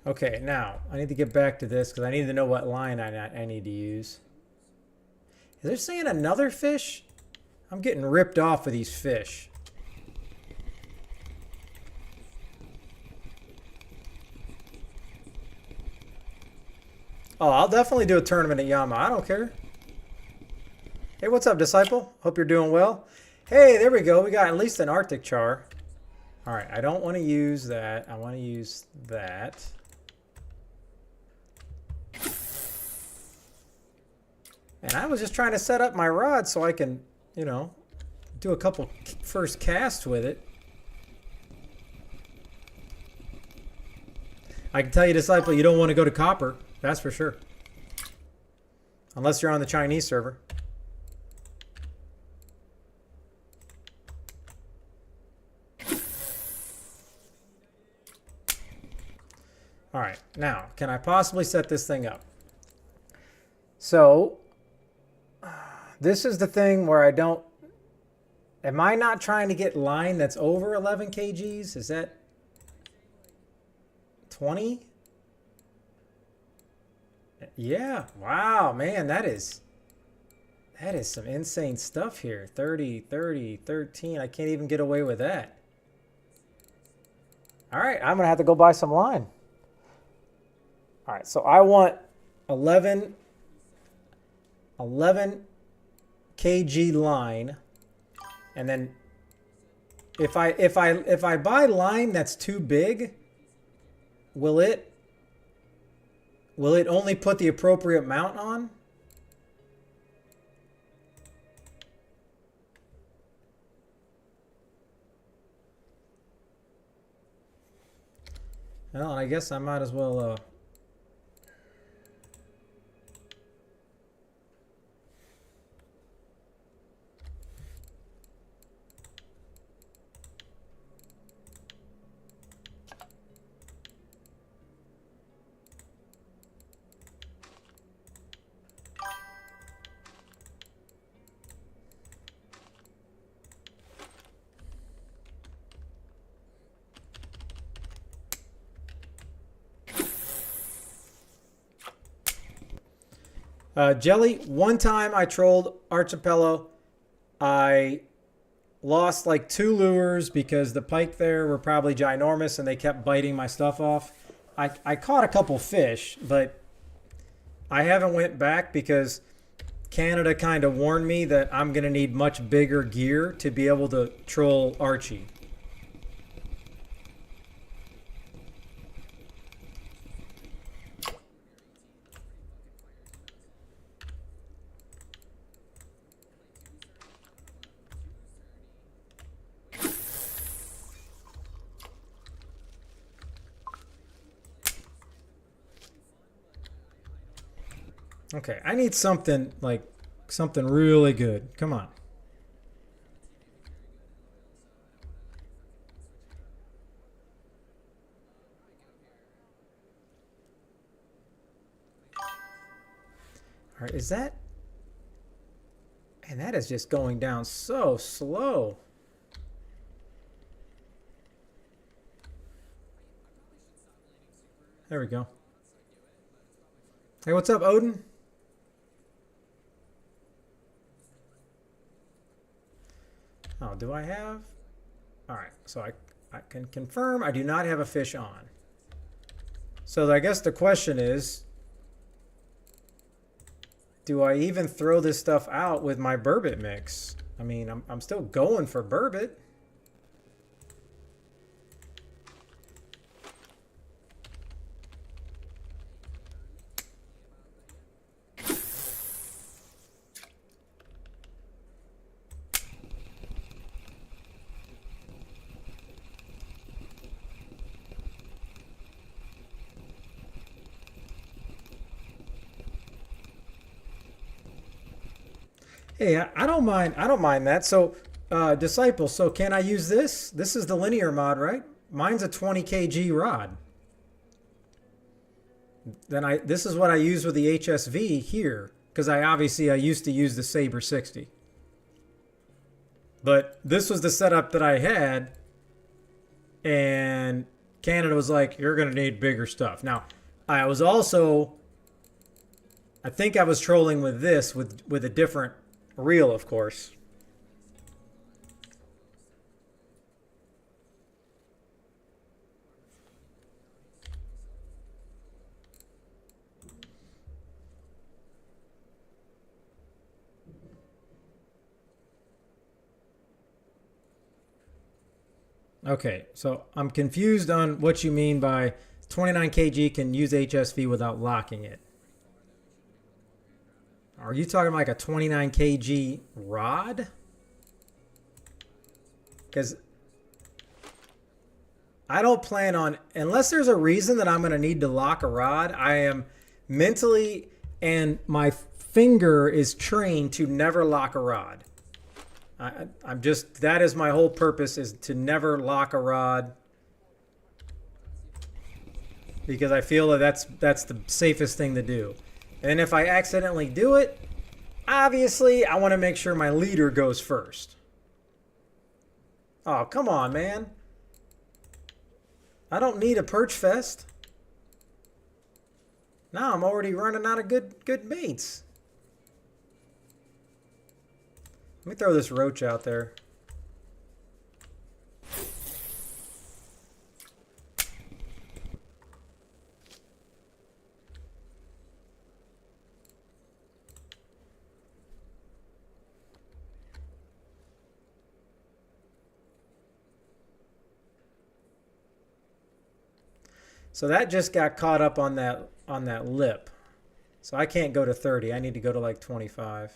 Okay, now I need to get back to this because I need to know what line I need to use. Is there saying another fish? I'm getting ripped off of these fish. Oh, I'll definitely do a tournament at Yama. I don't care. Hey, what's up, Disciple? Hope you're doing well. Hey, there we go. We got at least an Arctic char. All right, I don't want to use that. I want to use that. And I was just trying to set up my rod so I can, you know, do a couple first casts with it. I can tell you, Disciple, you don't want to go to copper. That's for sure. Unless you're on the Chinese server. All right, now, can I possibly set this thing up? So, this is the thing where I don't... Am I not trying to get line that's over 11 kgs? Is that 20? Yeah, wow, man, that is some insane stuff here. 30, 30, 13. I can't even get away with that. All right, I'm going to have to go buy some line. All right, so I want 11 kg line. And then if I buy line that's too big, will it only put the appropriate mount on? Well, I guess I might as well Jelly, one time I trolled Archipelago. I lost like 2 lures because the pike there were probably ginormous and they kept biting my stuff off. I caught a couple fish, but I haven't went back because Canada kind of warned me that I'm going to need much bigger gear to be able to troll Archie. Okay, I need something like something really good. Come on. All right, is that? And that is just going down so slow. There we go. Hey, what's up, Odin? Oh, do I have? All right, so I can confirm I do not have a fish on. So I guess the question is, do I even throw this stuff out with my burbot mix? I mean, I'm still going for burbot. Hey, I don't mind. I don't mind that. So, Disciple. So, can I use this? This is the linear mod, right? Mine's a 20 kg rod. Then this is what I use with the HSV here, because I used to use the Saber 60. But this was the setup that I had, and Canada was like, "You're gonna need bigger stuff." Now, I was also, I think I was trolling with this with a different reel, of course. Okay, so I'm confused on what you mean by 29 kg can use HSV without locking it. Are you talking like a 29 kg rod? Because I don't plan on, unless there's a reason that I'm going to need to lock a rod, I am mentally and my finger is trained to never lock a rod. I'm just, that is my whole purpose, is to never lock a rod. Because I feel that that's the safest thing to do. And if I accidentally do it, obviously I want to make sure my leader goes first. Oh, come on, man. I don't need a perch fest. Now I'm already running out of good baits. Let me throw this roach out there. So that just got caught up on that lip. So I can't go to 30. I need to go to like 25.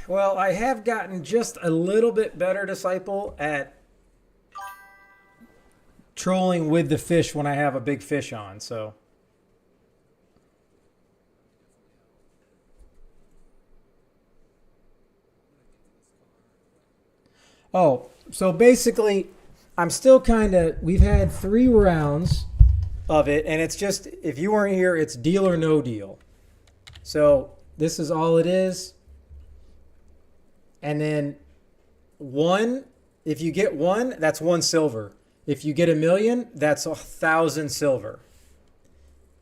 Well, I have gotten just a little bit better, Disciple, at trolling with the fish when I have a big fish on, so. Oh, so basically, I'm still kind of, we've had 3 rounds of it, and it's just, if you weren't here, it's deal or no deal. So this is all it is. And then 1, if you get 1, that's 1 silver. If you get 1,000,000, that's 1,000 silver.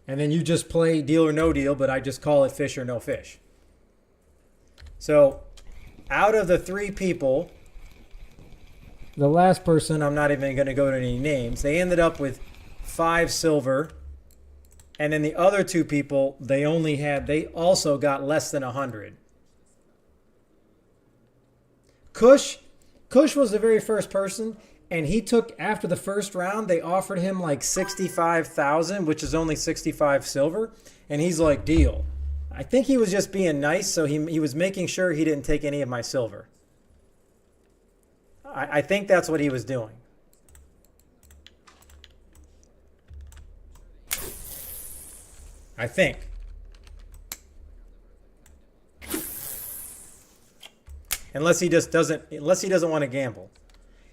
And then you just play deal or no deal, but I just call it fish or no fish. So out of the 3 people, the last person, I'm not even going to go to any names, they ended up with 5 silver. And then the other 2 people, they also got less than 100. Kush was the very first person, and he took, after the first round, they offered him like 65,000, which is only 65 silver, and he's like, deal. I think he was just being nice, so he was making sure he didn't take any of my silver. I think that's what he was doing. I think. Unless he doesn't want to gamble.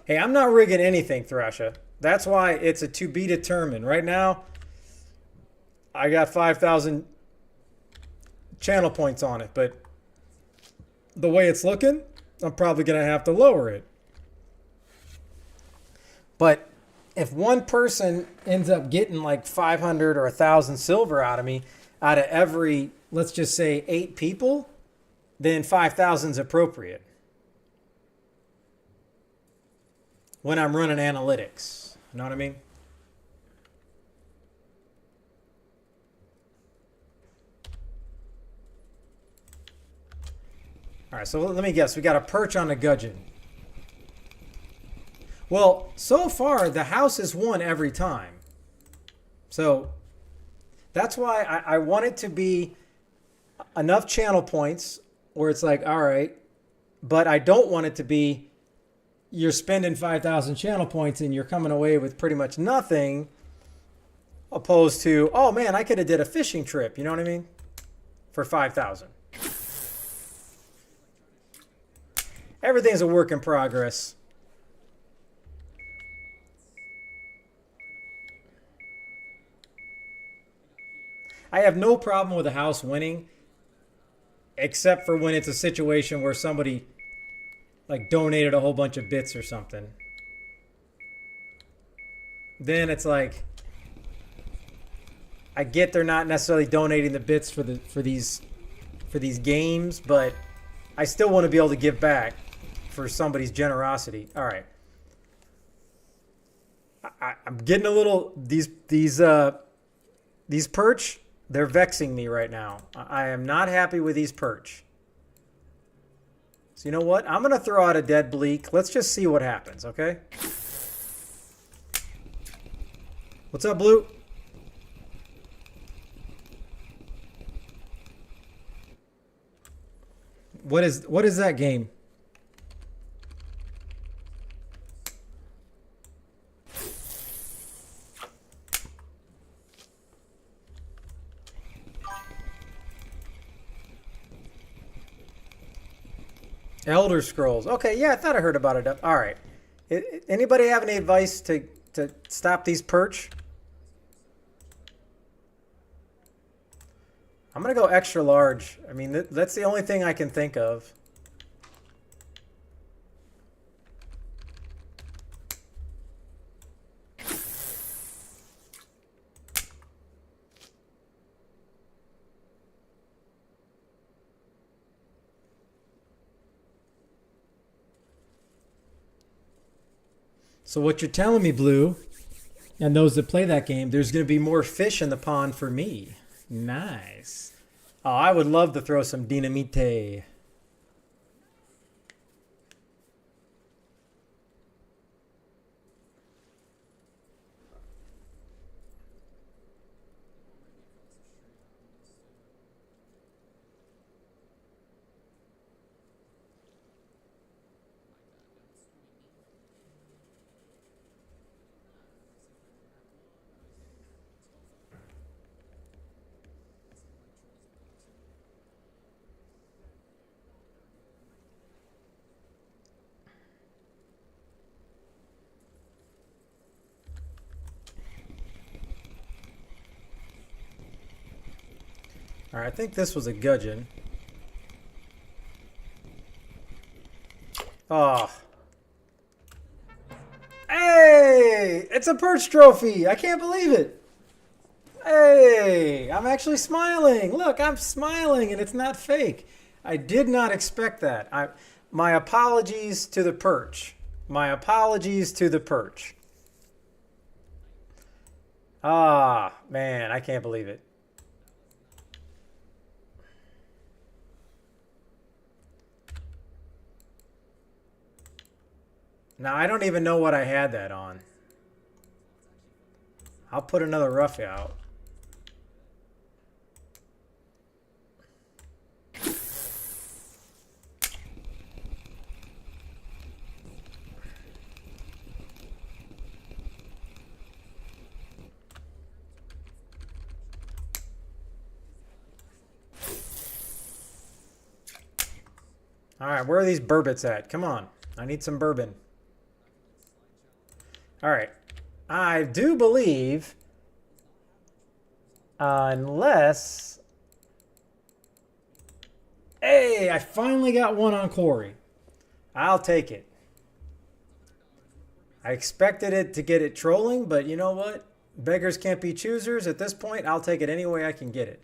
Hey, I'm not rigging anything, Thrasha. That's why it's a to be determined. Right now, I got 5,000 channel points on it, but the way it's looking, I'm probably going to have to lower it. But if one person ends up getting like 500 or 1,000 silver out of me, out of every, let's just say 8 people, then 5,000 is appropriate when I'm running analytics. You know what I mean? All right, so let me guess. We got a perch on a gudgeon. Well, so far, the house has won every time. So that's why I want it to be enough channel points where it's like, all right, but I don't want it to be you're spending 5,000 channel points and you're coming away with pretty much nothing, opposed to, oh man, I could have did a fishing trip, you know what I mean, for 5,000. Everything's a work in progress. I have no problem with a house winning, except for when it's a situation where somebody like donated a whole bunch of bits or something. Then it's like, I get they're not necessarily donating the bits for these games, but I still want to be able to give back for somebody's generosity. All right. I'm getting a little, these perch, they're vexing me right now. I am not happy with these perch. So you know what? I'm going to throw out a dead bleak. Let's just see what happens, okay? What's up, Blue? What is that game? Elder Scrolls. Okay, yeah, I thought I heard about it. All right. Anybody have any advice to stop these perch? I'm going to go extra large. I mean, that's the only thing I can think of. So what you're telling me, Blue, and those that play that game, there's going to be more fish in the pond for me. Nice. Oh, I would love to throw some dinamite. All right, I think this was a gudgeon. Oh. Hey! It's a perch trophy! I can't believe it! Hey! I'm actually smiling! Look, I'm smiling and it's not fake. I did not expect that. My apologies to the perch. My apologies to the perch. Ah, man, I can't believe it. Now, I don't even know what I had that on. I'll put another rough out. All right, where are these burbits at? Come on. I need some bourbon. All right. I do believe, unless... Hey, I finally got one on Corey. I'll take it. I expected it to get it trolling, but you know what? Beggars can't be choosers. At this point, I'll take it any way I can get it.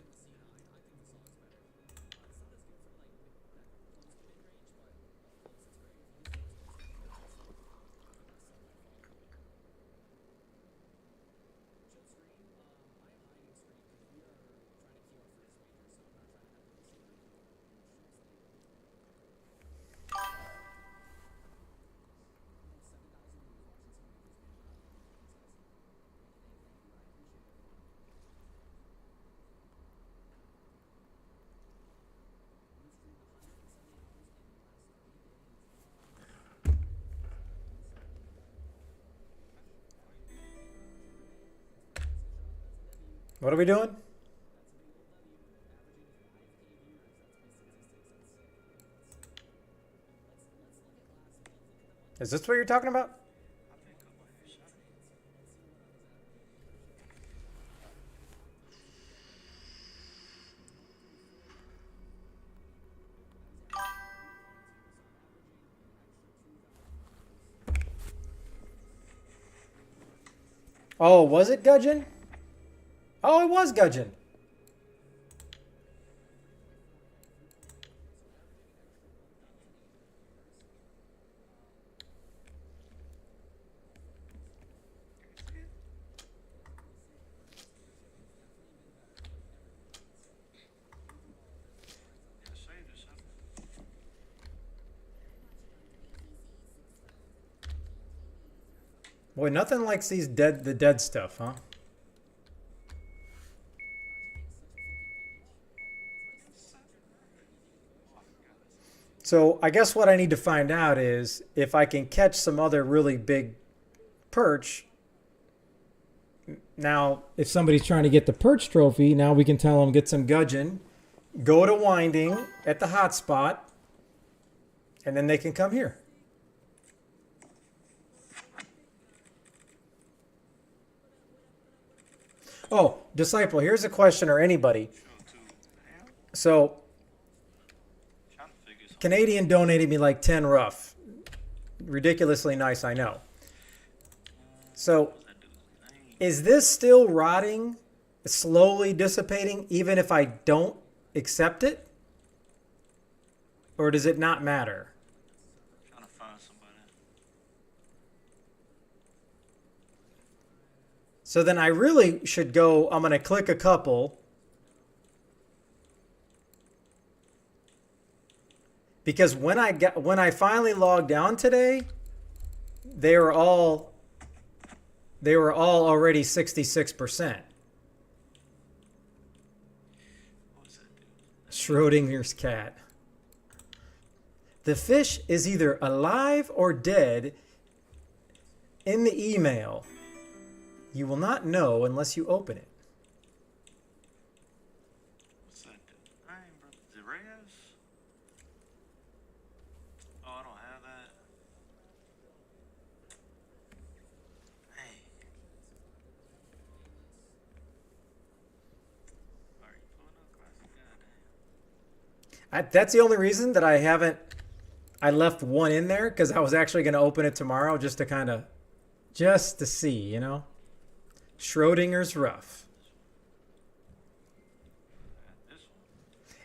What are we doing? Is this what you're talking about? Oh, was it gudgeon? Oh, it was gudgeon. Boy, nothing like the dead stuff, huh? So I guess what I need to find out is if I can catch some other really big perch. Now, if somebody's trying to get the perch trophy, now we can tell them get some gudgeon, go to winding at the hot spot, and then they can come here. Oh, Disciple, here's a question, or anybody. So, Canadian donated me like 10 rough. Ridiculously nice, I know. So, is this still rotting, slowly dissipating, even if I don't accept it? Or does it not matter? Trying to find somebody. So then I really should go, I'm going to click a couple. Because when I finally logged on today, they were all already 66%. Schrodinger's cat. The fish is either alive or dead in the email. You will not know unless you open it. What's that do? Hey, brother, the Reyes? Oh, I don't have that. Hey. Are you pulling up classic? God. That's the only reason that I left one in there, because I was actually going to open it tomorrow just to see, you know. Schrodinger's rough.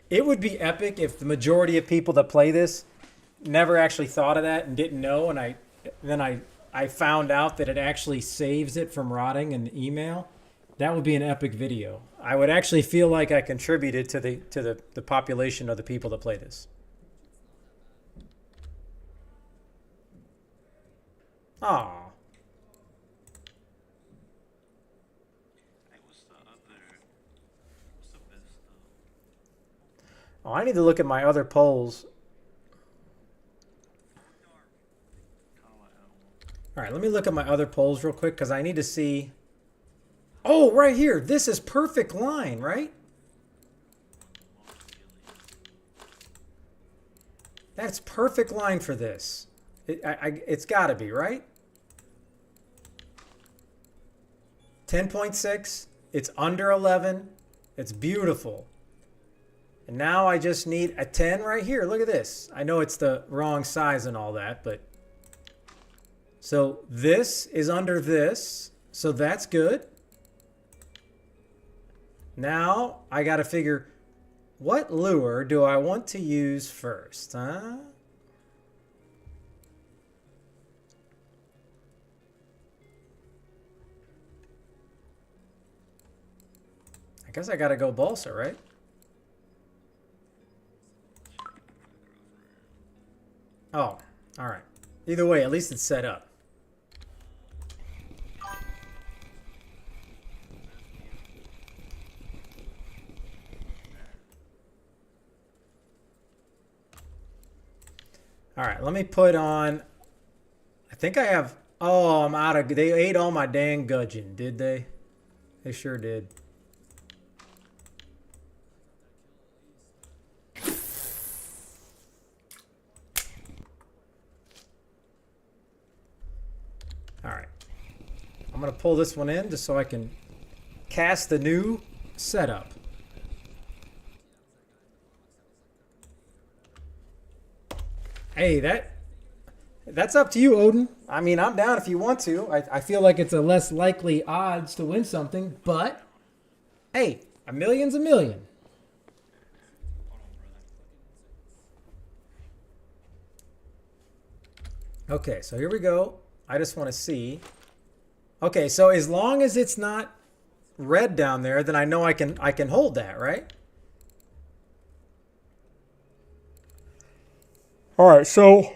It would be epic if the majority of people that play this never actually thought of that and didn't know, and then I found out that it actually saves it from rotting in the email. That would be an epic video. I would actually feel like I contributed to the population of the people that play this. Aw. Hey, what's the best stuff? Oh, I need to look at my other polls. All right, let me look at my other polls real quick because I need to see. Oh, right here. This is perfect line, right? That's perfect line for this. It's got to be, right? 10.6. It's under 11. It's beautiful. And now I just need a 10 right here. Look at this. I know it's the wrong size and all that, but... So this is under this. So that's good. Now I got to figure, what lure do I want to use first, huh? I guess I got to go balsa, right? Oh, all right. Either way, at least it's set up. All right, let me put on, I think I have, oh, I'm out of, they ate all my dang gudgeon, did they? They sure did. All right, I'm gonna pull this one in just so I can cast the new setup. Hey, that's up to you, Odin. I mean, I'm down if you want to. I feel like it's a less likely odds to win something, but hey, a million's a million. Okay, so here we go. I just want to see. Okay, so as long as it's not red down there, then I know I can hold that, right? All right, so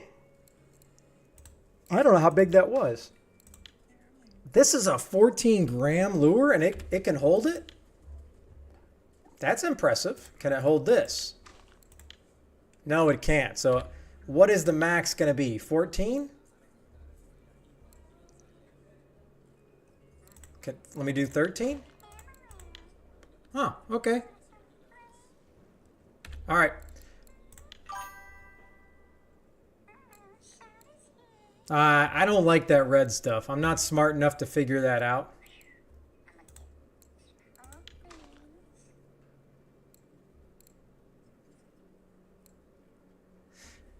I don't know how big that was. This is a 14-gram lure, and it can hold it? That's impressive. Can it hold this? No, it can't. So what is the max going to be? 14? Let me do 13. Huh, okay. All right. I don't like that red stuff. I'm not smart enough to figure that out.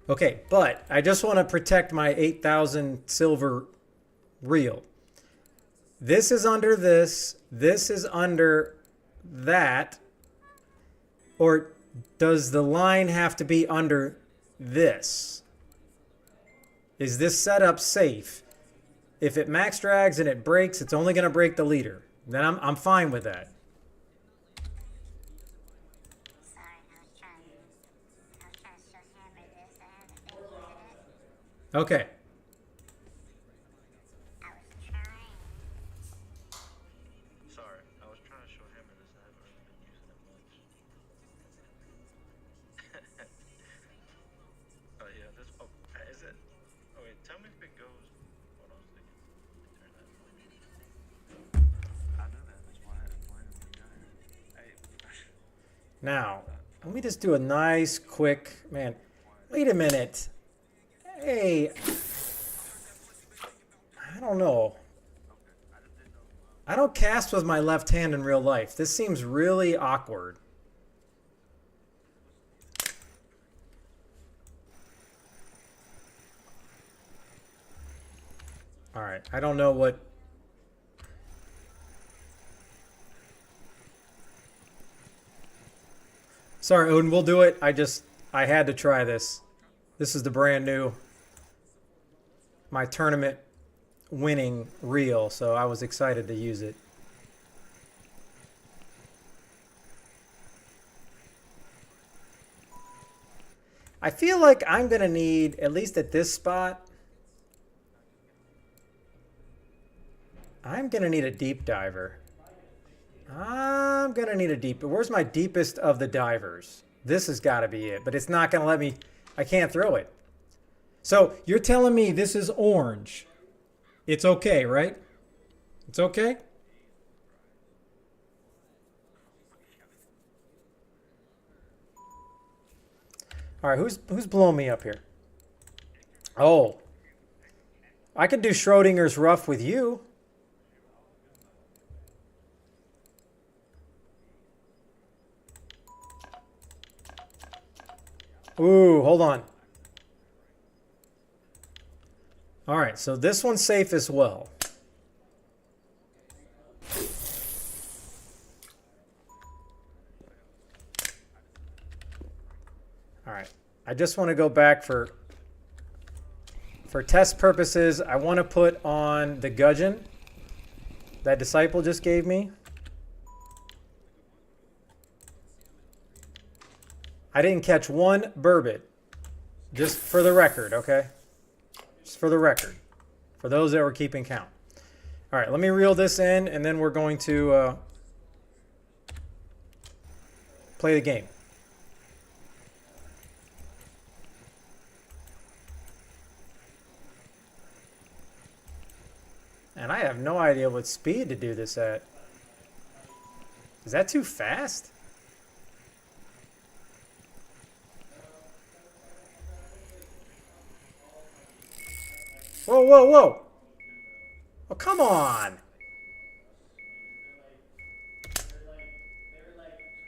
Okay, but I just want to protect my 8,000 silver reel. This is under this. This is under that. Or does the line have to be under this? Is this setup safe? If it max drags and it breaks, it's only going to break the leader. Then I'm fine with that. Sorry, I was trying to show Hammer this. I haven't been using it. Okay. I was trying. Sorry, I was trying to show him this. I haven't really been using it much. Oh yeah, this. Oh, is it? Oh wait, tell me if it goes. Hold on, so turn that. I know that. That's why I had to find him when you got here. Hey. Now, let me just do a nice, quick, man. Wait a minute. Hey, I don't know. I don't cast with my left hand in real life. This seems really awkward. All right, I don't know what. Sorry, Odin, we'll do it. I had to try this. This is the brand new, my tournament winning reel, so I was excited to use it. I feel like I'm going to need, at least at this spot, I'm going to need a deep diver. I'm going to need a deep, where's my deepest of the divers? This has got to be it, but it's not going to let me, I can't throw it. So you're telling me this is orange. It's okay, right? It's okay? All right, who's blowing me up here? Oh. I could do Schrodinger's rough with you. Ooh, hold on. All right, so this one's safe as well. All right, I just want to go back for test purposes. I want to put on the gudgeon that Disciple just gave me. I didn't catch one burbot, just for the record, okay? Just for the record, for those that were keeping count. All right, let me reel this in, and then we're going to play the game. And I have no idea what speed to do this at. Is that too fast? Whoa, whoa, whoa. Oh, come on.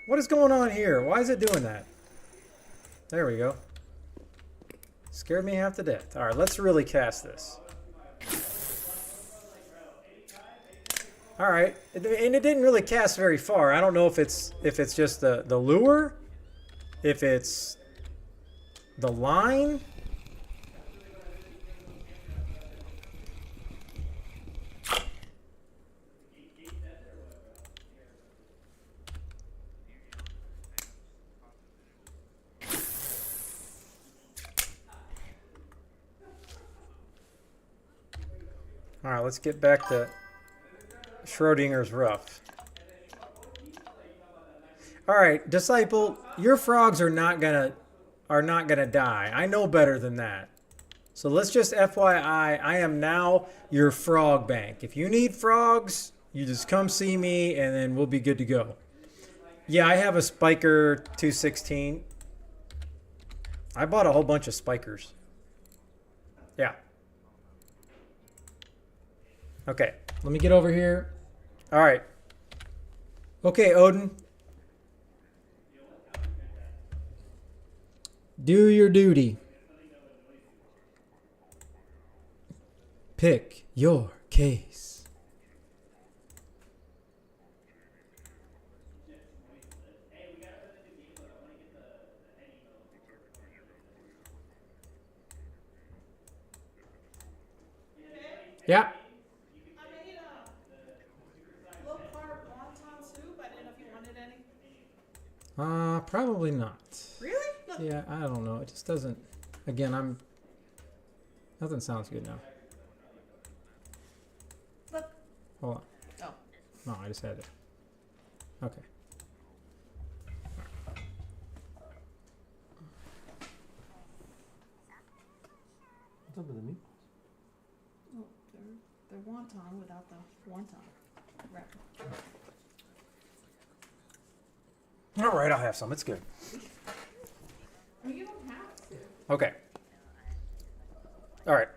What is going on here? Why is it doing that? There we go. Scared me half to death. All right, let's really cast this. All right, and it didn't really cast very far. I don't know if it's just the lure, if it's the line. All right, let's get back to Schrodinger's rough. All right, Disciple, your frogs are not gonna die. I know better than that. So let's just FYI, I am now your frog bank. If you need frogs, you just come see me and then we'll be good to go. Yeah, I have a Spiker 216. I bought a whole bunch of Spikers. Yeah. Okay, let me get over here. All right. Okay, Odin. Do your duty. Pick your case. Yeah. Probably not. Really? Look. Yeah, I don't know. It just doesn't. Again, nothing sounds good now. Look. Hold on. Oh. No, I just had it. Okay. What's up with the meatballs? Oh, they're wonton without the wonton wrapper. All right, I'll have some. It's good. Oh, you don't have to. Okay. All right.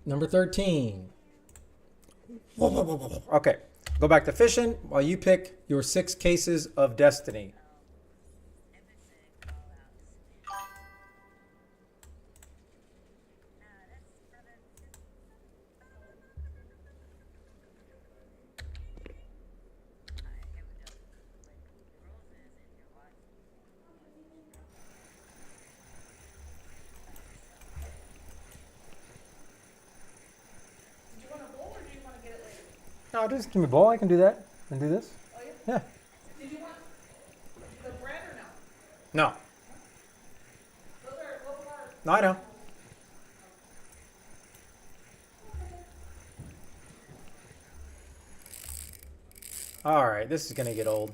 Number 13. Okay. Go back to fishing while you pick your 6 cases of destiny. Did you want a bowl or do you want to get it later? No, just give me a bowl. I can do that. And do this. Oh, yeah? Yeah. Did you want the bread or no? No. Those are No, I know. All right, this is gonna get old.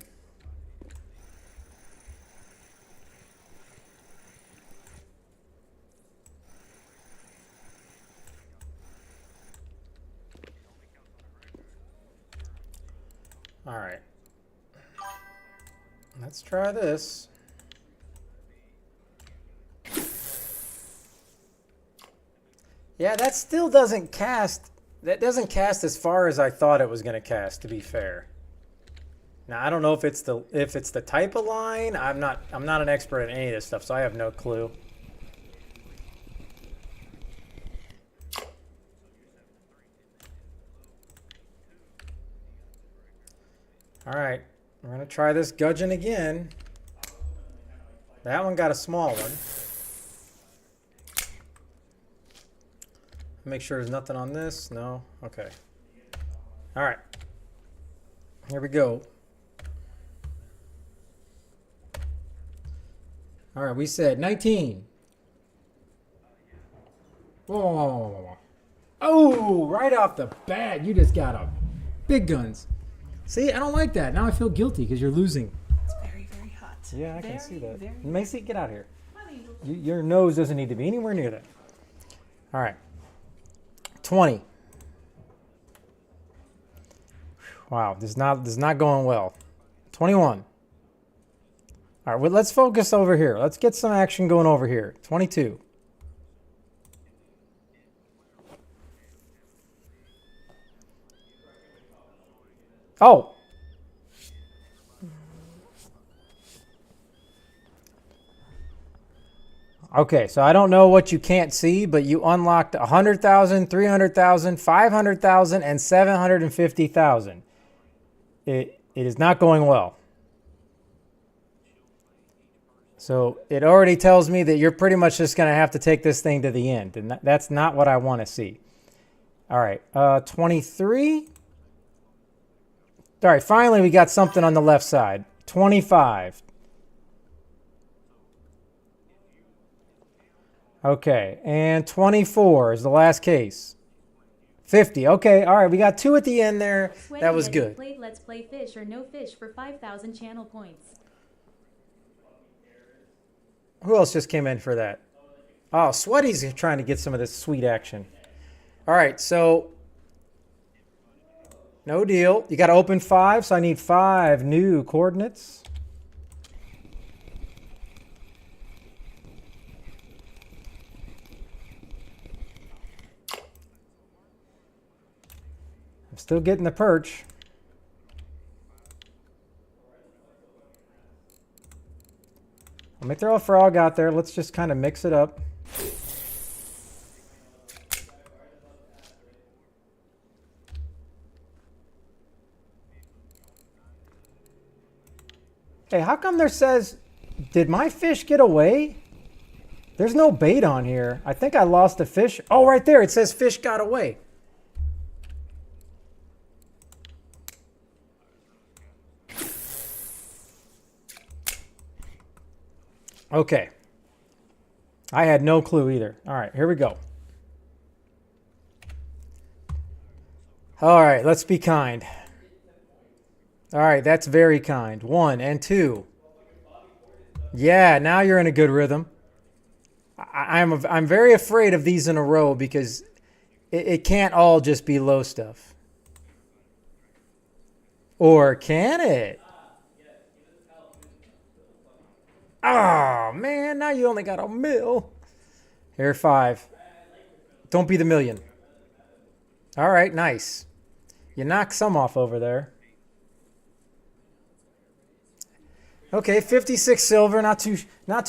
All right. Let's try this. Yeah, that still doesn't cast. That doesn't cast as far as I thought it was going to cast, to be fair. Now, I don't know if it's the type of line. I'm not an expert in any of this stuff, so I have no clue. All right, we're going to try this gudgeon again. That one got a small one. Make sure there's nothing on this. No? Okay. All right. Here we go. All right, we said 19. Whoa, whoa, whoa, whoa, whoa. Oh, right off the bat, you just got a big guns. See, I don't like that. Now I feel guilty because you're losing. It's very, very hot. Yeah, I can see that. Very, Macy, get out of here. Come on, Angel. Your nose doesn't need to be anywhere near that. All right. 20. Wow, this is not going well. 21. All right, well, let's focus over here. Let's get some action going over here. 22. Oh. Okay, so I don't know what you can't see, but you unlocked 100,000, 300,000, 500,000, and 750,000. It is not going well. So it already tells me that you're pretty much just going to have to take this thing to the end, and that's not what I want to see. All right, 23. All right, finally we got something on the left side. 25. Okay, and 24 is the last case. 50. Okay, all right, we got 2 at the end there. That was good. Played Let's Play Fish or No Fish for 5,000 channel points. Who else just came in for that? Oh, Sweaty's trying to get some of this sweet action. All right, so no deal. You got to open 5, so I need 5 new coordinates. I'm still getting the perch. Let me throw a frog out there. Let's just kind of mix it up. Hey, how come there says, did my fish get away? There's no bait on here. I think I lost a fish. Oh, right there. It says fish got away. Okay. I had no clue either. All right, here we go. All right, let's be kind. All right, that's very kind. 1 and 2. Yeah, now you're in a good rhythm. I'm very afraid of these in a row because it can't all just be low stuff. Or can it? Oh, man, now you only got a mil. Here, 5. Don't be the million. All right, nice. You knocked some off over there. Okay, 56 silver, not too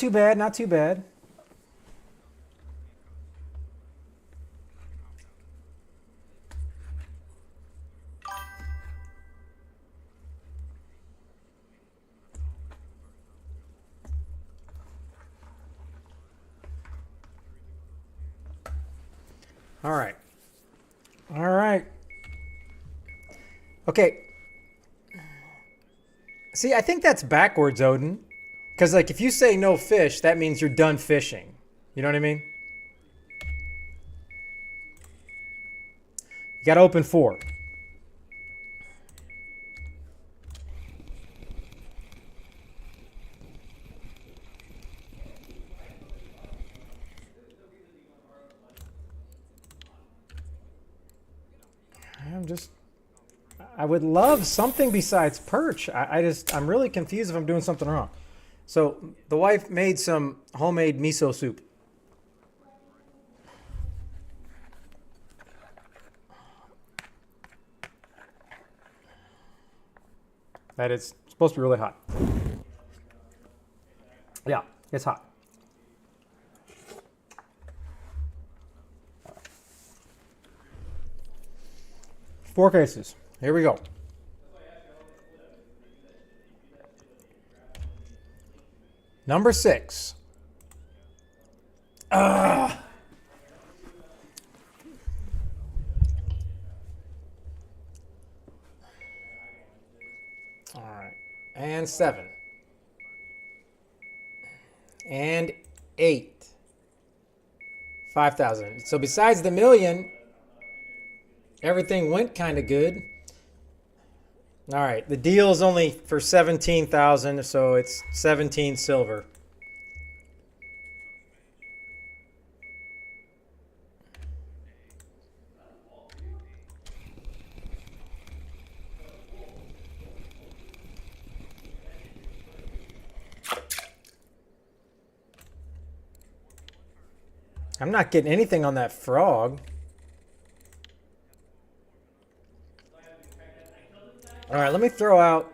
bad, not too bad. All right. All right. Okay. See, I think that's backwards, Odin. Because, like, if you say no fish, that means you're done fishing. You know what I mean? You got to open 4. I would love something besides perch. I'm really confused if I'm doing something wrong. So the wife made some homemade miso soup. That is supposed to be really hot. Yeah, it's hot. Four cases. Here we go. Number 6. All right. And 7. And 8. 5,000. So besides the million, everything went kind of good. All right, the deal is only for 17,000, so it's 17 silver. I'm not getting anything on that frog. All right, let me throw out.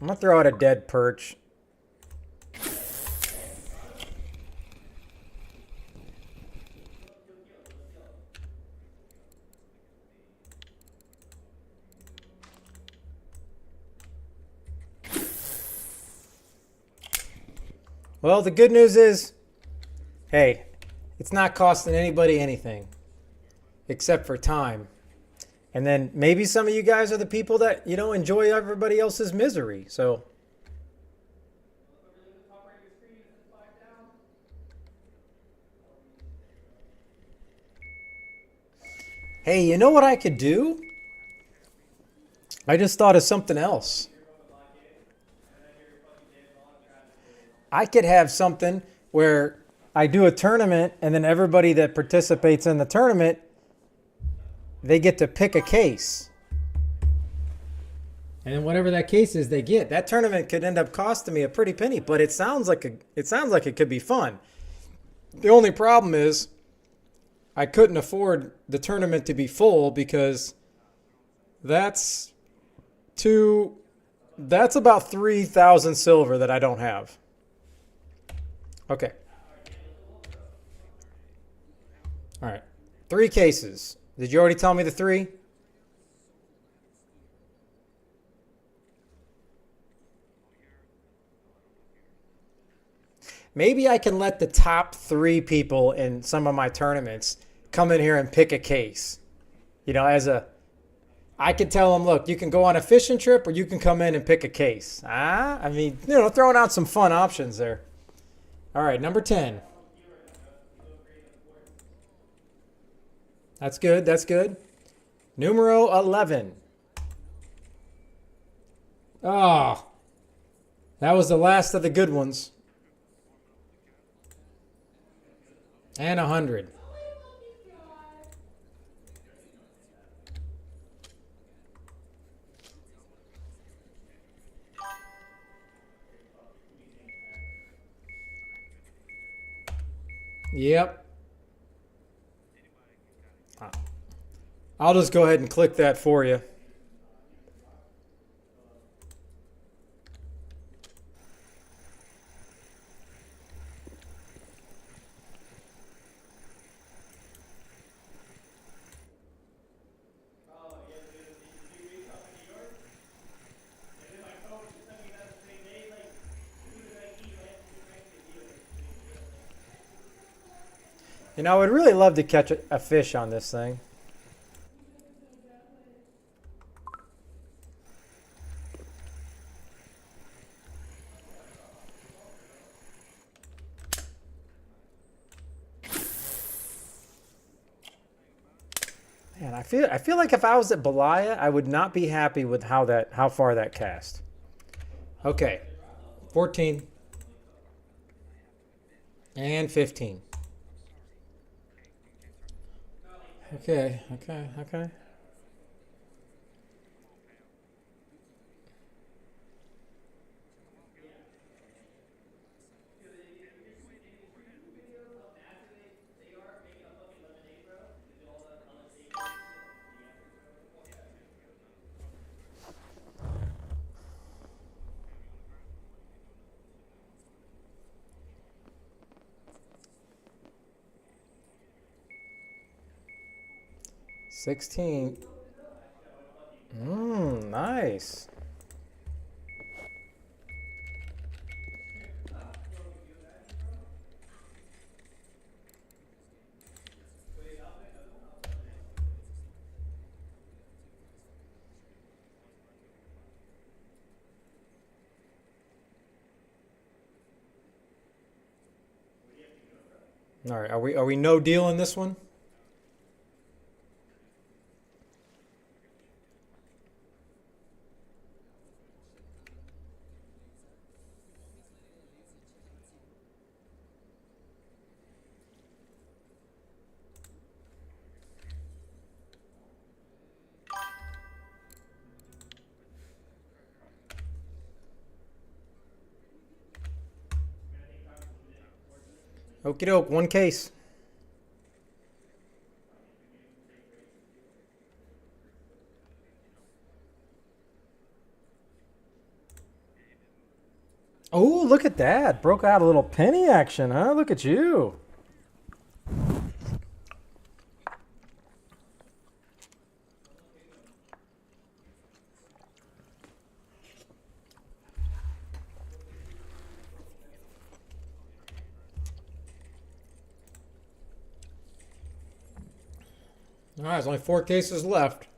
I'm gonna throw out a dead perch. Well, the good news is, hey, it's not costing anybody anything except for time. And then maybe some of you guys are the people that, you know, enjoy everybody else's misery. So hey, you know what I could do? I just thought of something else. I could have something where I do a tournament and then everybody that participates in the tournament, they get to pick a case. And then whatever that case is, they get. That tournament could end up costing me a pretty penny, but it sounds like it could be fun. The only problem is I couldn't afford the tournament to be full because that's about 3,000 silver that I don't have. Okay. All right. 3 cases. Did you already tell me the 3? Maybe I can let the top 3 people in some of my tournaments come in here and pick a case. You know, I could tell them, look, you can go on a fishing trip or you can come in and pick a case. I mean, you know, throwing out some fun options there. All right, number 10. That's good. That's good. Numero 11. Oh, that was the last of the good ones. And 100. Yep. I'll just go ahead and click that for you. You know, I would really love to catch a fish on this thing. Man, I feel like if I was at Belaya, I would not be happy with how far that cast. Okay. 14 and 15. Okay. $16. Nice. All right, are we no deal in this one? Okie doke, one case. Oh, look at that. Broke out a little penny action, huh? Look at you. All right, there's only 4 cases left.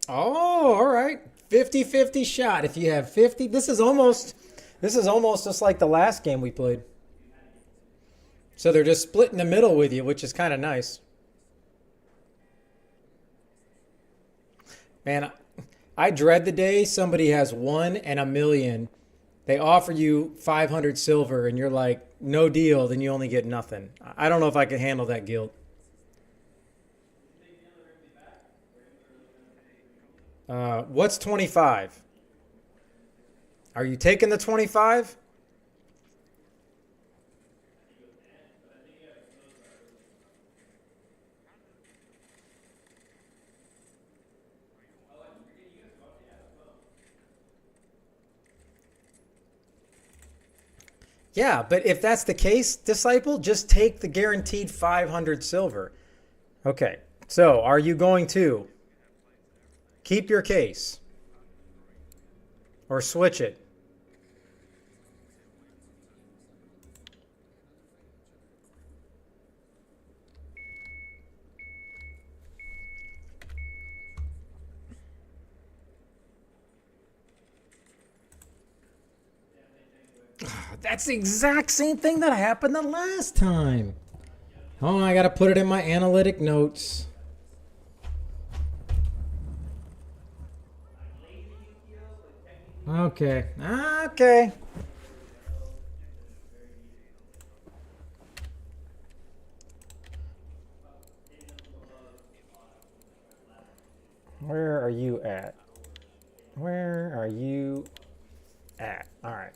Oh, all right. 50-50 shot. If you have 50, this is almost just like the last game we played. So they're just split in the middle with you, which is kind of nice. Man, I dread the day somebody has 1 in a million. They offer you 500 silver and you're like, no deal, then you only get nothing. I don't know if I can handle that guilt. What's 25? Are you taking the 25? Yeah, but if that's the case, Disciple, just take the guaranteed 500 silver. Okay, so are you going to keep your case or switch it? That's the exact same thing that happened the last time. Oh, I gotta put it in my analytic notes. Okay. Okay. Where are you at? Where are you at? All right.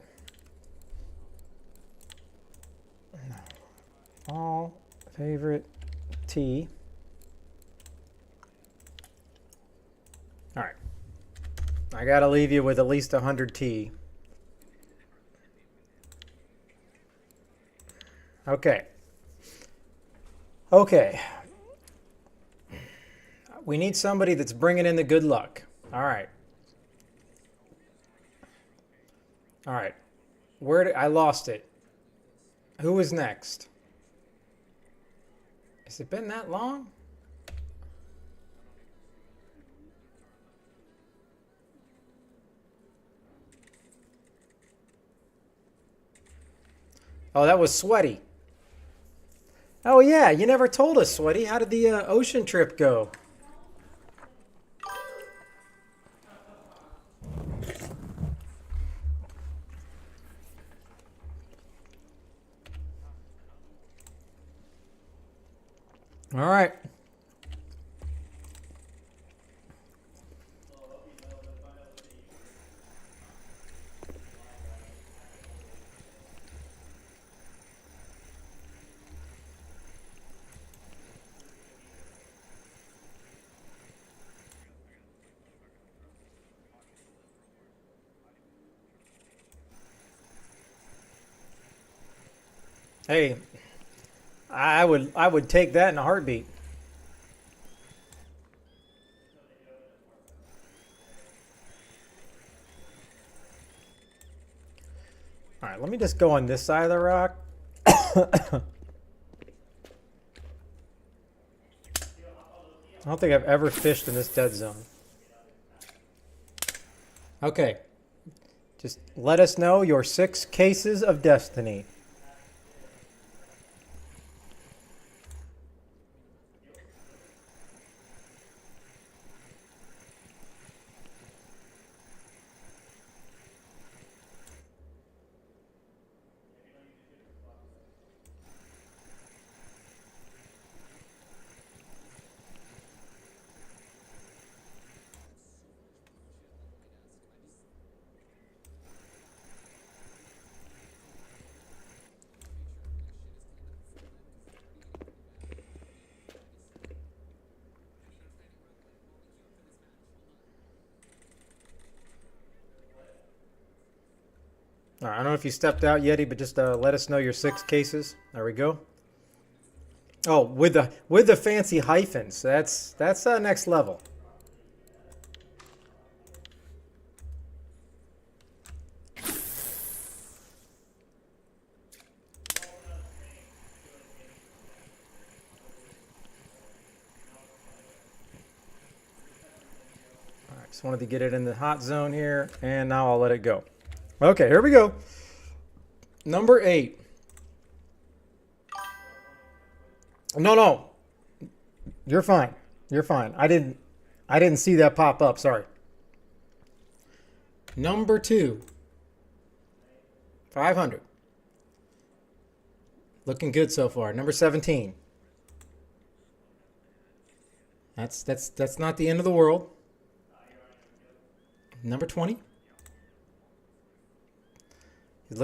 All favorite tea. All right. I got to leave you with at least 100 tea. Okay. Okay. We need somebody that's bringing in the good luck. All right. All right. I lost it. Who is next? Has it been that long? Oh, that was Sweaty. Oh, yeah. You never told us, Sweaty. How did the ocean trip go? All right. Hey, I would take that in a heartbeat. All right, let me just go on this side of the rock. I don't think I've ever fished in this dead zone. Okay. Just let us know your 6 cases of destiny. All right, I don't know if you stepped out, Yeti, but just let us know your 6 cases. There we go. Oh, with the fancy hyphens. That's next level. All right, just wanted to get it in the hot zone here, and now I'll let it go. Okay, here we go. Number 8. No. You're fine. You're fine. I didn't see that pop up. Sorry. Number 2. 500. Looking good so far. Number 17. That's not the end of the world. Number 20.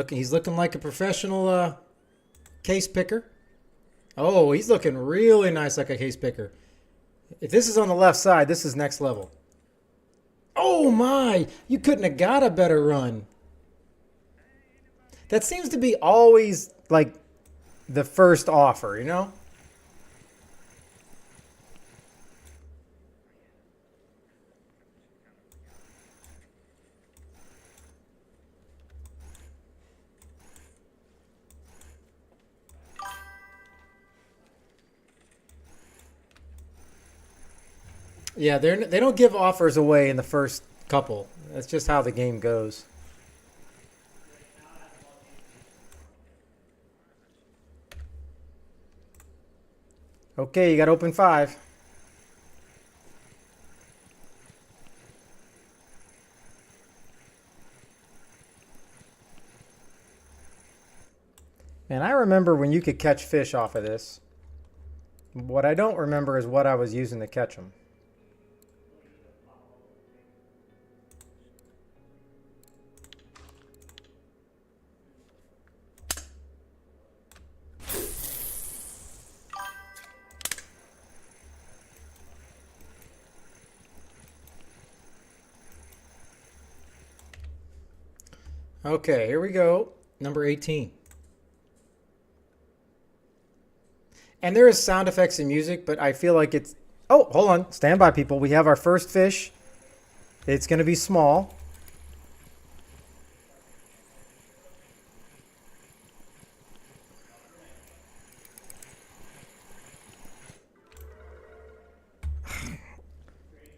He's looking like a professional case picker. Oh, he's looking really nice like a case picker. If this is on the left side, this is next level. Oh my, you couldn't have got a better run. That seems to be always like the first offer, you know? Yeah, they don't give offers away in the first couple. That's just how the game goes. Okay, you got open 5. And I remember when you could catch fish off of this. What I don't remember is what I was using to catch them. Okay, here we go. Number 18. And there is sound effects and music, but I feel like it's... Oh, hold on. Stand by, people. We have our first fish. It's going to be small.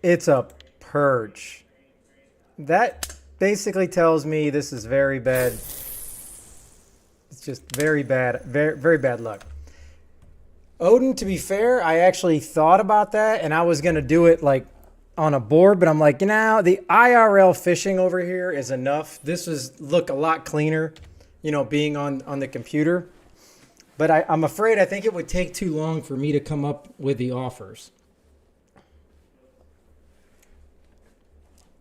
It's a perch. That basically tells me this is very bad. It's just very bad, very bad luck. Odin, to be fair, I actually thought about that, and I was going to do it like on a board, but I'm like, you know, the IRL fishing over here is enough. This was look a lot cleaner, you know, being on the computer. But I'm afraid I think it would take too long for me to come up with the offers.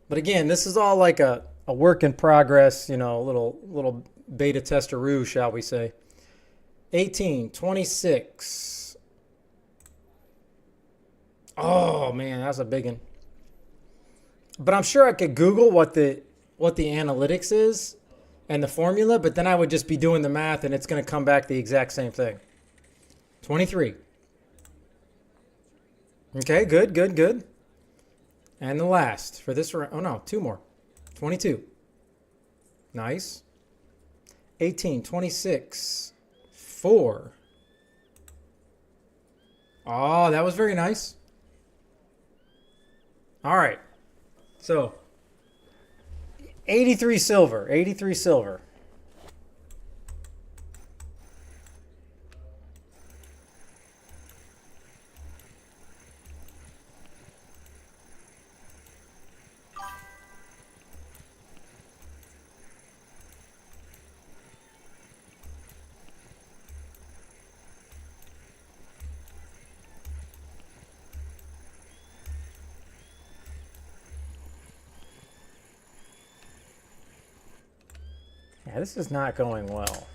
But again, this is all like a work in progress, you know, little beta testeroo, shall we say. 18, 26. Oh man, that's a big one. But I'm sure I could Google what the analytics is and the formula, but then I would just be doing the math and it's going to come back the exact same thing. 23. Okay, good. And the last for this round. Oh no, 2 more. 22. Nice. 18, 26. 4. Oh, that was very nice. All right. So 83 silver. 83 silver. Yeah, this is not going well.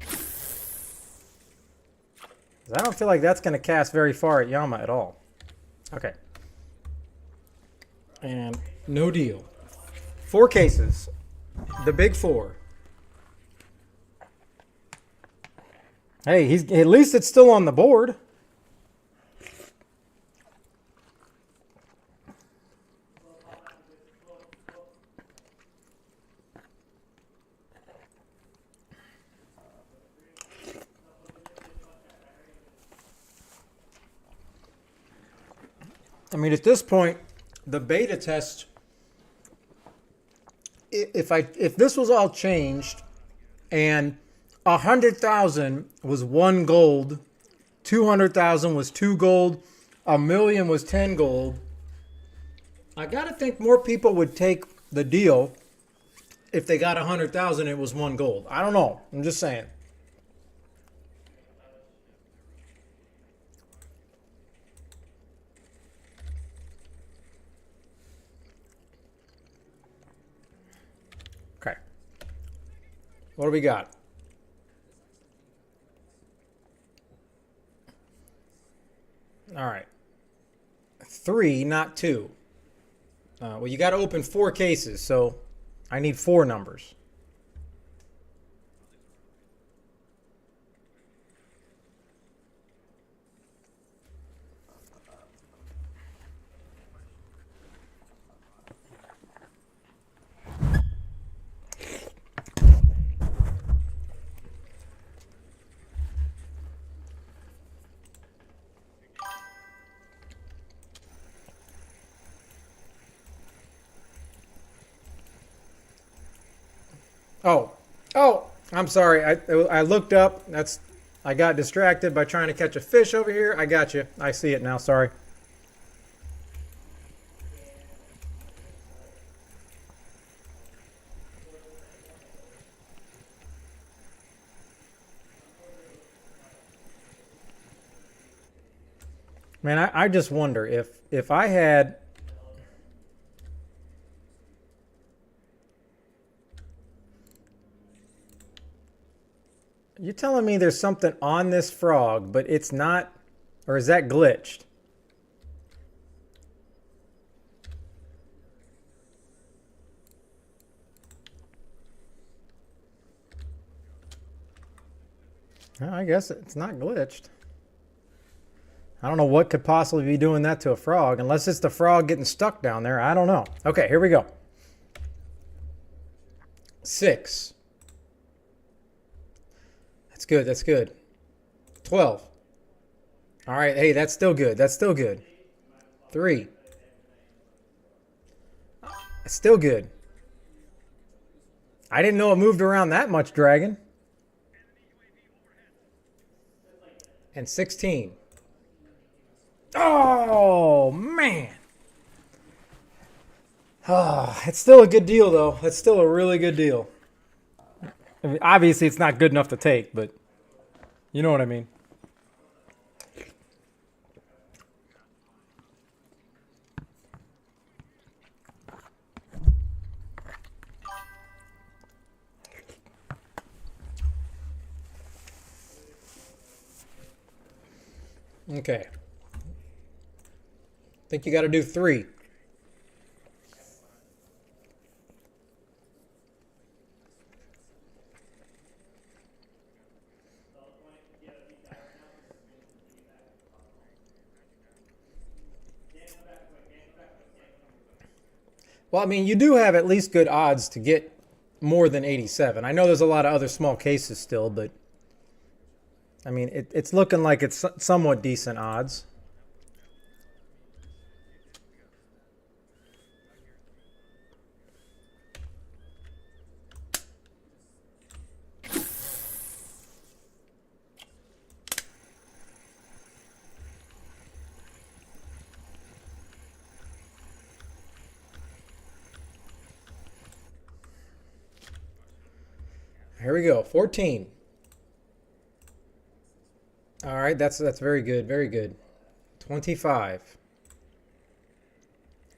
'Cause I don't feel like that's going to cast very far at Yama at all. Okay. And no deal. 4 cases. The big 4. Hey, at least it's still on the board. I mean, at this point, the beta test, if this was all changed and 100,000 was 1 gold, 200,000 was 2 gold, 1,000,000 was 10 gold, I gotta think more people would take the deal if they got 100,000 it was 1 gold. I don't know. I'm just saying. Okay. What do we got? All right. 3, not 2. Well, you got to open 4 cases, so I need 4 numbers. Oh, oh, I'm sorry. I looked up. I got distracted by trying to catch a fish over here. I got you. I see it now. Sorry. Man, I just wonder if I had. You're telling me there's something on this frog, but it's not, or is that glitched? Well, I guess it's not glitched. I don't know what could possibly be doing that to a frog, unless it's the frog getting stuck down there. I don't know. Okay, here we go. 6. That's good. That's good. 12. All right. Hey, that's still good. That's still good. 3. That's still good. I didn't know it moved around that much, Dragon. And 16. Oh, man. Oh, it's still a good deal, though. It's still a really good deal. I mean, obviously, it's not good enough to take, but you know what I mean. Okay. Think you got to do 3. Well, I mean, you do have at least good odds to get more than 87. I know there's a lot of other small cases still, but I mean, it's looking like it's somewhat decent odds. Here we go. 14. All right, that's very good. Very good. 25.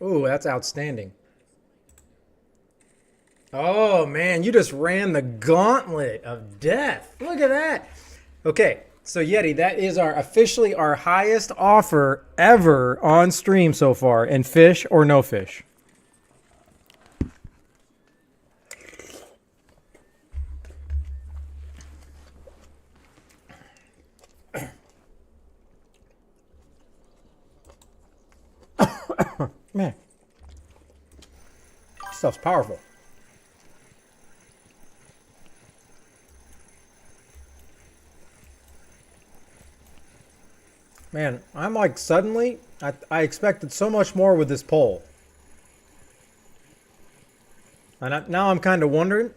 Ooh, that's outstanding. Oh, man, you just ran the gauntlet of death. Look at that. Okay, so Yeti, that is officially our highest offer ever on stream so far in fish or no fish. Man, this stuff's powerful. Man, I'm like suddenly, I expected so much more with this pole. And now I'm kind of wondering.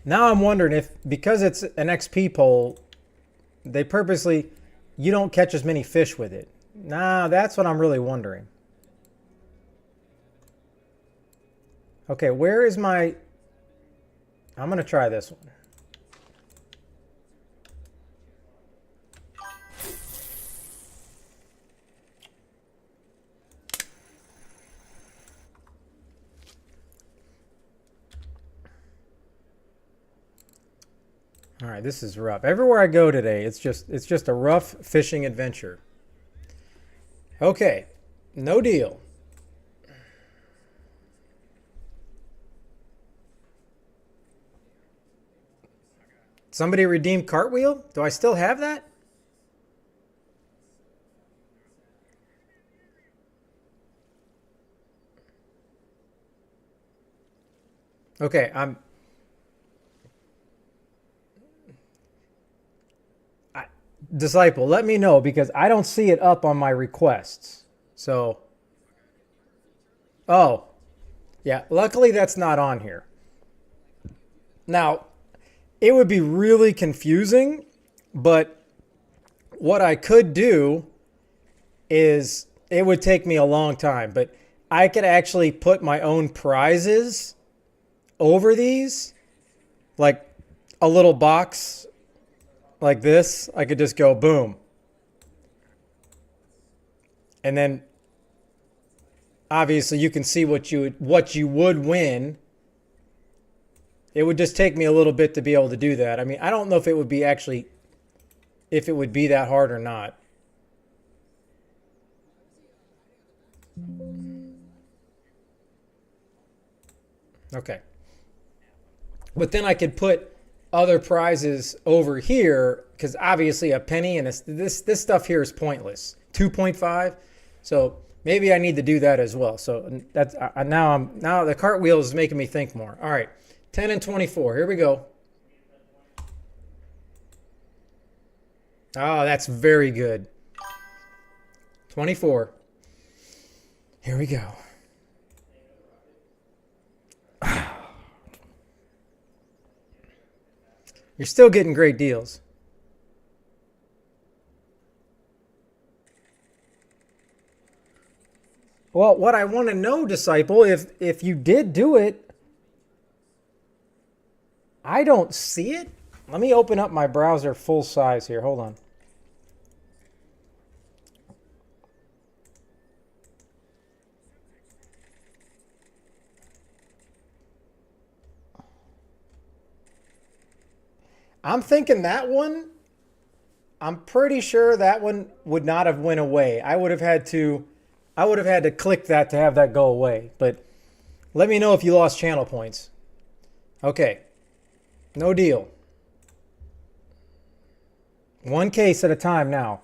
Now I'm wondering if, because it's an XP pole, they purposely, you don't catch as many fish with it. Nah, that's what I'm really wondering. Okay, where is my... I'm going to try this one. All right, this is rough. Everywhere I go today, it's just a rough fishing adventure. Okay, no deal. Somebody redeemed Cartwheel? Do I still have that? Okay, Disciple, let me know because I don't see it up on my requests. So, oh, yeah, luckily that's not on here. Now, it would be really confusing, but what I could do is it would take me a long time, but I could actually put my own prizes over these, like a little box like this. I could just go boom. And then obviously you can see what you would win. It would just take me a little bit to be able to do that. I mean, I don't know if it would be that hard or not. Okay. But then I could put other prizes over here, because obviously a penny and this stuff here is pointless. 2.5. So maybe I need to do that as well. So that's now the cartwheel is making me think more. All right. 10 and 24. Here we go. Oh, that's very good. 24. Here we go. You're still getting great deals. Well, what I want to know, Disciple, if you did do it, I don't see it. Let me open up my browser full size here. Hold on. I'm thinking that one, I'm pretty sure that one would not have went away. I would have had to click that to have that go away. But let me know if you lost channel points. Okay. No deal. One case at a time now.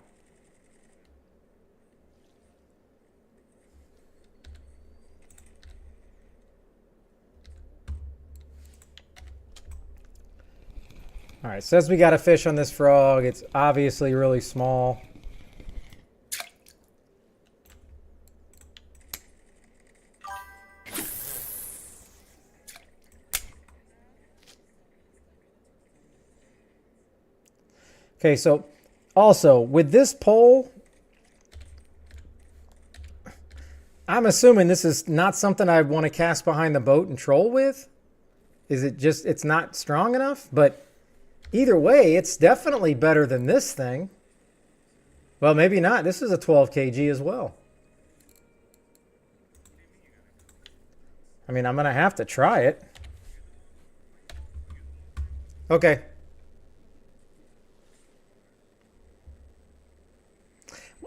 All right, says we got a fish on this frog. It's obviously really small. Okay, so also with this pole, I'm assuming this is not something I want to cast behind the boat and troll with. Is it just, it's not strong enough? But either way, it's definitely better than this thing. Well, maybe not. This is a 12 kg as well. I mean, I'm going to have to try it. Okay.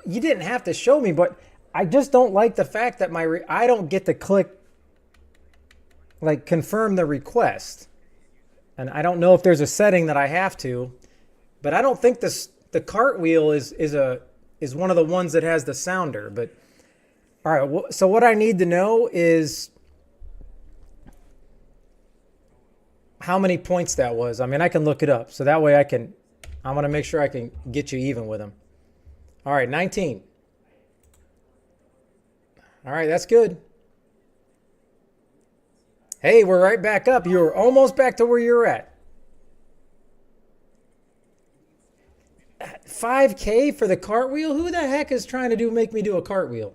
You didn't have to show me, but I just don't like the fact that I don't get to click, like, confirm the request. And I don't know if there's a setting that I have to, but I don't think the cartwheel is one of the ones that has the sounder. But all right, so what I need to know is how many points that was. I mean, I can look it up, so that way I want to make sure I can get you even with them. All right, 19. All right, that's good. Hey, we're right back up. You're almost back to where you're at. 5K for the cartwheel? Who the heck is trying to make me do a cartwheel?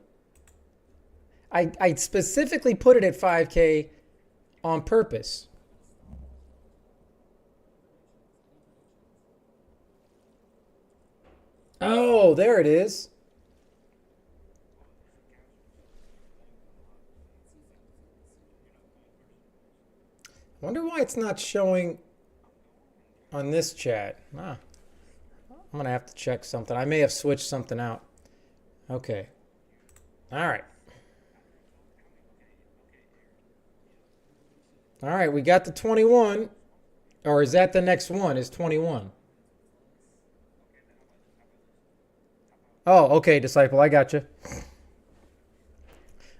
I specifically put it at 5K on purpose. Oh, there it is. Wonder why it's not showing on this chat. I'm going to have to check something. I may have switched something out. Okay. All right. All right, we got the 21. Or is that the next one? Is 21? Oh, okay, Disciple, I got you.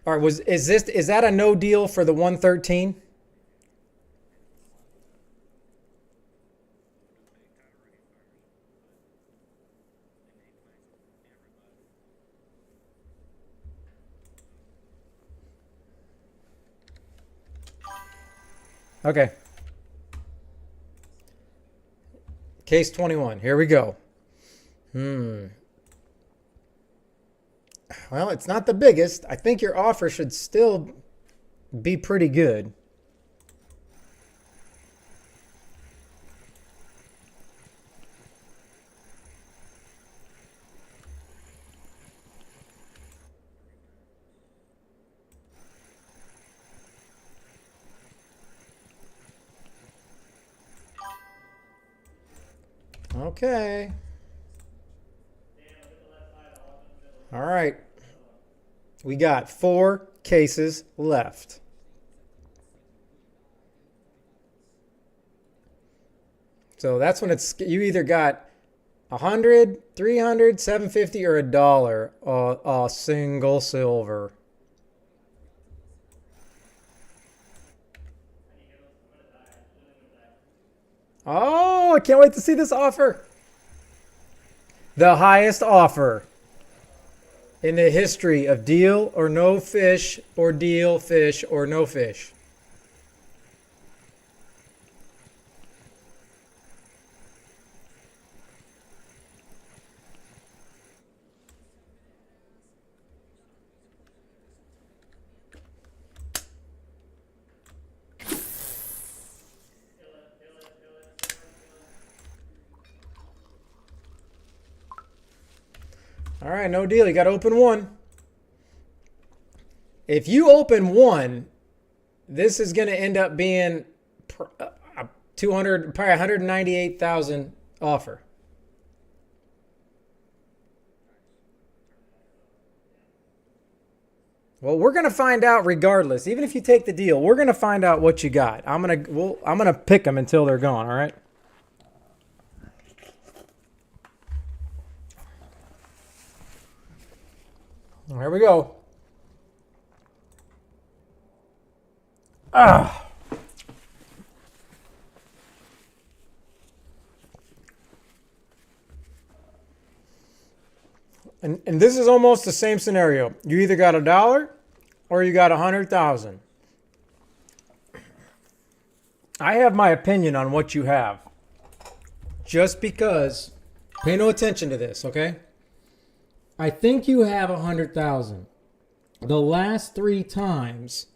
All right, is that a no deal for the 113? Okay. Case 21. Here we go. Well, it's not the biggest. I think your offer should still be pretty good. Okay. All right. We got 4 cases left. So that's when it's, you either got 100, 300, 750, or $1 a single silver. Oh, I can't wait to see this offer. The highest offer in the history of deal or no fish, or deal, fish, or no fish. All right, no deal. You got to open one. If you open one, this is going to end up being 200, probably 198,000 offer. Well, we're going to find out regardless. Even if you take the deal, we're going to find out what you got. I'm going to pick them until they're gone, all right? Here we go. Ah. And this is almost the same scenario. You either got $1 or you got 100,000. I have my opinion on what you have. Just because, pay no attention to this, okay? I think you have 100,000. The last 3 times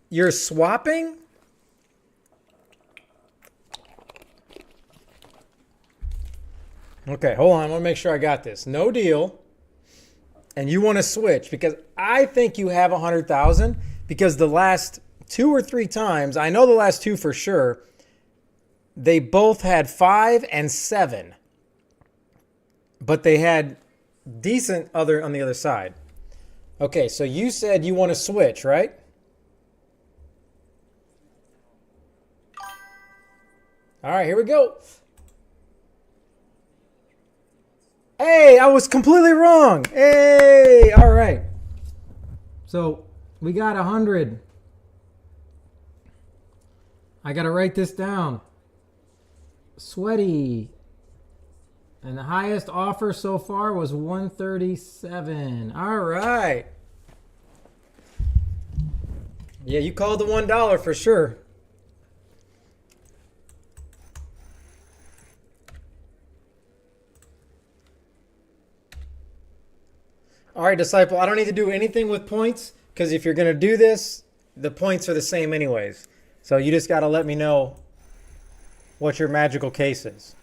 you're swapping. Okay, hold on. I want to make sure I got this. No deal. And you want to switch because I think you have 100,000 because the last 2 or 3 times, I know the last 2 for sure, they both had 5 and 7. But they had decent other on the other side. Okay, so you said you want to switch, right? All right, here we go. Hey, I was completely wrong. Hey, all right. So we got 100. I got to write this down. Sweaty. And the highest offer so far was 137. All right. Yeah, you called the $1 for sure. All right, Disciple, I don't need to do anything with points because if you're going to do this, the points are the same anyways. So you just got to let me know what your magical case is.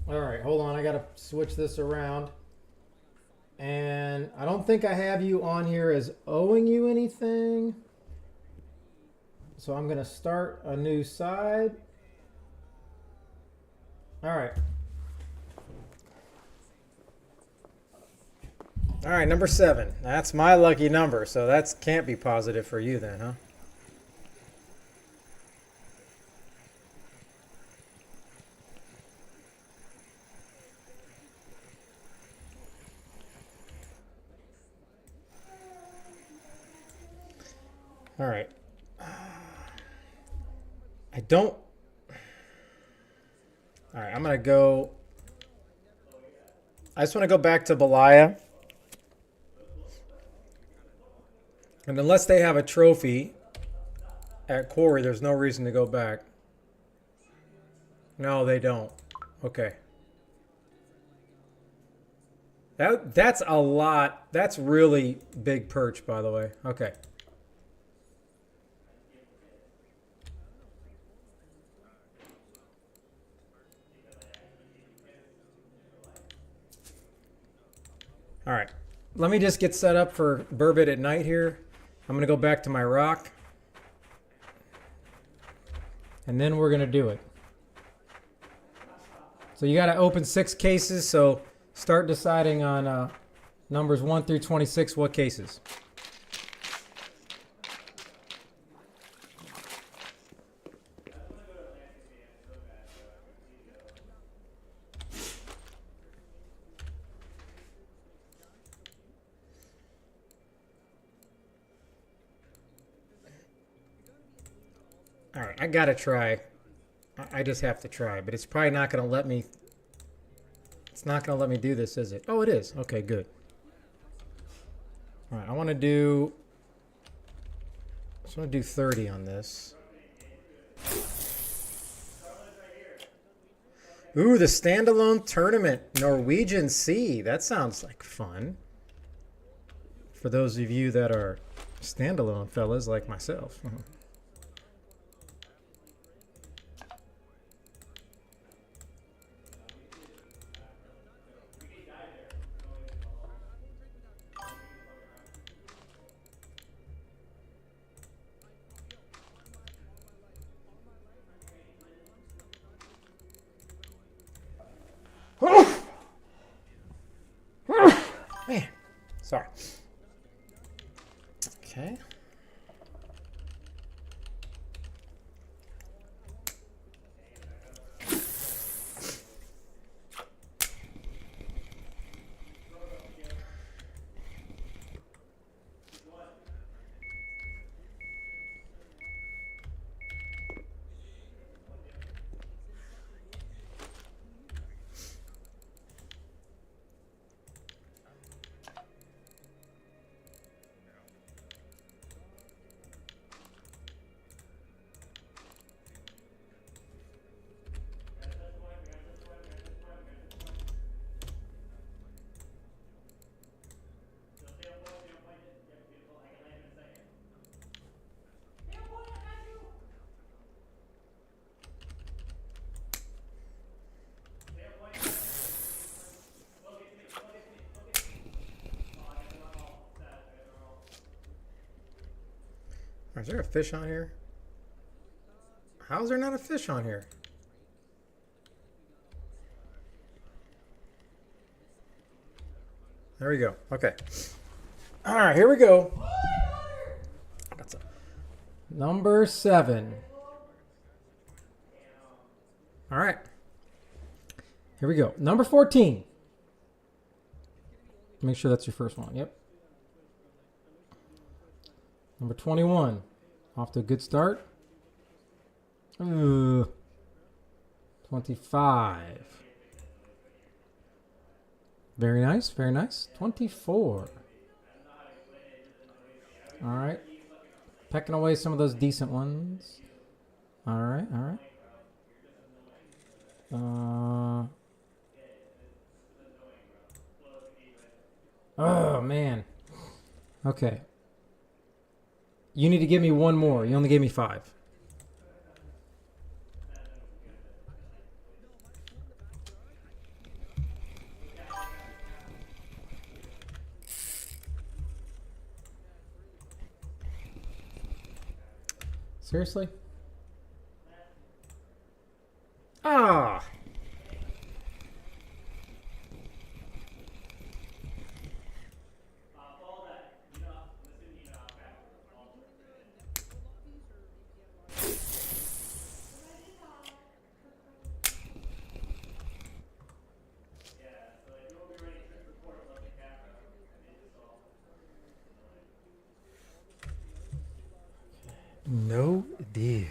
All right, hold on. I got to switch this around. And I don't think I have you on here as owing you anything. So I'm going to start a new side. All right. All right, number 7. That's my lucky number. So that can't be positive for you then, huh? All right. I don't. All right, I'm going to go. I just want to go back to Belaya And unless they have a trophy at quarry, there's no reason to go back. No, they don't. Okay. That's a lot. That's really big perch, by the way. Okay. All right. Let me just get set up for burbot at night here. I'm going to go back to my rock. And then we're going to do it. So you got to open 6 cases, so start deciding on numbers 1 through 26 what cases. All right, I got to try. I just have to try, but it's probably not going to let me. It's not going to let me do this, is it? Oh, it is. Okay, good. All right, I want to do 30 on this. Ooh, the standalone tournament, Norwegian Sea. That sounds like fun. For those of you that are standalone fellas like myself. Man, sorry. Okay. Is there a fish on here? How is there not a fish on here? There we go. Okay. All right, here we go. That's number 7. All right. Here we go. Number 14. Make sure that's your first one. Yep. Number 21. Off to a good start. 25. Very nice, very nice. 24. All right. Pecking away some of those decent ones. All right, all right. Oh, man. Okay. You need to give me one more. You only gave me 5. Seriously? Ah! No deal.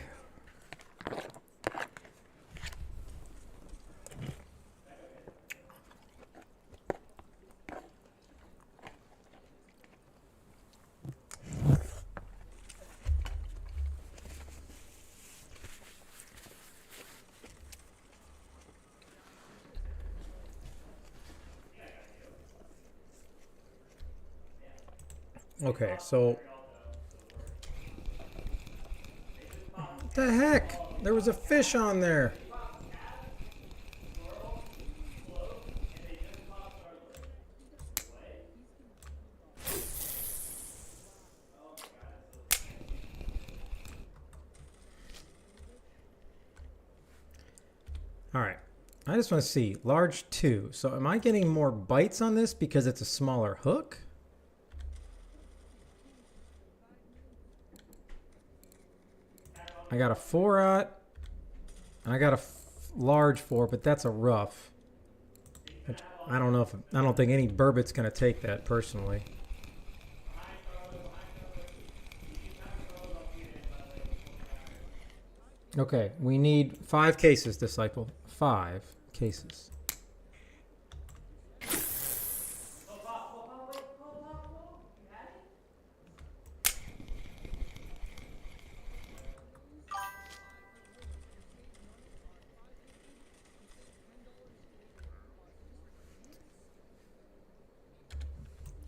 Okay, so what the heck? There was a fish on there. All right. I just want to see large 2. So am I getting more bites on this because it's a smaller hook? I got a 4-aught, and I got a large 4, but that's a rough. Which I don't know if I don't think any burbot's gonna take that personally. Okay, we need 5 cases, Disciple. 5 cases.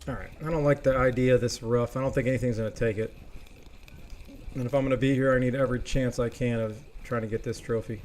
Alright, I don't like the idea of this rough. I don't think anything's going to take it. And if I'm going to be here, I need every chance I can of trying to get this trophy.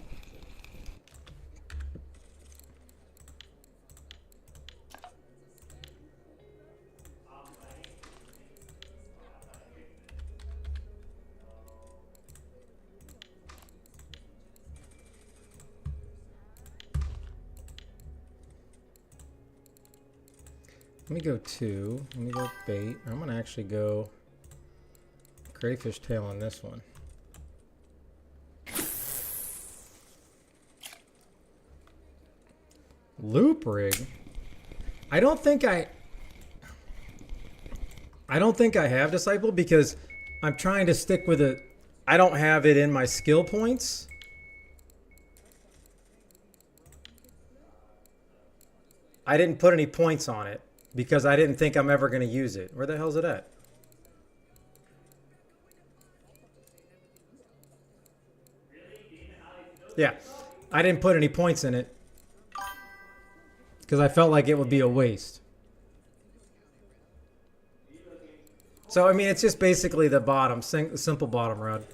Let me go 2. Let me go bait. I'm going to actually go crayfish tail on this one. Loop rig? I don't think I have Disciple because I'm trying to stick with it. I don't have it in my skill points. I didn't put any points on it because I didn't think I'm ever going to use it. Where the hell's it at? Yeah, I didn't put any points in it because I felt like it would be a waste. So, I mean, it's just basically the bottom, simple bottom rod.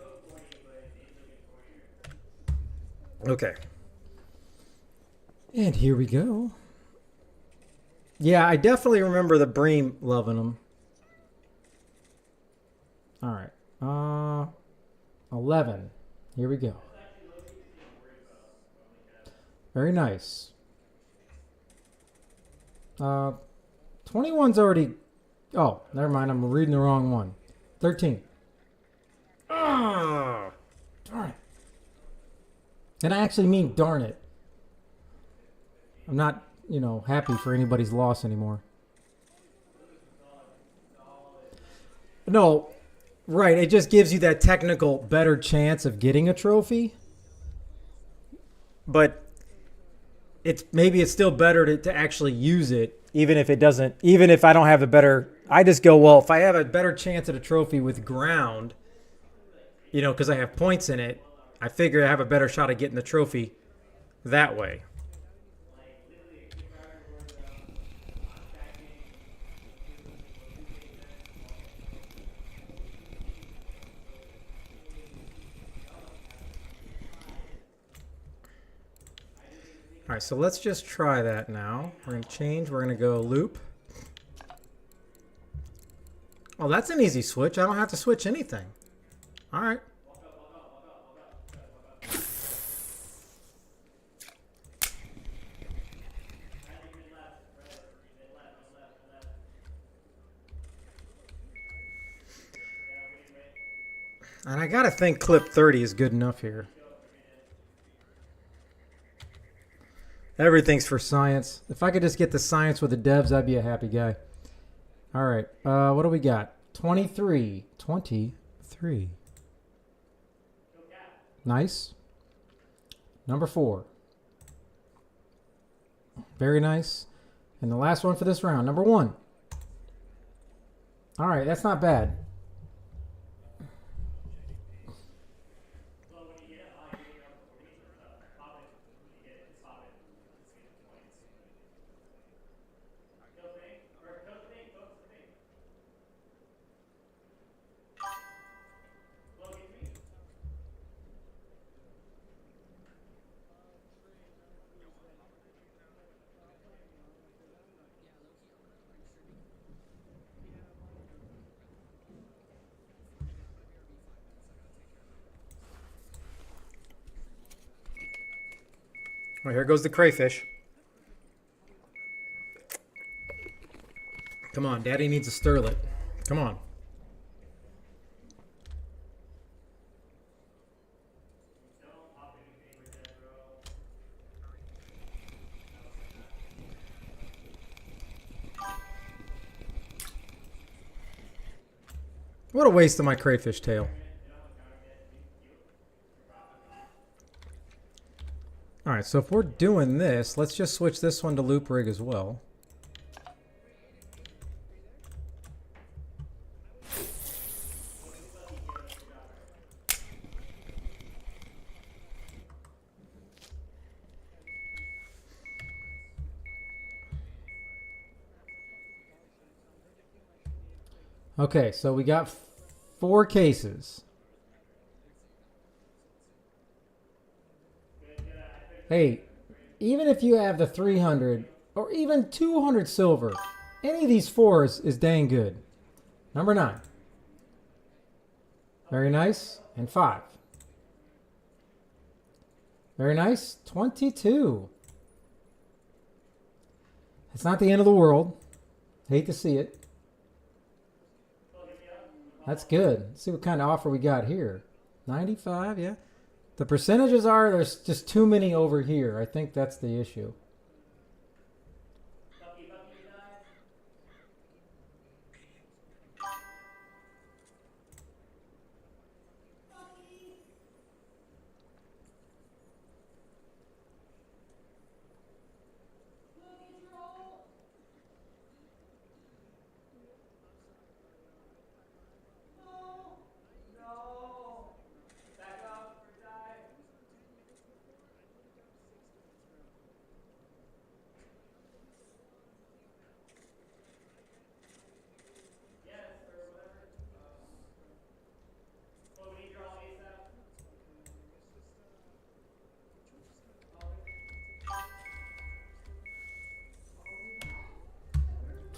Okay. And here we go. Yeah, I definitely remember the bream loving them. All right. 11. Here we go. Very nice. 21's already... Oh, never mind. I'm reading the wrong one. 13. Oh, darn it. And I actually mean darn it. I'm not, you know, happy for anybody's loss anymore. No, right. It just gives you that technical better chance of getting a trophy. But maybe it's still better to actually use it, even if it doesn't, even if I don't have a better, I just go, well, if I have a better chance at a trophy with ground, you know, because I have points in it, I figure I have a better shot at getting the trophy that way. All right, so let's just try that now. We're going to change. We're going to go loop. Oh, that's an easy switch. I don't have to switch anything. All right. And I got to think clip 30 is good enough here. Everything's for science. If I could just get the science with the devs, I'd be a happy guy. All right. What do we got? 23. 23. Nice. Number 4. Very nice. And the last one for this round. Number 1. All right. That's not bad. Well, here goes the crayfish. Come on, Daddy needs a sterlet. Come on. What a waste of my crayfish tail. Alright, so if we're doing this, let's just switch this one to loop rig as well. Okay, so we got 4 cases. Hey, even if you have the 300 or even 200 silver, any of these 4s is dang good. Number 9. Very nice. And 5. Very nice. 22. It's not the end of the world. Hate to see it. That's good. Let's see what kind of offer we got here. 95, yeah. The percentages are there's just too many over here. I think that's the issue.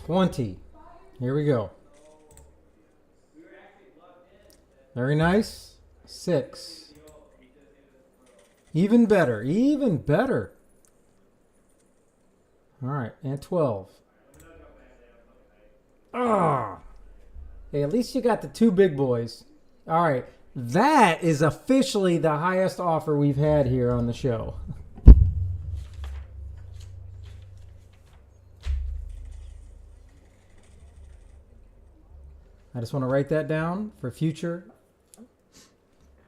$20. Here we go. Very nice. 6. Even better. Even better. All right. And 12. Ah. Hey, at least you got the 2 big boys. All right. That is officially the highest offer we've had here on the show. I just want to write that down for future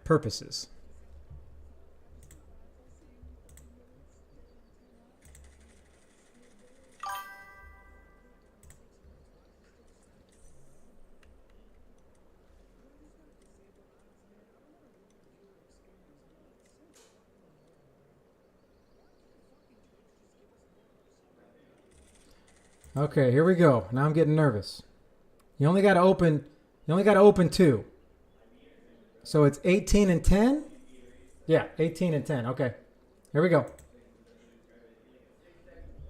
purposes. Okay, here we go. Now I'm getting nervous. You only got to open 2. So it's 18 and 10? Yeah, 18 and 10. Okay. Here we go.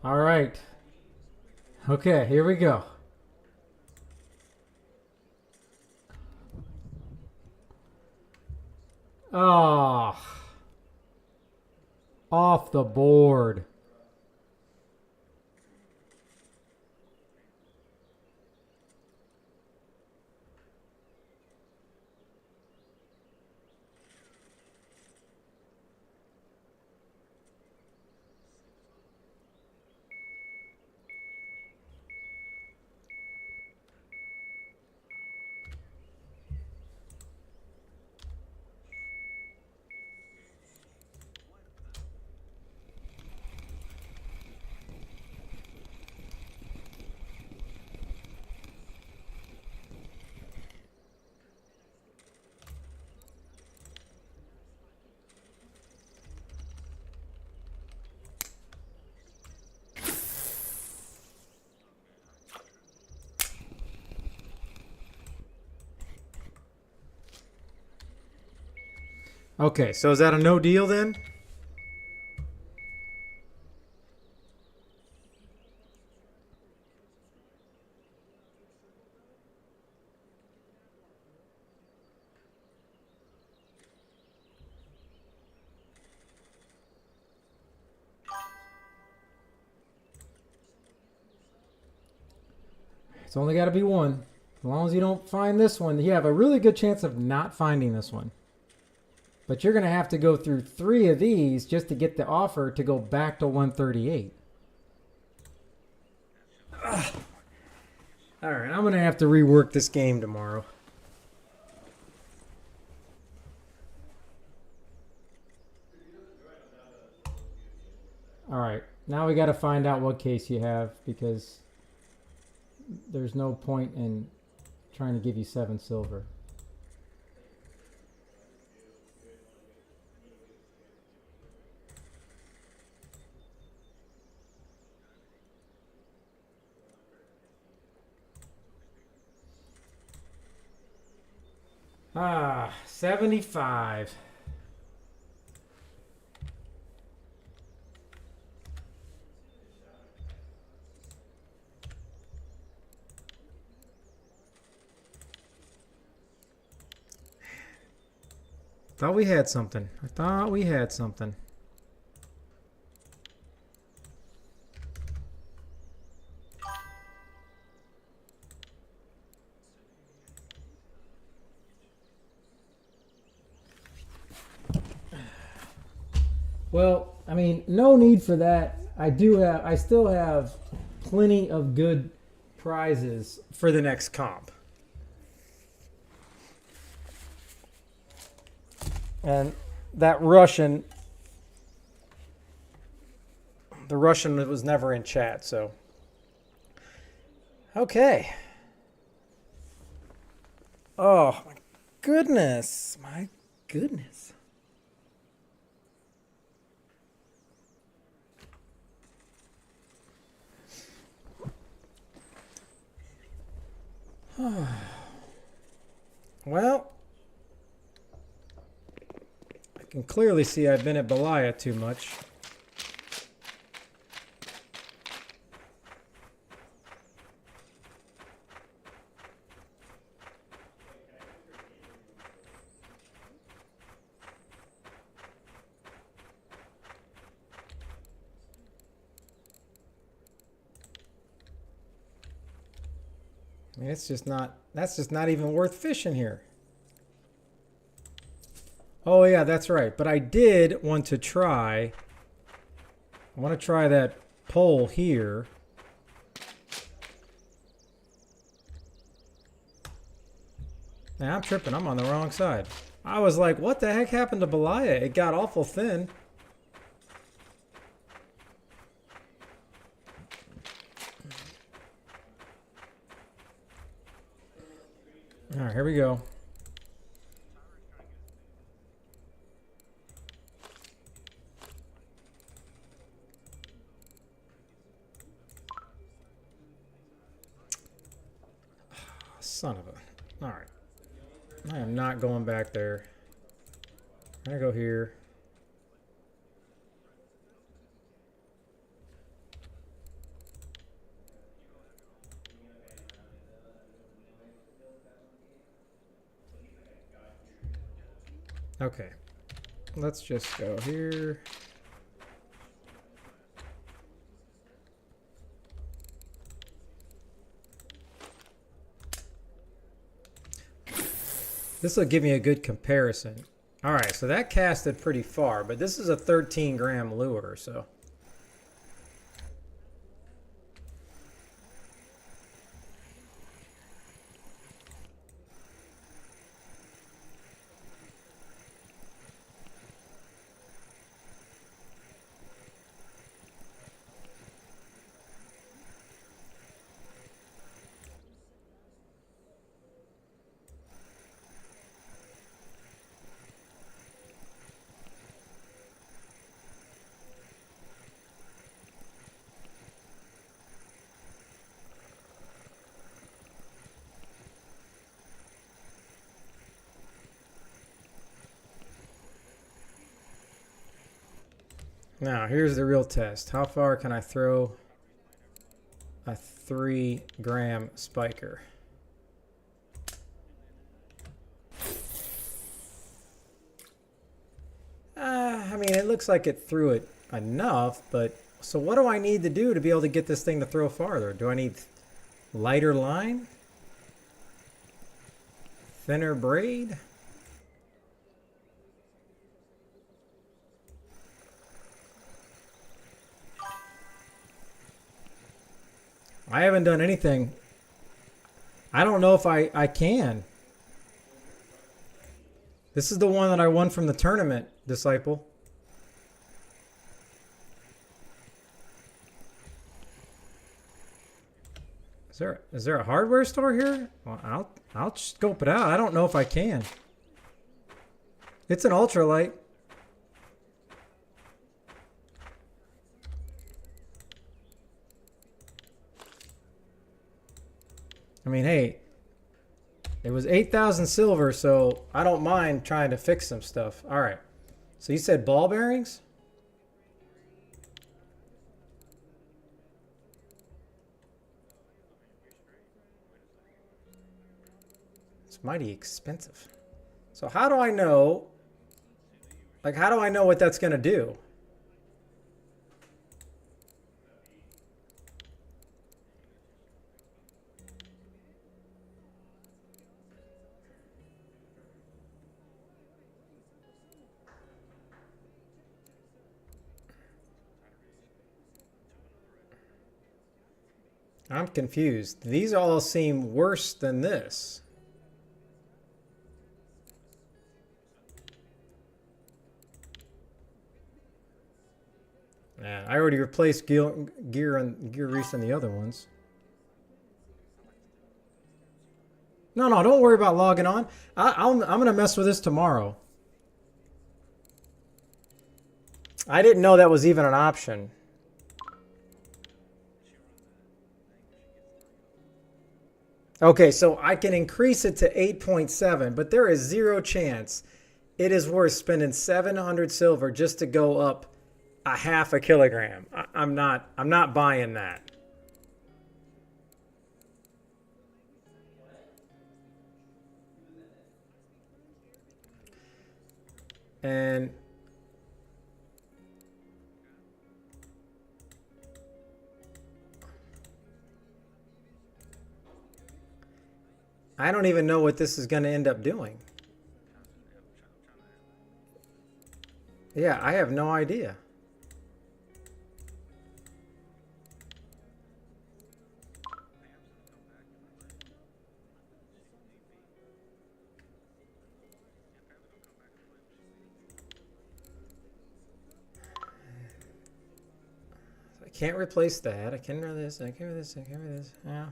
All right. Okay, here we go. Oh. Off the board. Okay, so is that a no deal then? It's only got to be one. As long as you don't find this one, you have a really good chance of not finding this one. But you're going to have to go through 3 of these just to get the offer to go back to 138. Ugh. All right, I'm going to have to rework this game tomorrow. All right, now we got to find out what case you have, because there's no point in trying to give you 7 silver. Ah, 75. Thought we had something. I thought we had something. Well, I mean, no need for that. I still have plenty of good prizes for the next comp. And that Russian, the Russian was never in chat, so. Okay. Oh, my goodness. My goodness. Well, I can clearly see I've been at Belaya too much. I mean, it's just not, that's just not even worth fishing here. Oh yeah, that's right. But I did want to try, I want to try that pole here. Now I'm tripping, I'm on the wrong side. I was like, what the heck happened to Belaya? It got awful thin. All right, here we go. Son of a... All right. I am not going back there. I'm gonna go here. Okay, let's just go here. This will give me a good comparison. All right, so that casted pretty far, but this is a 13-gram lure, so. Now, here's the real test. How far can I throw a 3-gram spiker? I mean, it looks like it threw it enough, but so what do I need to do to be able to get this thing to throw farther? Do I need Lighter line? Thinner braid? I haven't done anything. I don't know if I can. This is the one that I won from the tournament, Disciple. Is there a hardware store here? Well, I'll scope it out. I don't know if I can. It's an ultralight. I mean, hey, it was 8,000 silver, so I don't mind trying to fix some stuff. All right. So you said ball bearings? It's mighty expensive. So how do I know, like, how do I know what that's going to do? I'm confused. These all seem worse than this. Yeah, I already replaced gear Reese on the other ones. No, don't worry about logging on. I'm gonna mess with this tomorrow. I didn't know that was even an option. Okay, so I can increase it to 8.7, but there is zero chance it is worth spending 700 silver just to go up a half a kilogram. I'm not buying that. And I don't even know what this is going to end up doing. Yeah, I have no idea. I can't replace that. I can do this. I can do this. I can do this. Yeah.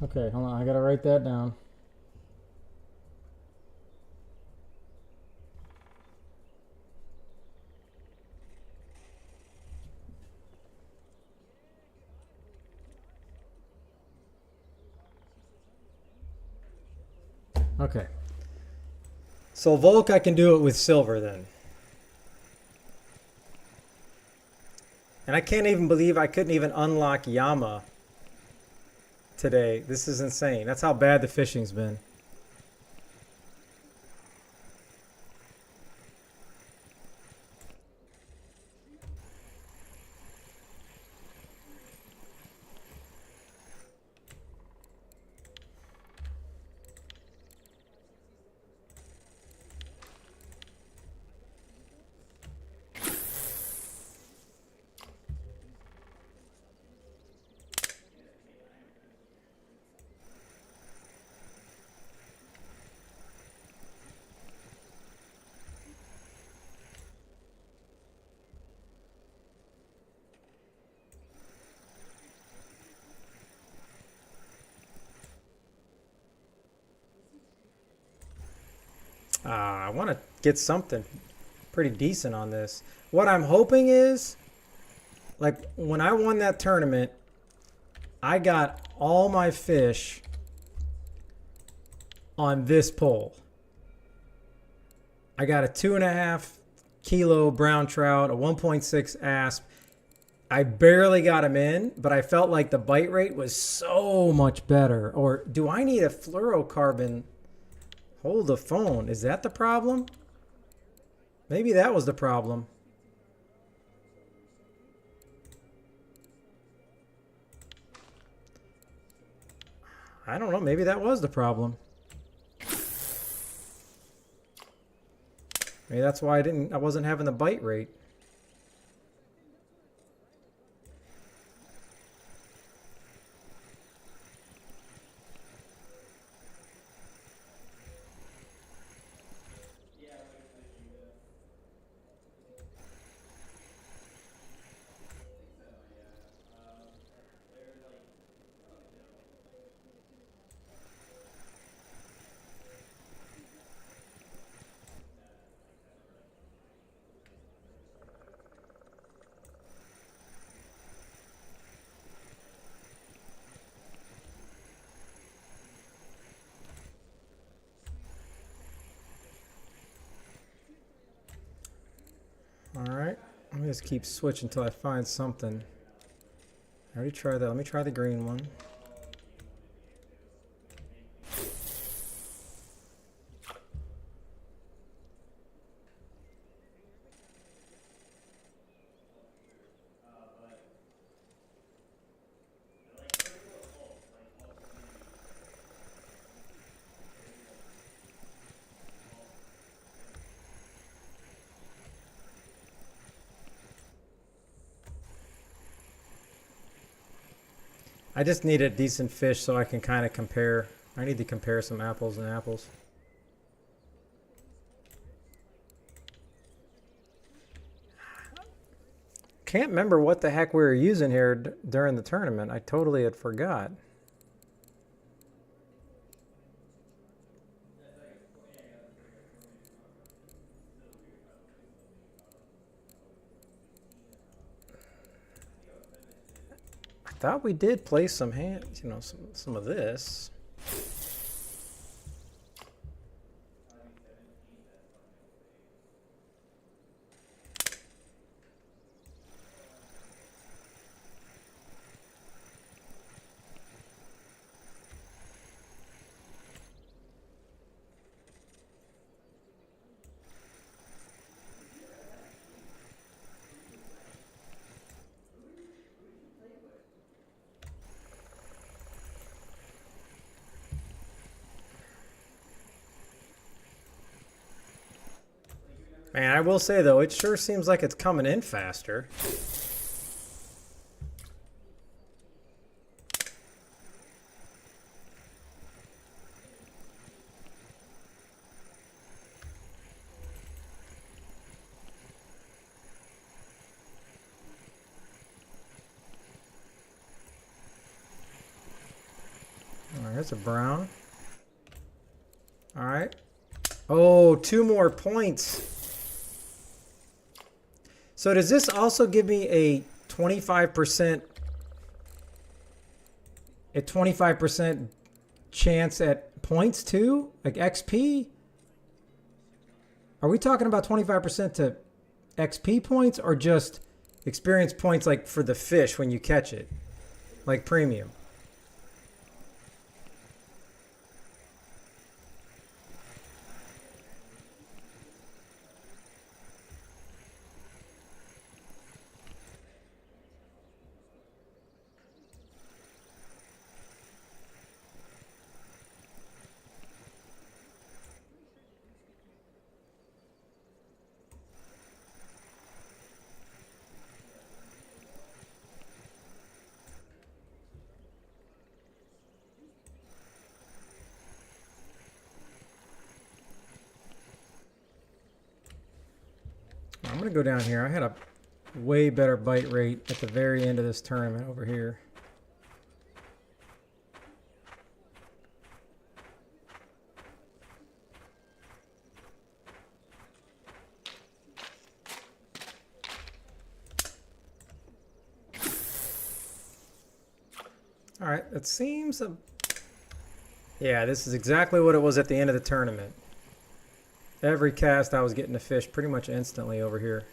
Okay, hold on. I gotta write that down. Okay. So Volk, I can do it with silver then. And I can't even believe I couldn't even unlock Yama today. This is insane. That's how bad the fishing's been. I want to get something pretty decent on this. what I'm hoping is, like when I won that tournament, I got all my fish on this pole. I got a 2.5 kilo brown trout, a 1.6 asp. I barely got him in, but I felt like the bite rate was so much better. Or do I need a fluorocarbon? Hold the phone. Is that the problem? Maybe that was the problem. I don't know. Maybe that was the problem. Maybe that's why I wasn't having the bite rate. Alright, let me just keep switching until I find something. I already tried that. Let me try the green one. I just need a decent fish so I can kind of compare. I need to compare some apples and apples. Can't remember what the heck we were using here during the tournament. I totally had forgot. I thought we did play some hands, you know, some of this. Man, I will say though, it sure seems like it's coming in faster. All right, here's a brown. All right. Oh, 2 more points. So does this also give me a 25% chance at points too? Like XP? Are we talking about 25% to XP points or just experience points like for the fish when you catch it? Like premium? I'm going to go down here. I had a way better bite rate at the very end of this tournament over here. All right, it seems... yeah, this is exactly what it was at the end of the tournament. Every cast I was getting a fish pretty much instantly over here.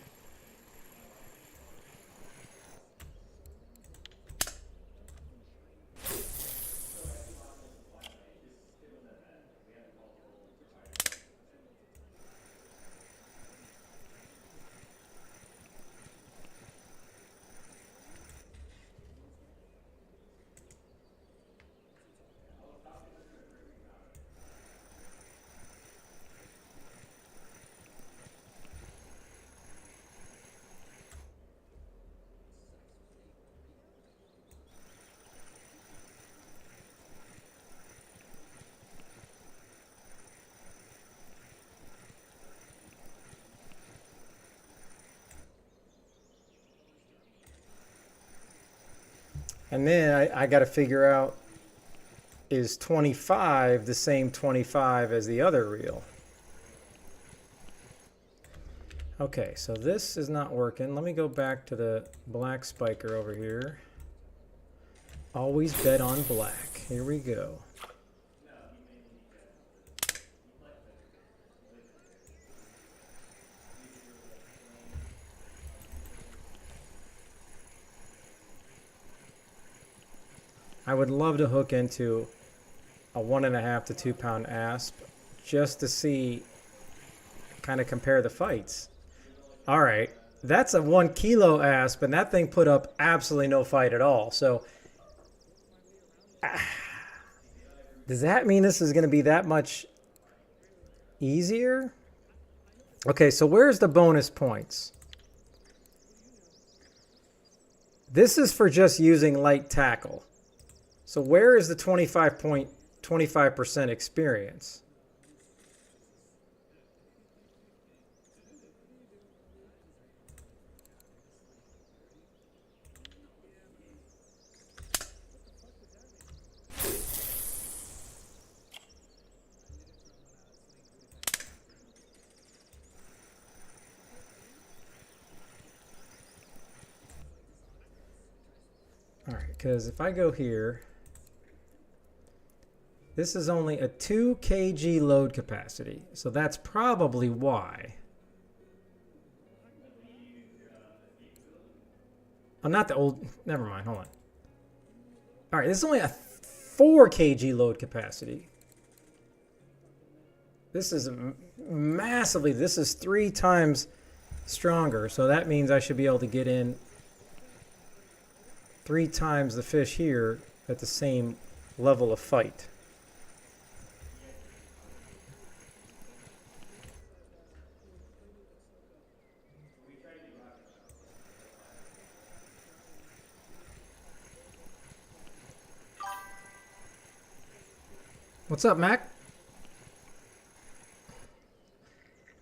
And then I got to figure out, is 25 the same 25 as the other reel? Okay, so this is not working. Let me go back to the black spiker over here. Always bet on black. Here we go. I would love to hook into a 1.5 to 2 pound asp just to see, kind of compare the fights. All right, that's a 1 kilo asp, and that thing put up absolutely no fight at all. So does that mean this is going to be that much easier? Okay, so where's the bonus points? This is for just using light tackle. So where is the 25% experience? All right, because if I go here, this is only a 2 kg load capacity, so that's probably why. Oh, not the old, never mind, hold on. All right, this is only a 4 kg load capacity. This is massively, this is 3 times stronger, so that means I should be able to get in 3 times the fish here at the same level of fight. What's up, Mac?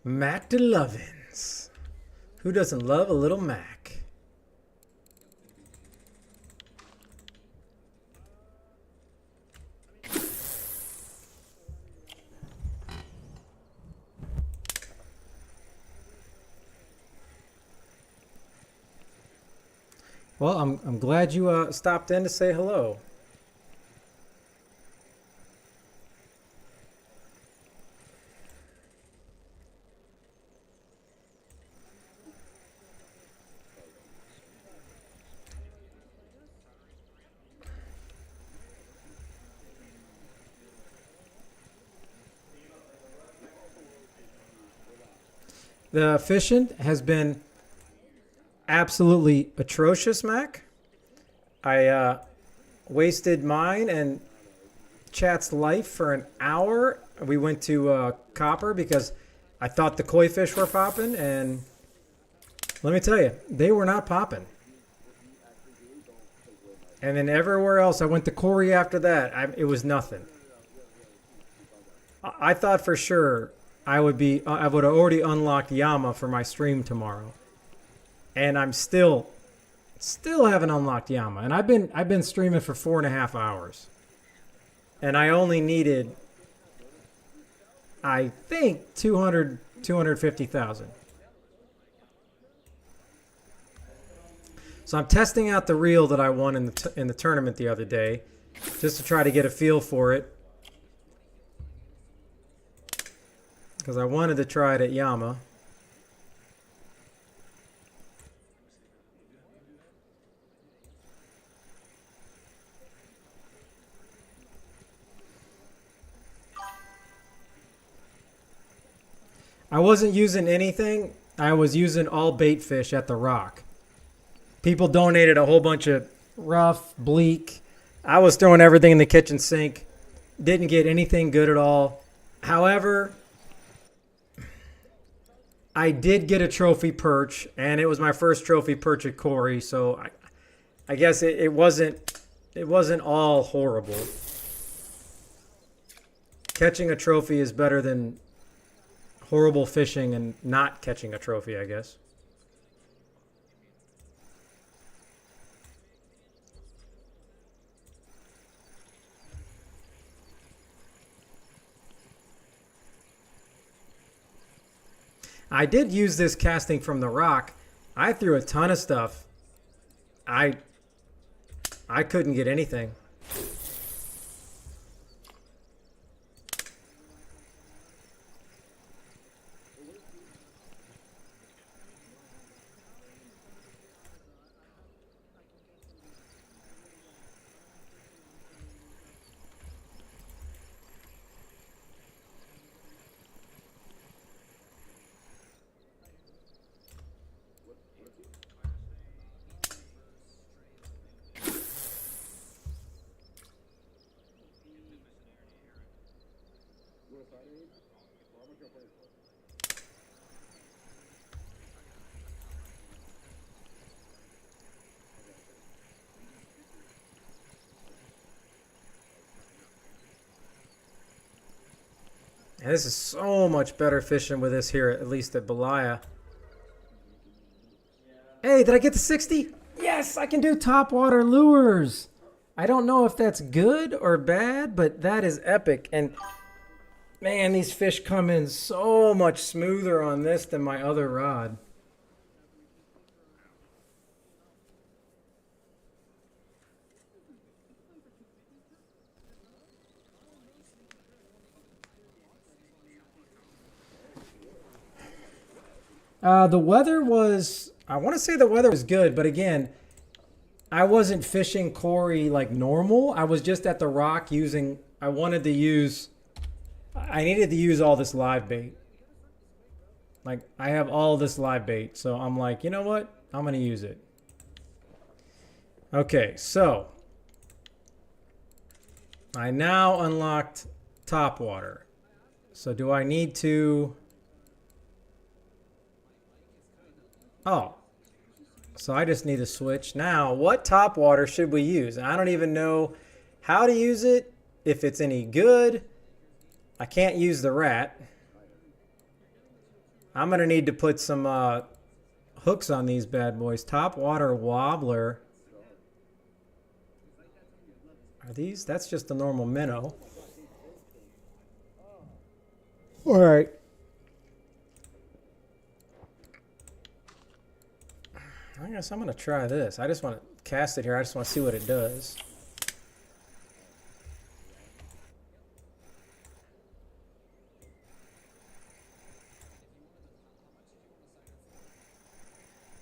Mac DeLovins. Who doesn't love a little Mac? Well, I'm glad you stopped in to say hello. The fishing has been absolutely atrocious, Mac. I wasted mine and Chat's life for an hour. We went to Copper because I thought the koi fish were popping, and let me tell you, they were not popping. And then everywhere else, I went to Corey after that. It was nothing. I thought for sure I would have already unlocked Yama for my stream tomorrow, and I'm still haven't unlocked Yama. And I've been streaming for 4.5 hours, and I only needed, I think, 250,000. So I'm testing out the reel that I won in the tournament the other day. just to try to get a feel for it. Because I wanted to try it at Yama. I wasn't using anything. I was using all bait fish at the Rock. People donated a whole bunch of rough, bleak. I was throwing everything in the kitchen sink. Didn't get anything good at all. However, I did get a trophy perch, and it was my first trophy perch at Corey, so I guess it wasn't all horrible. Catching a trophy is better than horrible fishing and not catching a trophy, I guess. I did use this casting from the Rock. I threw a ton of stuff. I couldn't get anything. And this is so much better fishing with this here, at least at Belaya. Hey, did I get to 60? Yes, I can do topwater lures. I don't know if that's good or bad, but that is epic. And man, these fish come in so much smoother on this than my other rod. The weather was, I want to say the weather was good, but again, I wasn't fishing Corey like normal. I was just at the Rock using, I needed to use all this live bait. Like, I have all this live bait, so I'm like, you know what? I'm going to use it. Okay, so I now unlocked topwater. So do I need to... Oh, so I just need to switch. Now, what topwater should we use? I don't even know how to use it, if it's any good. I can't use the rat. I'm going to need to put some hooks on these bad boys. Topwater wobbler. Are these? That's just a normal minnow. All right. I guess I'm going to try this. I just want to cast it here. I just want to see what it does.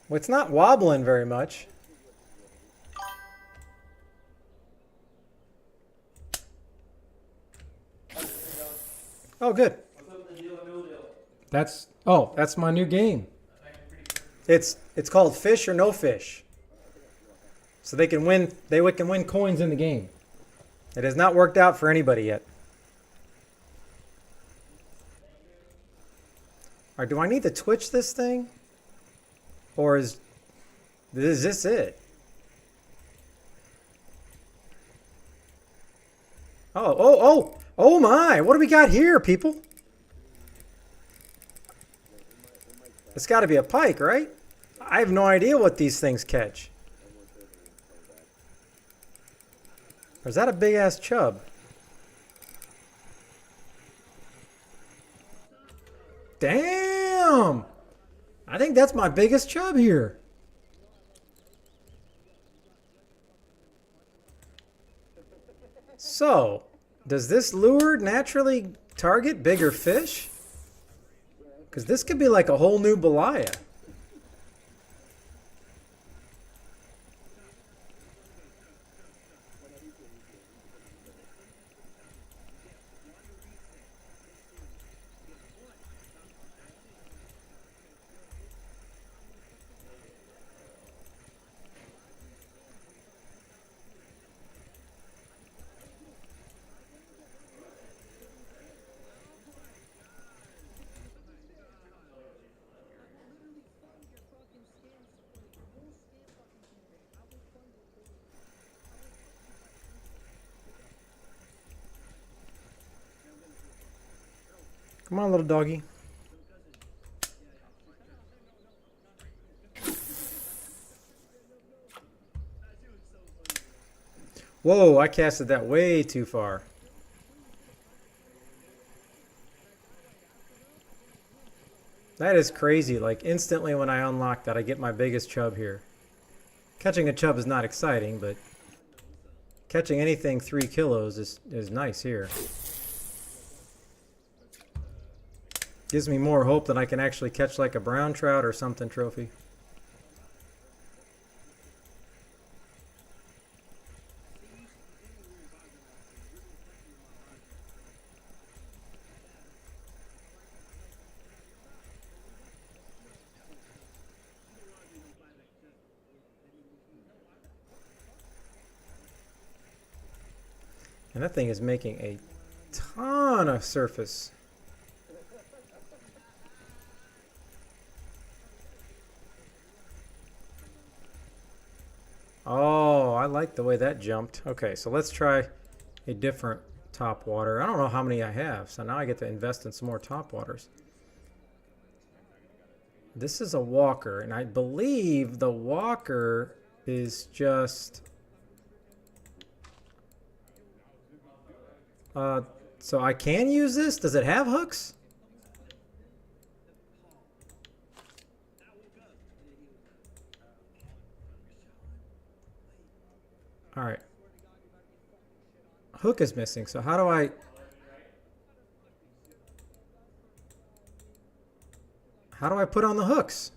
Well, it's not wobbling very much. Oh, good. That's my new game. It's called Fish or No Fish. So they can win coins in the game. It has not worked out for anybody yet. Or do I need to twitch this thing? Or is this it? Oh my, what do we got here, people? It's got to be a pike, right? I have no idea what these things catch. Or is that a big-ass chub? Damn! I think that's my biggest chub here. So, does this lure naturally target bigger fish? Because this could be like a whole new Belaya. Come on, little doggy. Whoa, I casted that way too far. That is crazy. Like, instantly when I unlock that, I get my biggest chub here. Catching a chub is not exciting, but catching anything 3 kilos is nice here. Gives me more hope that I can actually catch like a brown trout or something trophy. And that thing is making a ton of surface. Oh, I like the way that jumped. Okay, so let's try a different top water. I don't know how many I have, so now I get to invest in some more top waters. This is a walker, and I believe the walker is just... so I can use this? Does it have hooks? All right. Hook is missing, so how do I... How do I put on the hooks?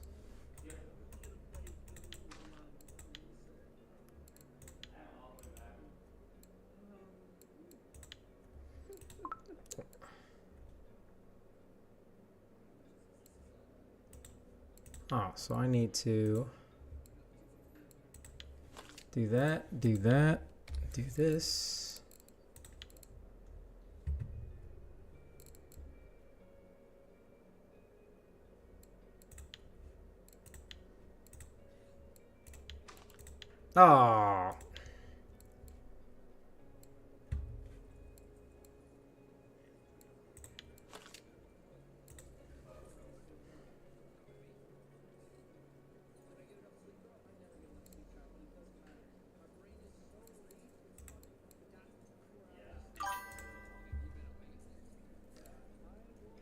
Oh, so I need to do that, do this. Oh.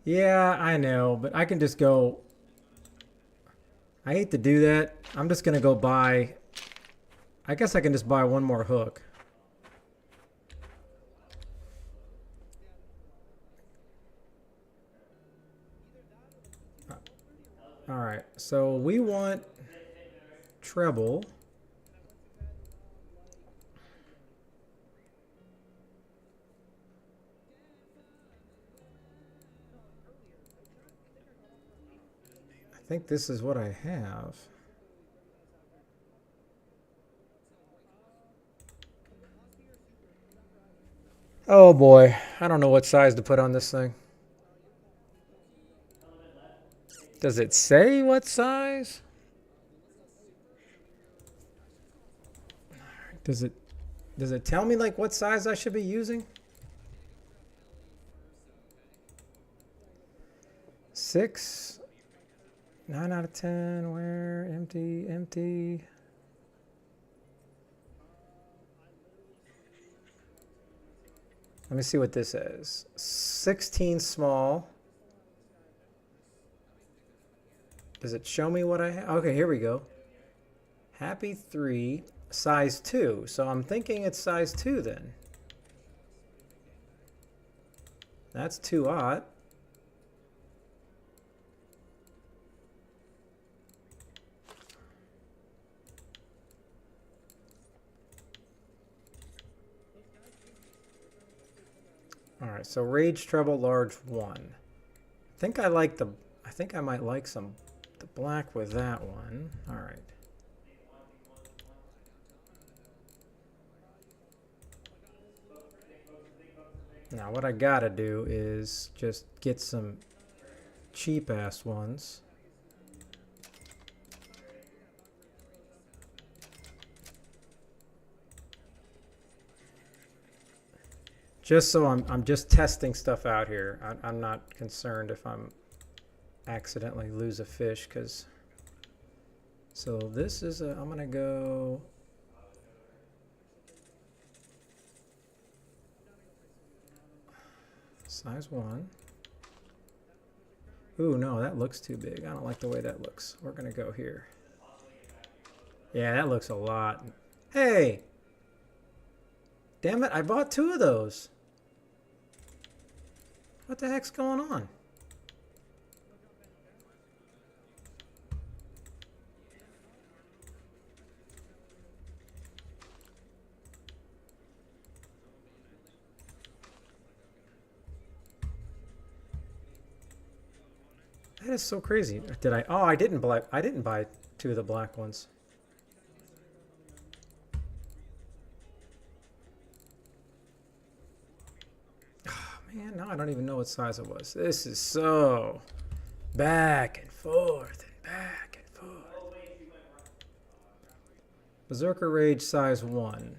Yeah, I know, but I can just go... I hate to do that. I'm just going to go buy... I guess I can just buy one more hook. Alright, so we want treble. I think this is what I have. Oh boy, I don't know what size to put on this thing. Does it say what size? Does it tell me like what size I should be using? 6, 9 out of 10, where? Empty. Let me see what this is. 16 small. Does it show me what I have? Okay, here we go. Happy 3, size 2. So I'm thinking it's size 2 then. That's too hot. All right, so Rage Treble Large 1. I think I think I might like the black with that one. All right. Now what I gotta do is just get some cheap ass ones. Just so I'm just testing stuff out here. I'm not concerned if I'm accidentally lose a fish, because so this is a, I'm gonna go size 1. Ooh, no, that looks too big. I don't like the way that looks. We're gonna go here. Yeah, that looks a lot. Hey! Damn it, I bought 2 of those. What the heck's going on? That is so crazy. Did I? Oh, I didn't buy 2 of the black ones. Man, now I don't even know what size it was. This is so back and forth and back and forth. Berserker Rage size 1.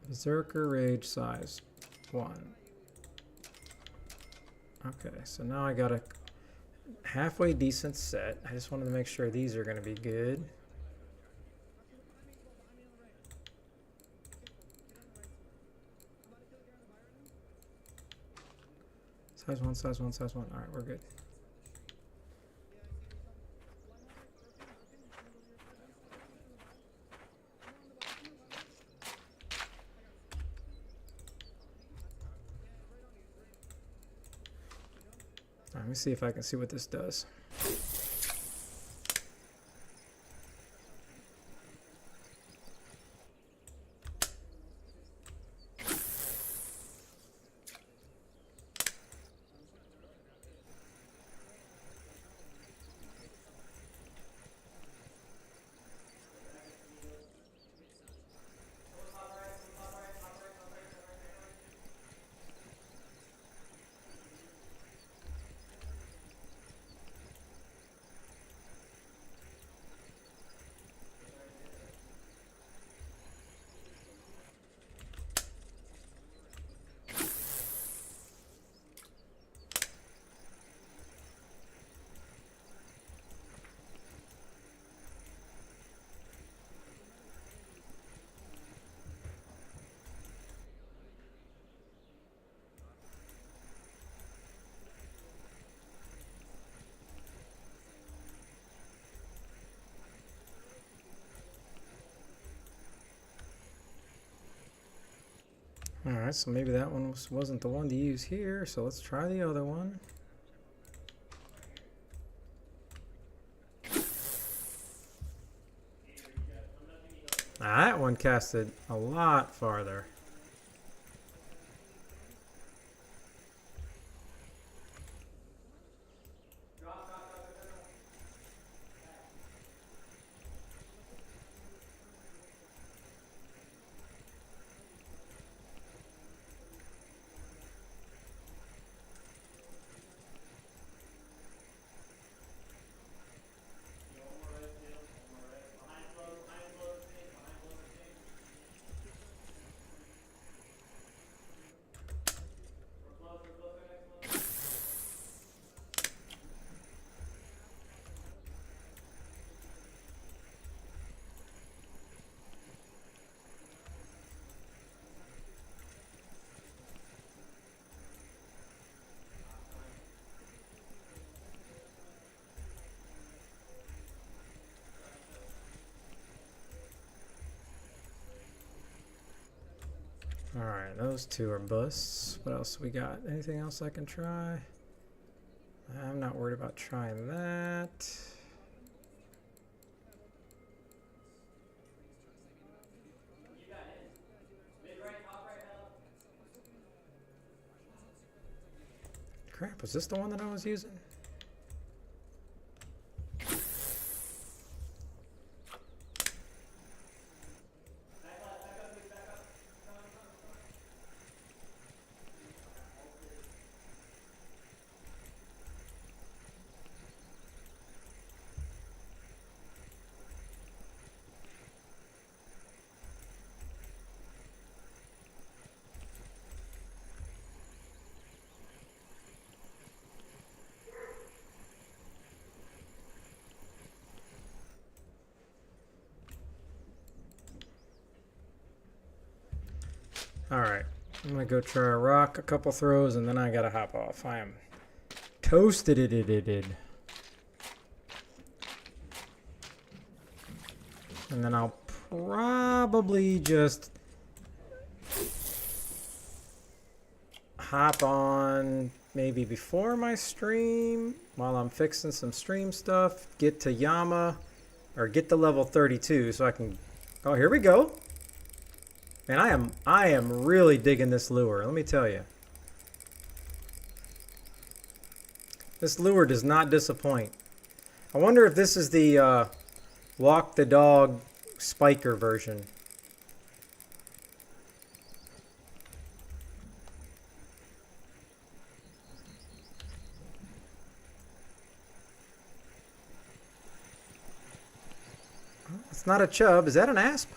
Berserker Rage size 1. Okay, so now I got a halfway decent set. I just wanted to make sure these are going to be good. Size 1, size 1, size 1. All right, we're good. All right, let me see if I can see what this does. Alright, so maybe that one wasn't the one to use here, so let's try the other one. That one casted a lot farther. Alright, those two are busts. What else we got? Anything else I can try? I'm not worried about trying that. Crap, was this the one that I was using? Alright, I'm gonna go try a rock, a couple throws, and then I gotta hop off. I am toasted. And then I'll probably just hop on maybe before my stream while I'm fixing some stream stuff, get to Yama, or get to level 32 so I can... Oh, here we go. Man, I am really digging this lure, let me tell you. This lure does not disappoint. I wonder if this is the walk the dog spiker version. It's not a chub. Is that an asp?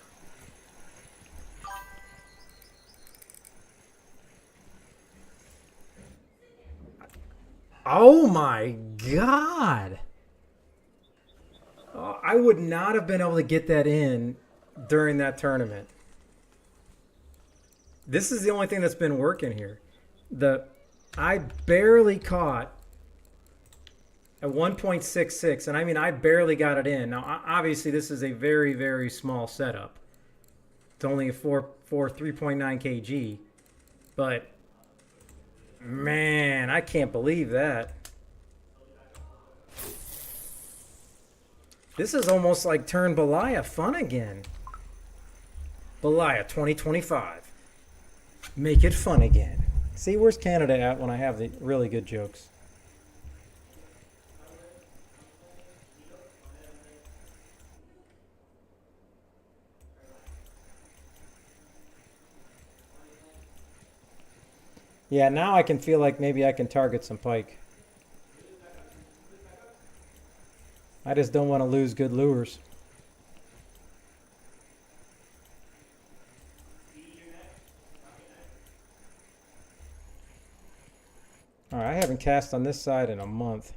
Oh my God. Oh, I would not have been able to get that in during that tournament. This is the only thing that's been working here. I barely caught at 1.66, and I mean I barely got it in. Now obviously this is a very, very small setup. It's only a 3.9 kg, but man, I can't believe that. This is almost like turn Belaya fun again. Belaya 2025. Make it fun again. See, where's Canada at when I have the really good jokes? Yeah, now I can feel like maybe I can target some pike. I just don't want to lose good lures. Alright, I haven't cast on this side in a month.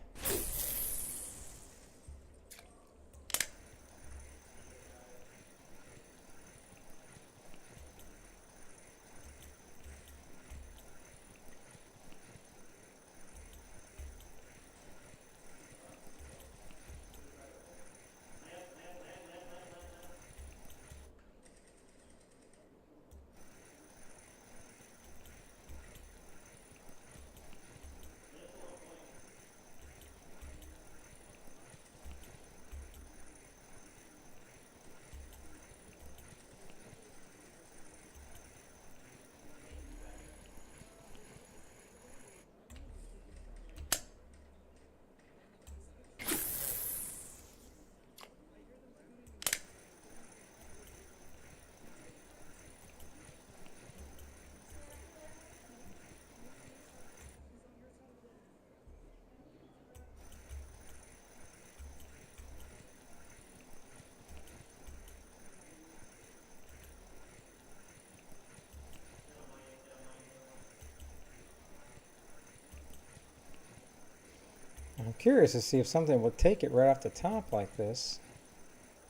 I'm curious to see if something will take it right off the top like this.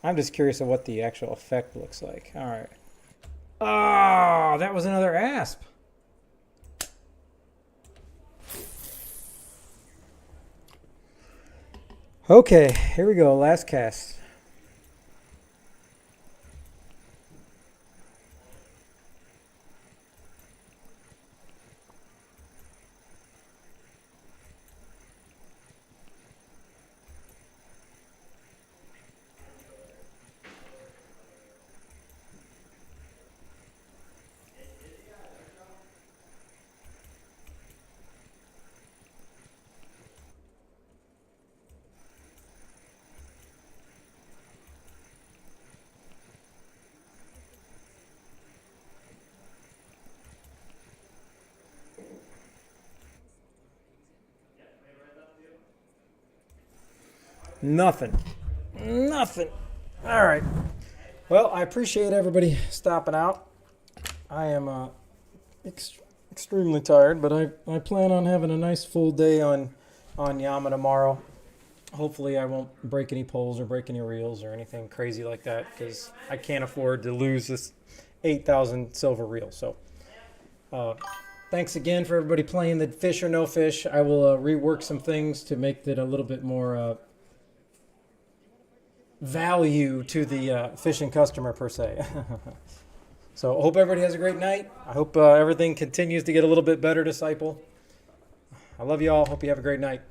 I'm just curious of what the actual effect looks like. Alright. Oh, that was another asp. Okay, here we go. Last cast. Nothing. Nothing. All right. Well, I appreciate everybody stopping out. I am extremely tired, but I plan on having a nice full day on Yama tomorrow. Hopefully I won't break any poles or break any reels or anything crazy like that, because I can't afford to lose this 8,000 silver reel. So thanks again for everybody playing the fish or no fish. I will rework some things to make it a little bit more value to the fishing customer per se. So I hope everybody has a great night. I hope everything continues to get a little bit better, Disciple. I love you all. Hope you have a great night.